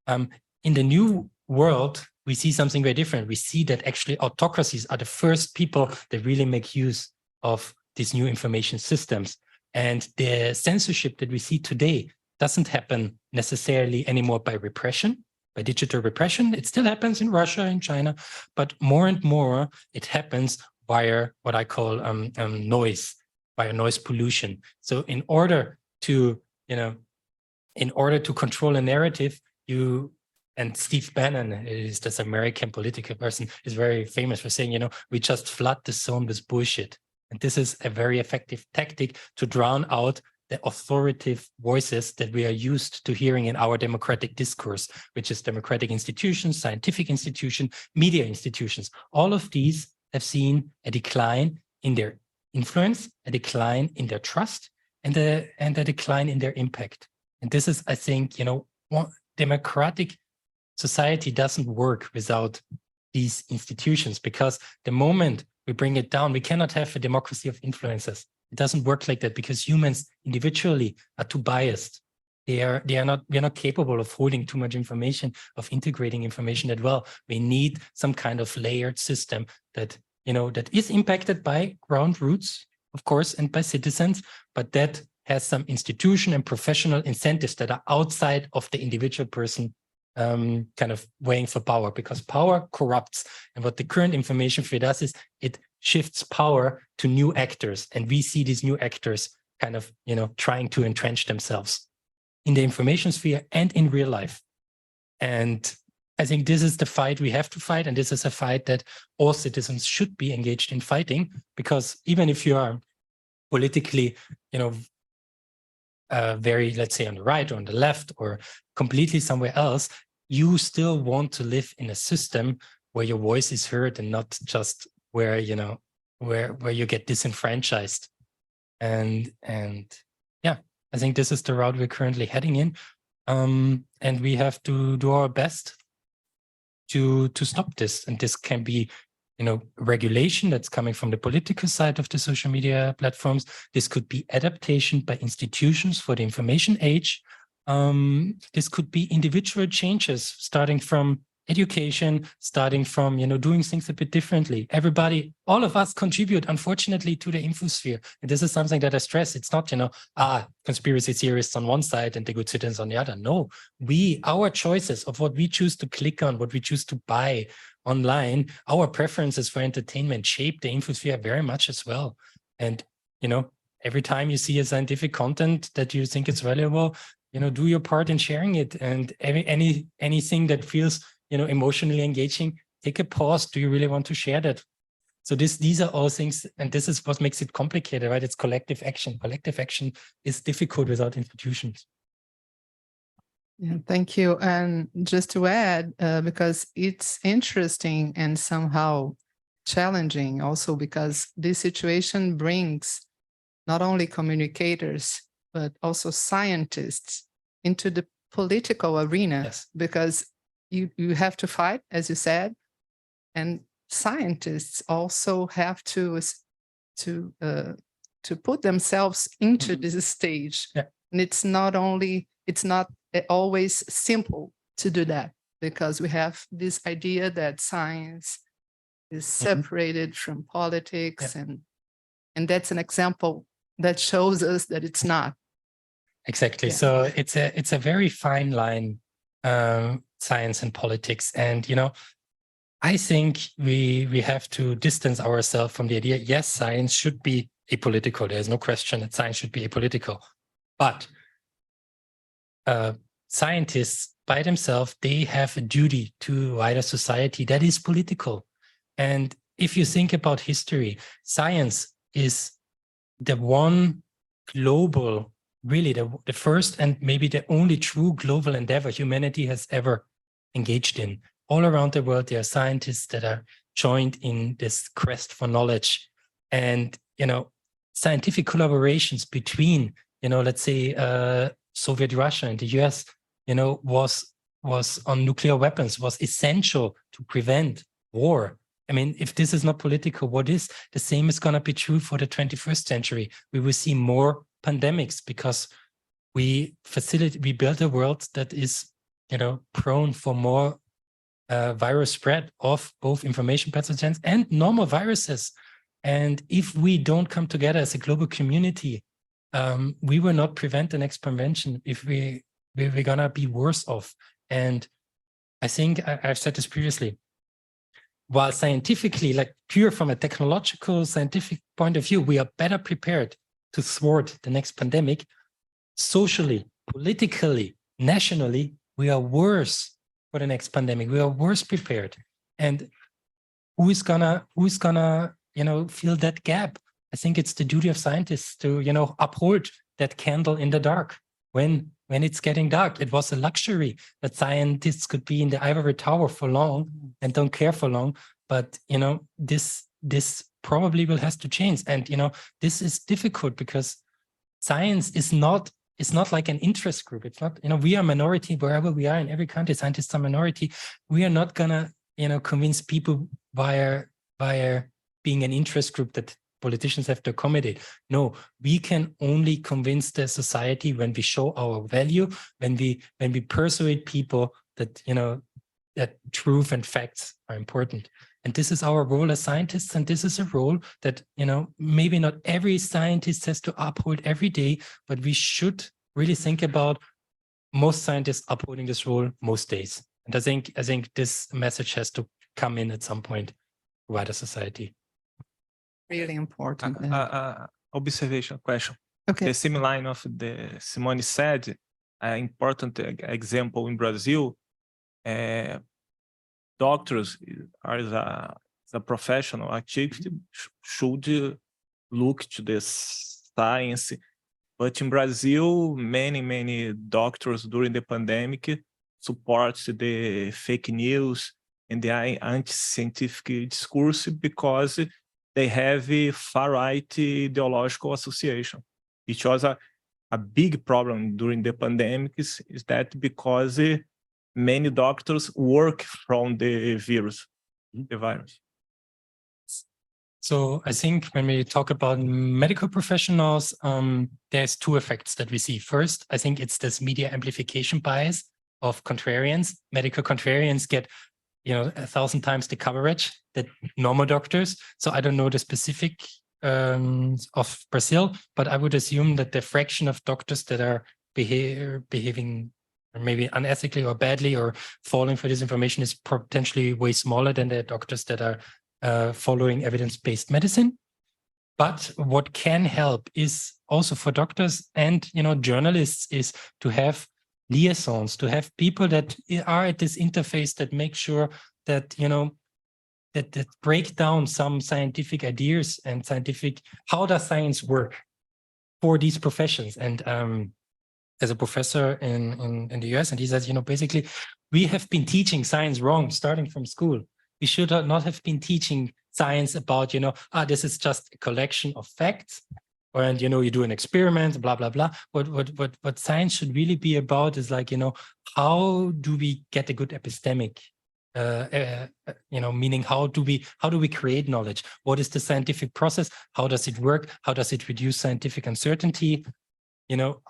In the new world, we see something very different. We see that actually autocracies are the first people that really make use of these new information systems. And the censorship that we see today doesn't happen necessarily anymore by repression, by digital repression. It still happens in Russia and China, but more and more it happens via what I call noise, via noise pollution. So in order to control a narrative, and Steve Bannon, is this American political person, is very famous for saying, we just flood the zone with bullshit. And this is a very effective tactic to drown out the authoritative voices that we are used to hearing in our democratic discourse, which is democratic institutions, scientific institutions, media institutions. All of these have seen a decline in their influence, a decline in their trust, and a decline in their impact. And this is, I think, democratic society doesn't work without these institutions, because the moment we bring it down, we cannot have a democracy of influences. It doesn't work like that, because humans individually are too biased. We are not capable of holding too much information, of integrating information that well. We need some kind of layered system that, that is impacted by ground roots, of course, and by citizens, but that has some institution and professional incentives that are outside of the individual person kind of weighing for power, because power corrupts. And what the current information field does is it shifts power to new actors. And we see these new actors kind of, trying to entrench themselves in the information sphere and in real life. And I think this is the fight we have to fight. And this is a fight that all citizens should be engaged in fighting, because even if you are politically, very, let's say, on the right or on the left or completely somewhere else, you still want to live in a system where your voice is heard and not just where, where you get disenfranchised. And yeah, I think this is the route we're currently heading in. And we have to do our best to stop this. And this can be, regulation that's coming from the political side of the social media platforms. This could be adaptation by institutions for the information age. This could be individual changes, starting from education, starting from, doing things a bit differently. Everybody, all of us contribute, unfortunately, to the infosphere. And this is something that I stress. It's not, conspiracy theorists on one side and the good citizens on the other. No, our choices of what we choose to click on, what we choose to buy online, our preferences for entertainment shape the infosphere very much as well. And, every time you see a scientific content that you think is valuable, do your part in sharing it. And anything that feels emotionally engaging, take a pause. Do you really want to share that? So these are all things, and this is what makes it complicated, right? It's collective action. Collective action is difficult without institutions. Yeah, thank you. And just to add, because it's interesting and somehow challenging also, because this situation brings not only communicators, but also scientists into the political arena. Yes. Because you have to fight, as you said, and scientists also have to put themselves into this stage. Yeah. And it's not always simple to do that, because we have this idea that science is separated from politics, and that's an example that shows us that it's not. Exactly. Yeah. So it's a very fine line, science and politics. And I think we have to distance ourselves from the idea. Yes, science should be apolitical. There's no question that science should be apolitical, but scientists by themselves, they have a duty to wider society that is political. And if you think about history, science is the one global, really the first and maybe the only true global endeavor humanity has ever engaged in. All around the world, there are scientists that are joined in this quest for knowledge. And, scientific collaborations between, let's say, Soviet Russia and the US, was on nuclear weapons, was essential to prevent war. I mean, if this is not political, what is? The same is going to be true for the 21st century. We will see more pandemics because we build a world that is, prone for more virus spread of both information pathogens and normal viruses. And if we don't come together as a global community, we will not prevent the next prevention if we're going to be worse off. And I think I've said this previously, while scientifically, like pure from a technological, scientific point of view, we are better prepared to thwart the next pandemic, socially, politically, nationally, we are worse for the next pandemic. We are worse prepared. And who is gonna fill that gap? I think it's the duty of scientists to, uphold that candle in the dark when it's getting dark. It was a luxury that scientists could be in the ivory tower for long and don't care for long. But, this probably will have to change. And, this is difficult because science is not like an interest group. It's not, we are a minority wherever we are in every country. Scientists are minority. We are not gonna, convince people via being an interest group that politicians have to accommodate. No, we can only convince the society when we show our value, when we persuade people that, that truth and facts are important. And this is our role as scientists. And this is a role that, maybe not every scientist has to uphold every day, but we should really think about most scientists upholding this role most days. And I think this message has to come in at some point to wider society. Really important. Observation question. Okay. The same line of the Simone said, an important example in Brazil, doctors as a professional activity should look to the science. But in Brazil, many doctors during the pandemic support the fake news and the anti-scientific discourse because they have a far-right ideological association. It was a big problem during the pandemic is that because many doctors work from the virus, the virus. So I think when we talk about medical professionals, there's two effects that we see. First, I think it's this media amplification bias of contrarians. Medical contrarians get 1,000 times the coverage that normal doctors. So I don't know the specific of Brazil, but I would assume that the fraction of doctors that are behaving maybe unethically or badly or falling for this information is potentially way smaller than the doctors that are following evidence-based medicine. But what can help is also for doctors and journalists is to have liaisons, to have people that are at this interface that make sure that, you know, that break down some scientific ideas and scientific, how does science work for these professions? And as a professor in the US, and he says, you know, basically, we have been teaching science wrong, starting from school. We should not have been teaching science about, you know, this is just a collection of facts, and, you know, you do an experiment, blah, blah, blah. What science should really be about is like, you know, how do we get a good epistemic? You know, meaning how do we create knowledge? What is the scientific process? How does it work? How does it reduce scientific uncertainty? You know,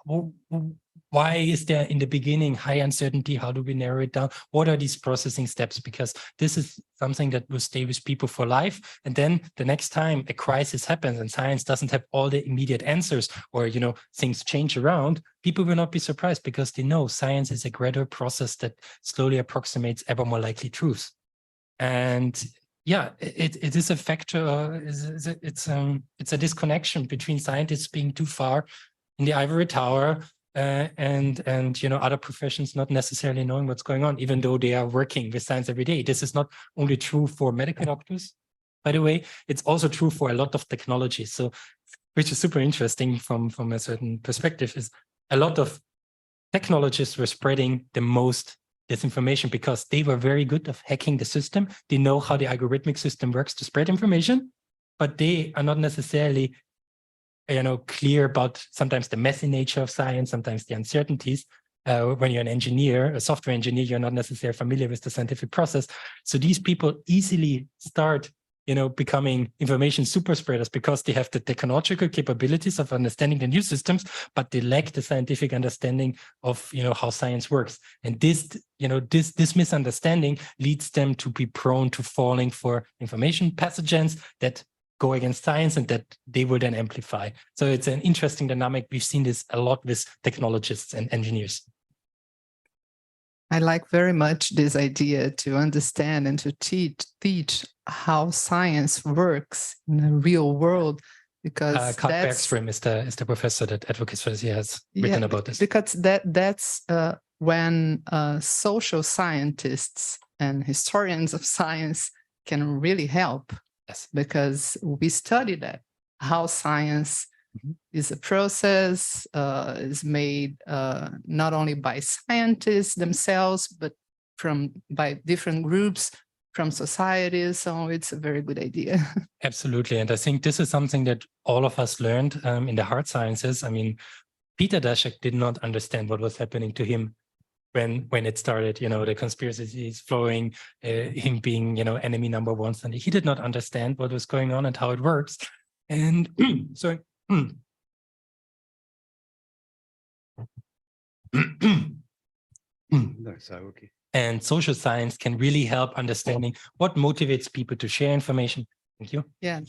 why is there in the beginning high uncertainty? How do we narrow it down? What are these processing steps? Because this is something that will stay with people for life. And then the next time a crisis happens and science doesn't have all the immediate answers, or, you know, things change around, people will not be surprised, because they know science is a gradual process that slowly approximates ever more likely truths. And yeah, it is a factor. It's a disconnection between scientists being too far in the ivory tower, and you know, other professions not necessarily knowing what's going on, even though they are working with science every day. This is not only true for medical doctors, by the way, it's also true for a lot of technology. So, which is super interesting from a certain perspective, is a lot of technologists were spreading the most disinformation because they were very good at hacking the system. They know how the algorithmic system works to spread information, but they are not necessarily, you know, clear about sometimes the messy nature of science, sometimes the uncertainties. When you're an engineer, a software engineer, you're not necessarily familiar with the scientific process. So these people easily start, you know, becoming information super spreaders because they have the technological capabilities of understanding the new systems, but they lack the scientific understanding of, you know, how science works. And this, you know, this misunderstanding leads them to be prone to falling for information pathogens that go against science, and that they will then amplify. So it's an interesting dynamic. We've seen this a lot with technologists and engineers. I like very much this idea to understand and to teach how science works in the real world, because Karl Bergström is the professor that advocates for this. He has written about this. Because that's when social scientists and historians of science can really help. Yes. Because we study that, how science is a process, is made not only by scientists themselves, but by different groups from societies. So it's a very good idea. Absolutely. And I think this is something that all of us learned in the hard sciences. I mean, Peter Daszak did not understand what was happening to him when it started, you know, the conspiracies flowing, him being, you know, enemy number one. And he did not understand what was going on and how it works. And sorry. And social science can really help understanding what motivates people to share information. Thank you. Yeah.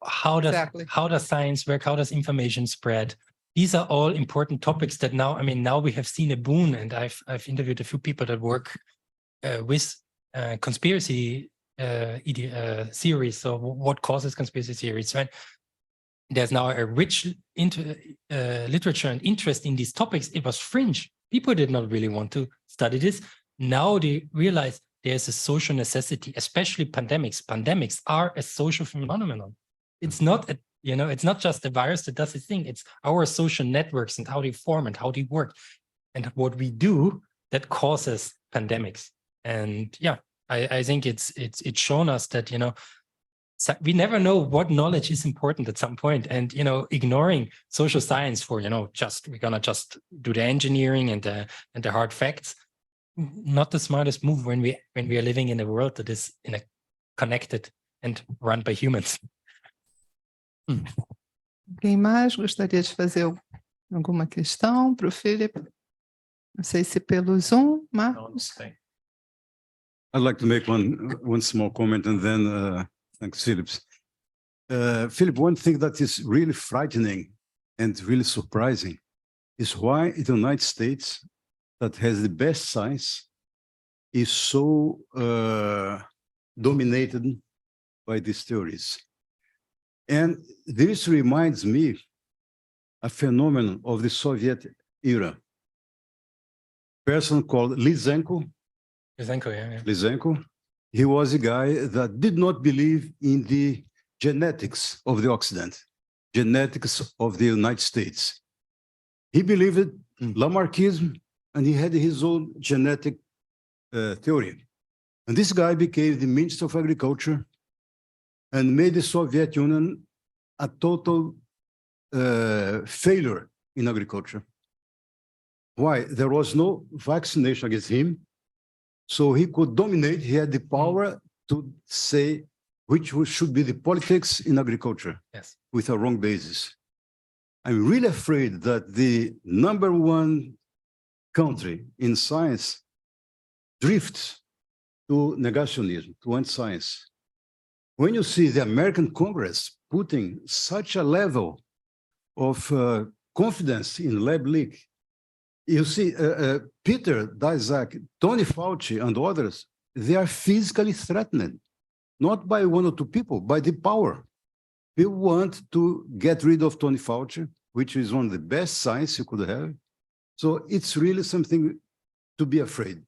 How does science work? How does information spread? These are all important topics that now, I mean, now we have seen a boon, and I've interviewed a few people that work with conspiracy theories. So what causes conspiracy theories, right? There's now a rich literature and interest in these topics. It was fringe. People did not really want to study this. Now they realize there's a social necessity, especially pandemics. Pandemics are a social phenomenon. It's not a, you know, it's not just a virus that does its thing. It's our social networks and how they form and how they work and what we do that causes pandemics. And yeah, I think it's shown us that, you know, we never know what knowledge is important at some point. And, you know, ignoring social science for, you know, we're gonna just do the engineering and the hard facts, not the smartest move when we are living in a world that is connected and run by humans. Quem mais gostaria de fazer alguma questão para o Philipp? Não sei se pelo Zoom, Marcos. I'd like to make one small comment, and then thanks, Philipp. Philipp, one thing that is really frightening and really surprising is why the United States, that has the best science, is so dominated by these theories. And this reminds me a phenomenon of the Soviet era. person called Lysenko. Lysenko, yeah. Lysenko. He was a guy that did not believe in the genetics of the Occident, genetics of the United States. He believed in Lamarckism, and he had his own genetic theory. And this guy became the Minister of Agriculture and made the Soviet Union a total failure in agriculture. Why? There was no vaccination against him, so he could dominate. He had the power to say which should be the politics in agriculture, yes, with a wrong basis. I'm really afraid that the #1 country in science drifts to negationism, to anti-science. When you see the American Congress putting such a level of confidence in lableak, you see Peter Daszak, Tony Fauci, and others, they are physically threatened, not by 1 or 2 people, by the power. We want to get rid of Tony Fauci, which is one of the best science you could have. So it's really something to be afraid.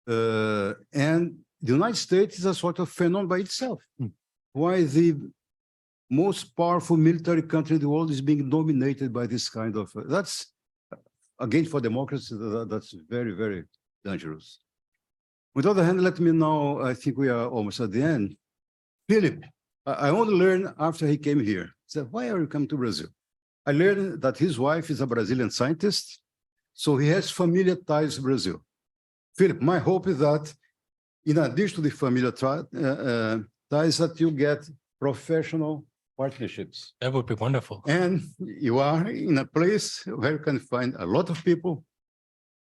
And the United States is a sort of phenomenon by itself. Why the most powerful military country in the world is being dominated by this kind of, that's, again, for democracy, that's very, very dangerous. On the other hand, let me now, I think we are almost at the end. Philip, I only learned after he came here. He said, why are you coming to Brazil? I learned that his wife is a Brazilian scientist, so he has familiar ties to Brazil. Philip, my hope is that in addition to the familiar ties, that you get professional partnerships. That would be wonderful. And you are in a place where you can find a lot of people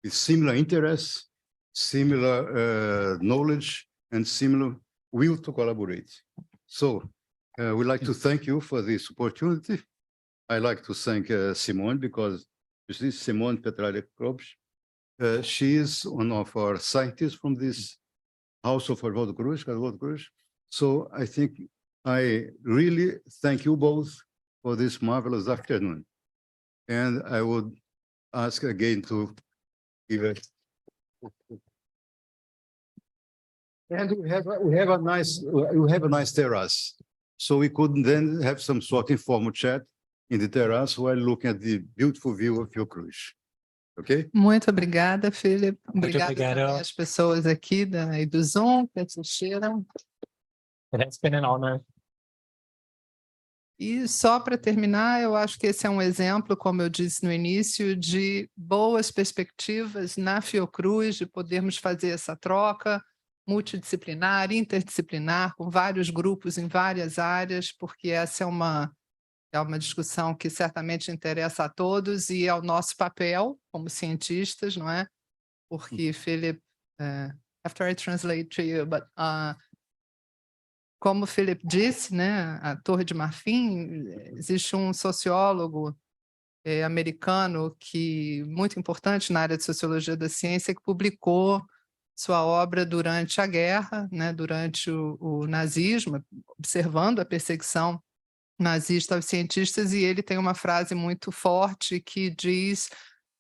with similar interests, similar knowledge, and similar will to collaborate. So we'd like to thank you for this opportunity. I'd like to thank Simone, because you see Simone Petraglia Kropf. She is one of our scientists from this house of Oswaldo Cruz. So I think I really thank you both for this marvelous afternoon. And I would ask again to give it. And we have a nice terrace. So we could then have some sort of informal chat in the terrace while looking at the beautiful view of Fiocruz. Ok? Muito obrigada, Philipp. Obrigada obrigado. também às pessoas aqui e do Zoom que assistiram. It has been an honor. E só para terminar, eu acho que esse é um exemplo, como eu disse no início, de boas perspectivas na Fiocruz, de podermos fazer essa troca multidisciplinar, interdisciplinar, com vários grupos em várias áreas, porque essa é uma discussão que certamente interessa a todos e é o nosso papel como cientistas, não é? Porque, Philipp, after I translate to you, but como o Philipp disse, né, a Torre de Marfim, existe um sociólogo americano muito importante na área de sociologia da ciência, que publicou sua obra durante a guerra, né, durante o nazismo, observando a perseguição nazista aos cientistas, e ele tem uma frase muito forte que diz: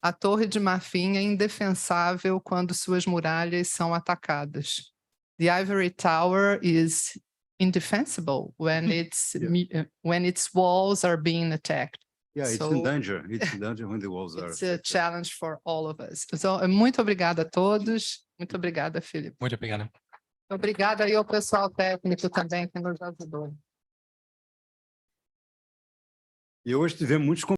a Torre de Marfim é indefensável quando suas muralhas são atacadas. The Ivory Tower is indefensible when its walls are being attacked. Yeah, it's in danger. It's in danger when the walls are. It's a challenge for all of us. Então, muito obrigada a todos. Muito obrigada, Philipp. Muito obrigado. Obrigada aí ao pessoal técnico também que nos ajudou. E hoje tivemos muitos